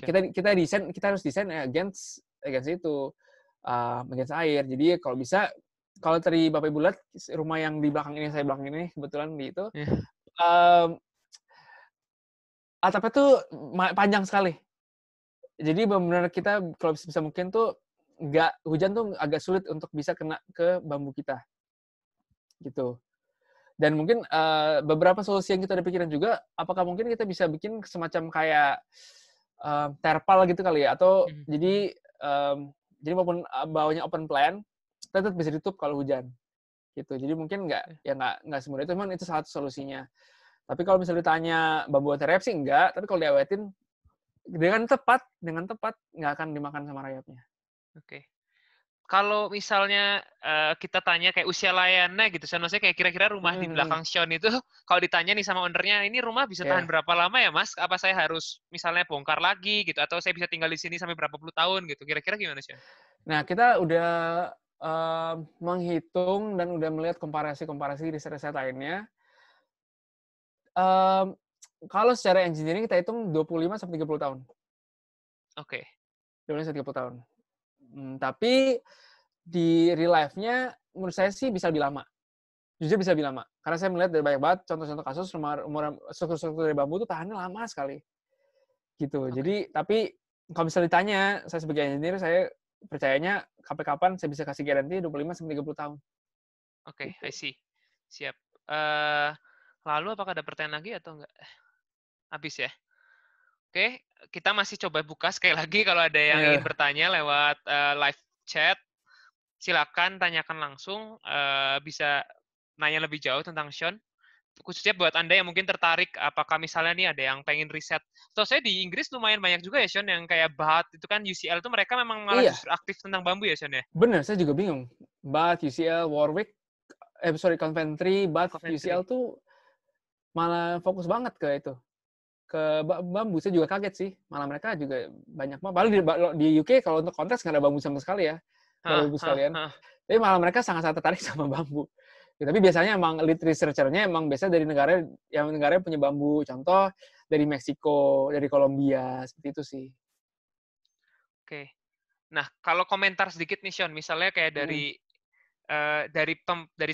Speaker 1: Sean?
Speaker 2: kita harus desain against itu, against air. Jadi kalau bisa, kalau tadi Bapak Ibu lihat rumah yang di belakang ini, saya belakang ini kebetulan di itu,
Speaker 1: Ya.
Speaker 2: atapnya tuh panjang sekali. Jadi benar-benar kita kalau bisa mungkin tuh hujan tuh agak sulit untuk bisa kena ke bambu kita, gitu. Dan mungkin beberapa solusi yang kita udah pikirin juga, apakah mungkin kita bisa bikin semacam kayak terpal gitu kali ya? Atau jadi walaupun bawahnya open plan, tetap bisa ditutup kalau hujan, gitu. Jadi mungkin nggak semudah itu, memang itu salah satu solusinya. Tapi kalau misalnya ditanya bambu anti-rayap sih enggak, tapi kalau diawetin dengan tepat nggak akan dimakan sama rayapnya.
Speaker 1: Oke. Kalau misalnya kita tanya kayak usia layannya gitu, Sean, maksudnya kayak kira-kira rumah di belakang Sean itu, kalau ditanya nih sama ownernya, ini rumah bisa tahan berapa lama ya, Mas? Apa saya harus misalnya bongkar lagi gitu, atau saya bisa tinggal di sini sampai berapa puluh tahun gitu? Kira-kira gimana, Sean?
Speaker 2: Nah, kita udah menghitung dan udah melihat komparasi riset-riset lainnya. Kalau secara engineering kita hitung 25 sampai 30 tahun.
Speaker 1: Oke.
Speaker 2: 25 sampai 30 tahun. Tapi di real life-nya menurut saya sih bisa lebih lama. Jujur bisa lebih lama. Karena saya melihat dari banyak banget contoh-contoh kasus rumah struktur dari bambu itu tahannya lama sekali. Gitu.
Speaker 1: Okay.
Speaker 2: Jadi, tapi kalau misalnya ditanya, saya sebagai engineer, saya percayanya kapan saya bisa kasih garansi 25 sampai 30 tahun.
Speaker 1: Oke, I see. Siap. Lalu apakah ada pertanyaan lagi atau enggak? Habis ya? Oke, kita masih coba buka sekali lagi kalau ada yang ingin bertanya lewat live chat, silakan tanyakan langsung, bisa nanya lebih jauh tentang Sean. Khususnya buat Anda yang mungkin tertarik, apakah misalnya nih ada yang pengen riset. So, saya di Inggris lumayan banyak juga ya, Sean, yang kayak Bath, itu kan UCL itu mereka memang malah justru aktif tentang bambu ya, Sean ya?
Speaker 2: Bener, saya juga bingung. Bath, UCL, Warwick, Coventry, Bath, UCL tuh malah fokus banget ke itu. Ke bambu, saya juga kaget sih. Malah mereka juga banyak banget. Padahal di UK kalau untuk konteks nggak ada bambu sama sekali ya. Bapak Ibu sekalian. Tapi malah mereka sangat-sangat tertarik sama bambu. Ya, tapi biasanya emang lead researcher-nya emang biasa dari negara yang punya bambu. Contoh dari Meksiko, dari Kolombia, seperti itu sih.
Speaker 1: Oke. Nah, kalau komentar sedikit nih, Sean, misalnya kayak dari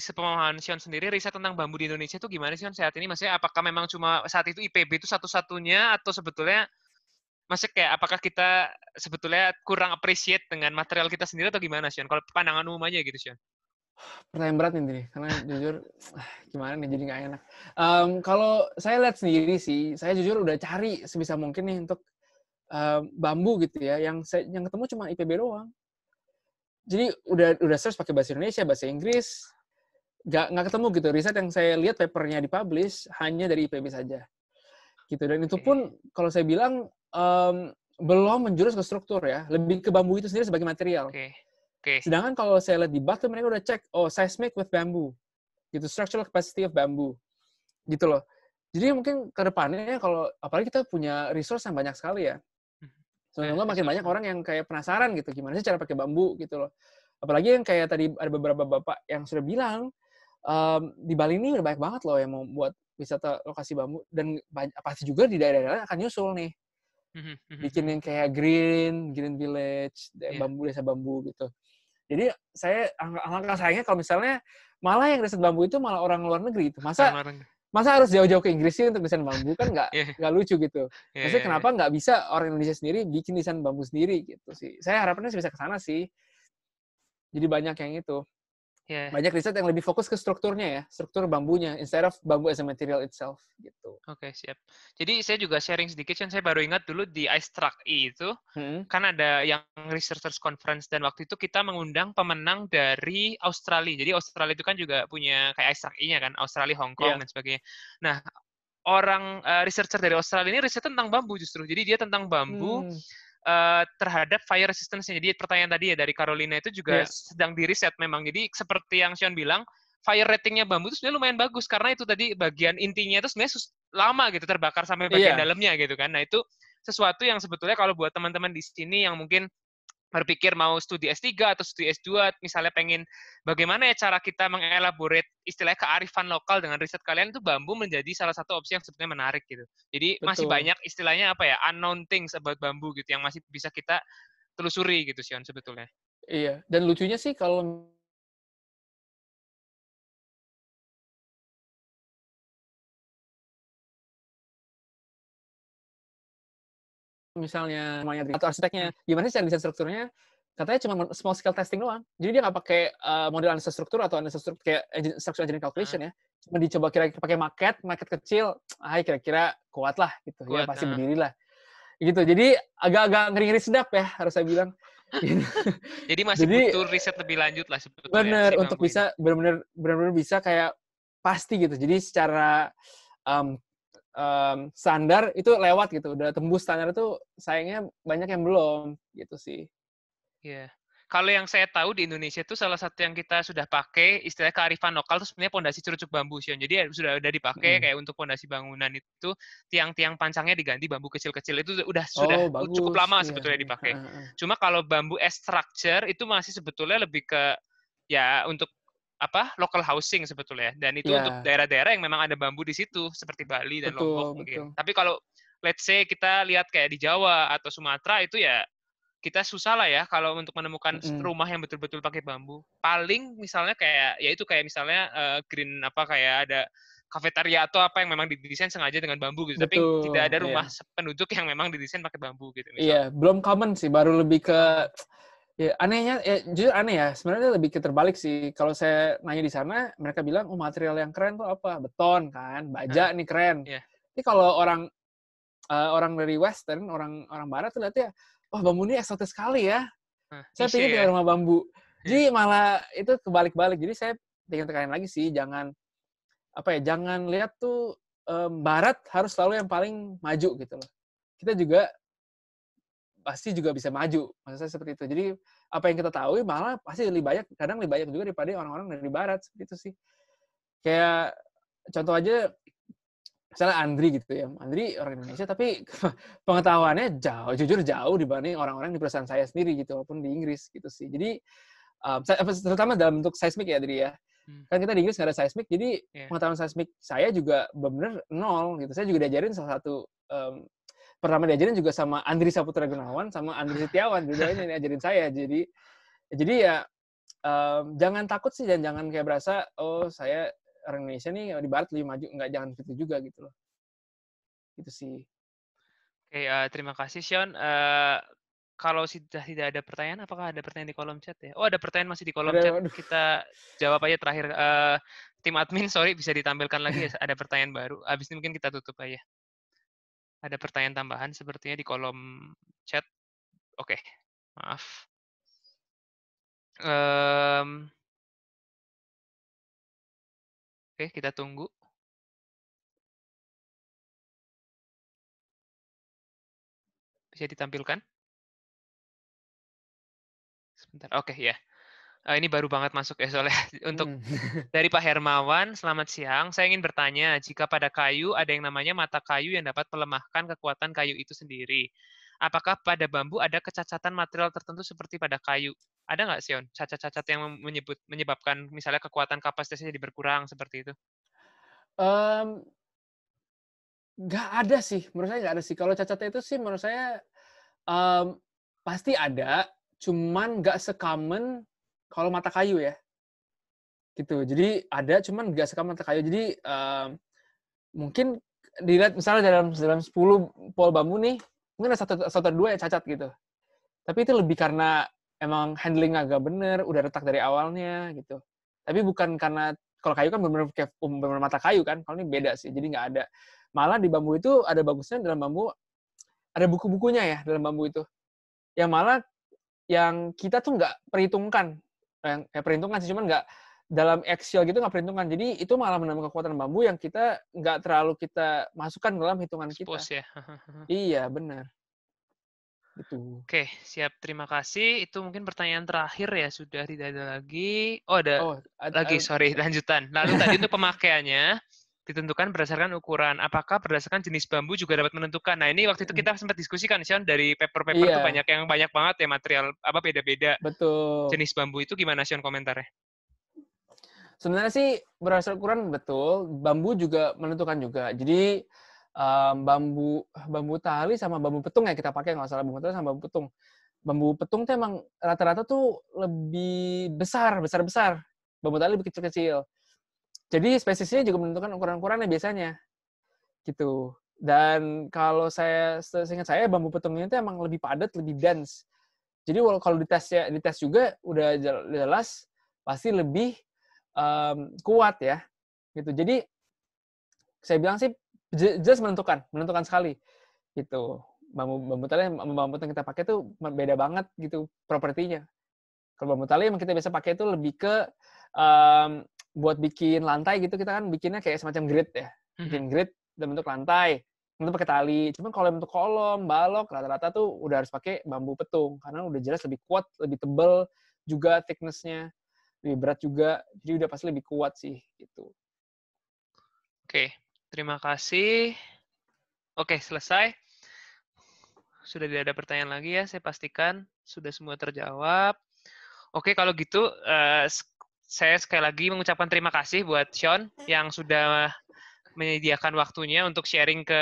Speaker 1: sepemahaman Sean sendiri, riset tentang bambu di Indonesia itu gimana sih, Sean, saat ini? Maksudnya apakah memang cuma saat itu IPB itu satu-satunya, atau sebetulnya maksudnya kayak apakah kita sebetulnya kurang appreciate dengan material kita sendiri atau gimana, Sean? Kalau pandangan umum aja gitu, Sean.
Speaker 2: Pertanyaan berat nih, karena jujur gimana nih, jadi nggak enak. Kalau saya lihat sendiri sih, saya jujur udah cari sebisa mungkin nih untuk bambu gitu ya, yang ketemu cuma IPB doang. Jadi udah search pakai bahasa Indonesia, bahasa Inggris, nggak ketemu gitu. Riset yang saya lihat papernya dipublish hanya dari IPB saja. Gitu. Dan itu pun kalau saya bilang belum menjurus ke struktur ya, lebih ke bambu itu sendiri sebagai material. Sedangkan kalau saya lihat di Bath, mereka udah cek, seismic with bamboo, gitu, structural capacity of bamboo, gitu loh. Jadi mungkin ke depannya kalau apalagi kita punya resource yang banyak sekali ya, semoga makin banyak orang yang kayak penasaran gitu, gimana sih cara pakai bambu gitu loh. Apalagi yang kayak tadi ada beberapa bapak yang sudah bilang, di Bali ini udah banyak banget loh yang mau buat wisata lokasi bambu, dan pasti juga di daerah-daerah akan nyusul nih. Bikin yang kayak green village, desa bambu gitu. Jadi saya alangkah sayangnya kalau misalnya malah yang riset bambu itu malah orang luar negeri itu. Masa harus jauh-jauh ke Inggris sih untuk desain bambu, kan nggak lucu gitu. Maksudnya kenapa nggak bisa orang Indonesia sendiri bikin desain bambu sendiri gitu sih. Saya harapannya bisa ke sana sih. Jadi banyak yang itu. Banyak riset yang lebih fokus ke strukturnya ya, struktur bambunya, instead of bambu as a material itself gitu.
Speaker 1: Oke, siap. Jadi saya juga sharing sedikit, saya baru ingat dulu di ICE itu, kan ada yang Researchers Conference, dan waktu itu kita mengundang pemenang dari Australia. Jadi Australia itu kan juga punya kayak ICE-nya kan, Australia, Hong Kong, dan sebagainya. Nah, orang researcher dari Australia ini riset tentang bambu justru. Jadi dia tentang bambu terhadap fire resistance-nya. Jadi pertanyaan tadi ya dari Carolina itu juga sedang diriset memang. Jadi seperti yang Sean bilang, fire ratingnya bambu itu sebenarnya lumayan bagus karena itu tadi bagian intinya itu sebenarnya lama gitu terbakar sampai bagian dalamnya gitu kan. Nah itu sesuatu yang sebetulnya kalau buat teman-teman di sini yang mungkin berpikir mau studi S3 atau studi S2, misalnya pengen bagaimana ya cara kita mengelaborate istilahnya kearifan lokal dengan riset kalian, itu bambu menjadi salah satu opsi yang sebetulnya menarik gitu. Jadi masih banyak istilahnya apa ya, unknown things about bambu gitu, yang masih bisa kita telusuri gitu, Sion, sebetulnya.
Speaker 2: Iya, dan lucunya sih kalau misalnya atau arsiteknya, gimana sih cara desain strukturnya? Katanya cuma small scale testing doang. Jadi dia nggak pakai model analisa struktur atau analisa struktur kayak structural engineering calculation ya. Cuma dicoba kira-kira pakai maket kecil, kira-kira kuat lah gitu ya, pasti berdiri lah. Gitu. Jadi agak-agak ngeri-ngeri sedap ya, harus saya bilang.
Speaker 1: Jadi masih butuh riset lebih lanjut lah sebetulnya.
Speaker 2: Bener, untuk bisa benar-benar bisa kayak pasti gitu. Jadi secara standar itu lewat gitu, udah tembus standar itu sayangnya banyak yang belum gitu sih.
Speaker 1: Iya. Kalau yang saya tahu di Indonesia itu salah satu yang kita sudah pakai istilah kearifan lokal itu sebenarnya pondasi cerucuk bambu, Sion. Jadi sudah dipakai kayak untuk pondasi bangunan itu tiang-tiang pancangnya diganti bambu kecil-kecil, itu sudah cukup lama sebetulnya dipakai. Cuma kalau bambu as structure itu masih sebetulnya lebih ke ya untuk local housing sebetulnya, dan itu untuk daerah-daerah yang memang ada bambu di situ seperti Bali dan Lombok mungkin. Tapi kalau let's say kita lihat kayak di Jawa atau Sumatera itu ya kita susah lah ya kalau untuk menemukan rumah yang betul-betul pakai bambu. Paling misalnya kayak ya itu kayak misalnya green kayak ada kafetaria atau apa yang memang didesain sengaja dengan bambu gitu. Tapi tidak ada rumah penduduk yang memang didesain pakai bambu gitu misalnya.
Speaker 2: Iya, belum common sih, baru lebih ke ya anehnya ya jujur aneh ya. Sebenarnya lebih ke terbalik sih. Kalau saya nanya di sana, mereka bilang material yang keren tuh apa? Beton kan, baja nih keren. Tapi kalau orang dari Western, orang Barat tuh lihatnya, wah bambu ini eksotis sekali ya. Saya pikir tinggal rumah bambu. Jadi malah itu kebalik-balik. Jadi saya ingin tekanin lagi sih, jangan lihat tuh Barat harus selalu yang paling maju gitu loh. Kita juga pasti juga bisa maju. Maksud saya seperti itu. Jadi apa yang kita tahu malah pasti kadang lebih banyak juga daripada orang-orang dari Barat seperti itu sih. Kayak contoh aja misalnya Andri gitu ya. Andri orang Indonesia tapi pengetahuannya jujur jauh dibanding orang-orang di perusahaan saya sendiri gitu, walaupun di Inggris gitu sih. Jadi terutama dalam bentuk seismik ya Andri ya. Kan kita di Inggris nggak ada seismik, jadi pengetahuan seismik saya juga benar-benar nol gitu. Saya juga diajarin salah satu pertama diajarin juga sama Andri Saputra Gunawan sama Andri Setiawan, dua-duanya diajarin saya. Jadi ya jangan takut sih dan jangan kayak berasa oh saya orang Indonesia nih di Barat lebih maju, nggak, jangan gitu juga gitu loh. Gitu sih.
Speaker 1: Oke, terima kasih Sean. Kalau sudah tidak ada pertanyaan, apakah ada pertanyaan di kolom chat ya? Oh, ada pertanyaan masih di kolom chat. Kita jawab aja terakhir. Tim admin, sorry, bisa ditampilkan lagi ya, ada pertanyaan baru. Habis ini mungkin kita tutup aja. Ada pertanyaan tambahan sepertinya di kolom chat. Oke, maaf. Oke, kita tunggu. Bisa ditampilkan? Sebentar. Oke, ya. Ini baru banget masuk ya soalnya. Untuk dari Pak Hermawan, selamat siang. Saya ingin bertanya, jika pada kayu ada yang namanya mata kayu yang dapat melemahkan kekuatan kayu itu sendiri, apakah pada bambu ada kecacatan material tertentu seperti pada kayu? Ada nggak, Sion? Cacat-cacat yang menyebabkan misalnya kekuatan kapasitasnya jadi berkurang seperti itu?
Speaker 2: Nggak ada sih, menurut saya nggak ada sih. Kalau cacatnya itu sih menurut saya pasti ada, cuman nggak se-common kalau mata kayu ya. Gitu. Jadi ada, cuman nggak se-common mata kayu. Jadi mungkin dilihat misalnya dalam 10 pol bambu nih, mungkin ada satu atau dua yang cacat gitu. Tapi itu lebih karena emang handling agak bener, udah retak dari awalnya gitu. Tapi bukan karena kalau kayu kan benar-benar mata kayu kan, kalau ini beda sih, jadi nggak ada. Malah di bambu itu ada bagusnya dalam bambu, ada buku-bukunya ya dalam bambu itu. Yang malah yang kita tuh nggak perhitungkan, perhitungkan sih, cuman nggak dalam Excel gitu nggak perhitungkan. Jadi itu malah menambah kekuatan bambu yang kita nggak terlalu kita masukkan dalam hitungan kita.
Speaker 1: Ya?
Speaker 2: Iya, benar. gitu.
Speaker 1: Oke, siap. Terima kasih. Itu mungkin pertanyaan terakhir ya, sudah tidak ada lagi. Oh, ada
Speaker 2: Oh,
Speaker 1: lagi, sorry,
Speaker 2: oke.
Speaker 1: lanjutan. Lalu tadi untuk pemakaiannya ditentukan berdasarkan ukuran. Apakah berdasarkan jenis bambu juga dapat menentukan? Nah, ini waktu itu kita sempat diskusikan, Sean, dari paper-paper tuh
Speaker 2: Iya,
Speaker 1: banyak banget ya material apa beda-beda
Speaker 2: betul.
Speaker 1: jenis bambu itu gimana, Sean, komentarnya?
Speaker 2: Sebenarnya sih berdasarkan ukuran betul, bambu juga menentukan juga. Jadi bambu bambu tali sama bambu petung ya kita pakai, nggak salah bambu tali sama bambu petung. Bambu petung tuh emang rata-rata tuh lebih besar-besar. Bambu tali lebih kecil-kecil. Jadi spesiesnya juga menentukan ukuran-ukurannya biasanya, gitu. Dan kalau seingat saya bambu petungnya itu emang lebih padat, lebih dense. Jadi kalau dites juga udah jelas pasti lebih kuat ya, gitu. Jadi saya bilang sih jelas menentukan sekali gitu. Bambu bambu tali sama bambu yang kita pakai tuh beda banget gitu propertinya. Kalau bambu tali yang kita biasa pakai itu lebih ke buat bikin lantai gitu, kita kan bikinnya kayak semacam grid ya.
Speaker 1: Mhm.
Speaker 2: Bikin grid dalam bentuk lantai, itu pakai tali. Cuman kalau bentuk kolom, balok, rata-rata tuh udah harus pakai bambu petung karena udah jelas lebih kuat, lebih tebal juga thickness-nya, lebih berat juga. Jadi udah pasti lebih kuat sih gitu.
Speaker 1: Oke, terima kasih. Oke, selesai. Sudah tidak ada pertanyaan lagi ya, saya pastikan sudah semua terjawab. Oke, kalau gitu saya sekali lagi mengucapkan terima kasih buat Sean yang sudah menyediakan waktunya untuk sharing ke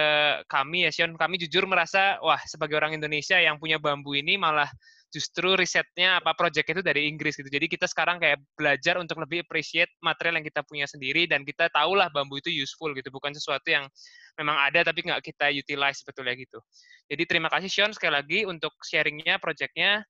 Speaker 1: kami ya, Sean. Kami jujur merasa, wah, sebagai orang Indonesia yang punya bambu ini malah justru risetnya apa project itu dari Inggris gitu. Jadi kita sekarang kayak belajar untuk lebih appreciate material yang kita punya sendiri dan kita tahulah bambu itu useful gitu, bukan sesuatu yang memang ada tapi nggak kita utilize sebetulnya gitu. Jadi terima kasih Sean sekali lagi untuk sharingnya, projectnya.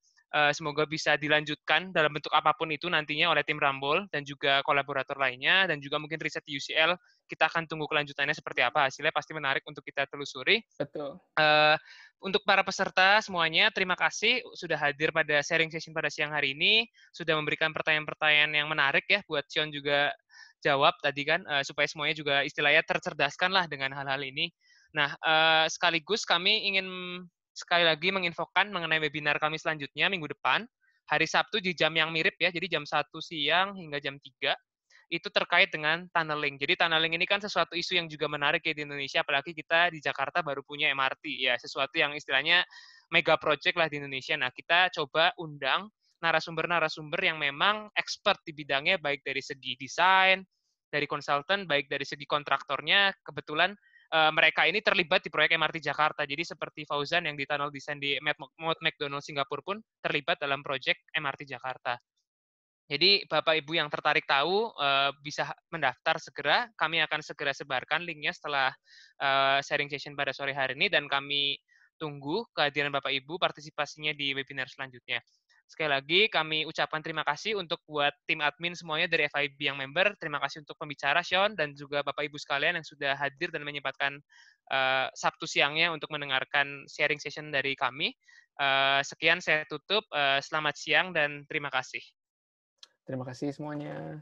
Speaker 1: Semoga bisa dilanjutkan dalam bentuk apapun itu nantinya oleh tim Rambol dan juga kolaborator lainnya dan juga mungkin riset di UCL kita akan tunggu kelanjutannya seperti apa. Hasilnya pasti menarik untuk kita telusuri.
Speaker 2: Betul.
Speaker 1: Uh, untuk para peserta semuanya, terima kasih sudah hadir pada sharing session pada siang hari ini, sudah memberikan pertanyaan-pertanyaan yang menarik ya, buat Sion juga jawab tadi kan, supaya semuanya juga istilahnya tercerdaskan lah dengan hal-hal ini. Nah, sekaligus kami ingin sekali lagi menginfokan mengenai webinar kami selanjutnya minggu depan, hari Sabtu di jam yang mirip ya, jadi jam 1 siang hingga jam 3 itu terkait dengan tunneling. Jadi tunneling ini kan sesuatu isu yang juga menarik ya di Indonesia, apalagi kita di Jakarta baru punya MRT ya, sesuatu yang istilahnya mega project lah di Indonesia. Nah, kita coba undang narasumber-narasumber yang memang expert di bidangnya, baik dari segi desain, dari konsultan, baik dari segi kontraktornya. Kebetulan mereka ini terlibat di proyek MRT Jakarta. Jadi seperti Fauzan yang di tunnel design di Mount McDonald Singapura pun terlibat dalam proyek MRT Jakarta. Jadi Bapak Ibu yang tertarik tahu bisa mendaftar segera. Kami akan segera sebarkan linknya setelah sharing session pada sore hari ini dan kami tunggu kehadiran Bapak Ibu partisipasinya di webinar selanjutnya. Sekali lagi kami ucapkan terima kasih untuk buat tim admin semuanya dari FIB yang member. Terima kasih untuk pembicara Sean dan juga Bapak Ibu sekalian yang sudah hadir dan menyempatkan Sabtu siangnya untuk mendengarkan sharing session dari kami. Sekian saya tutup. Selamat siang dan terima kasih.
Speaker 2: Terima kasih semuanya.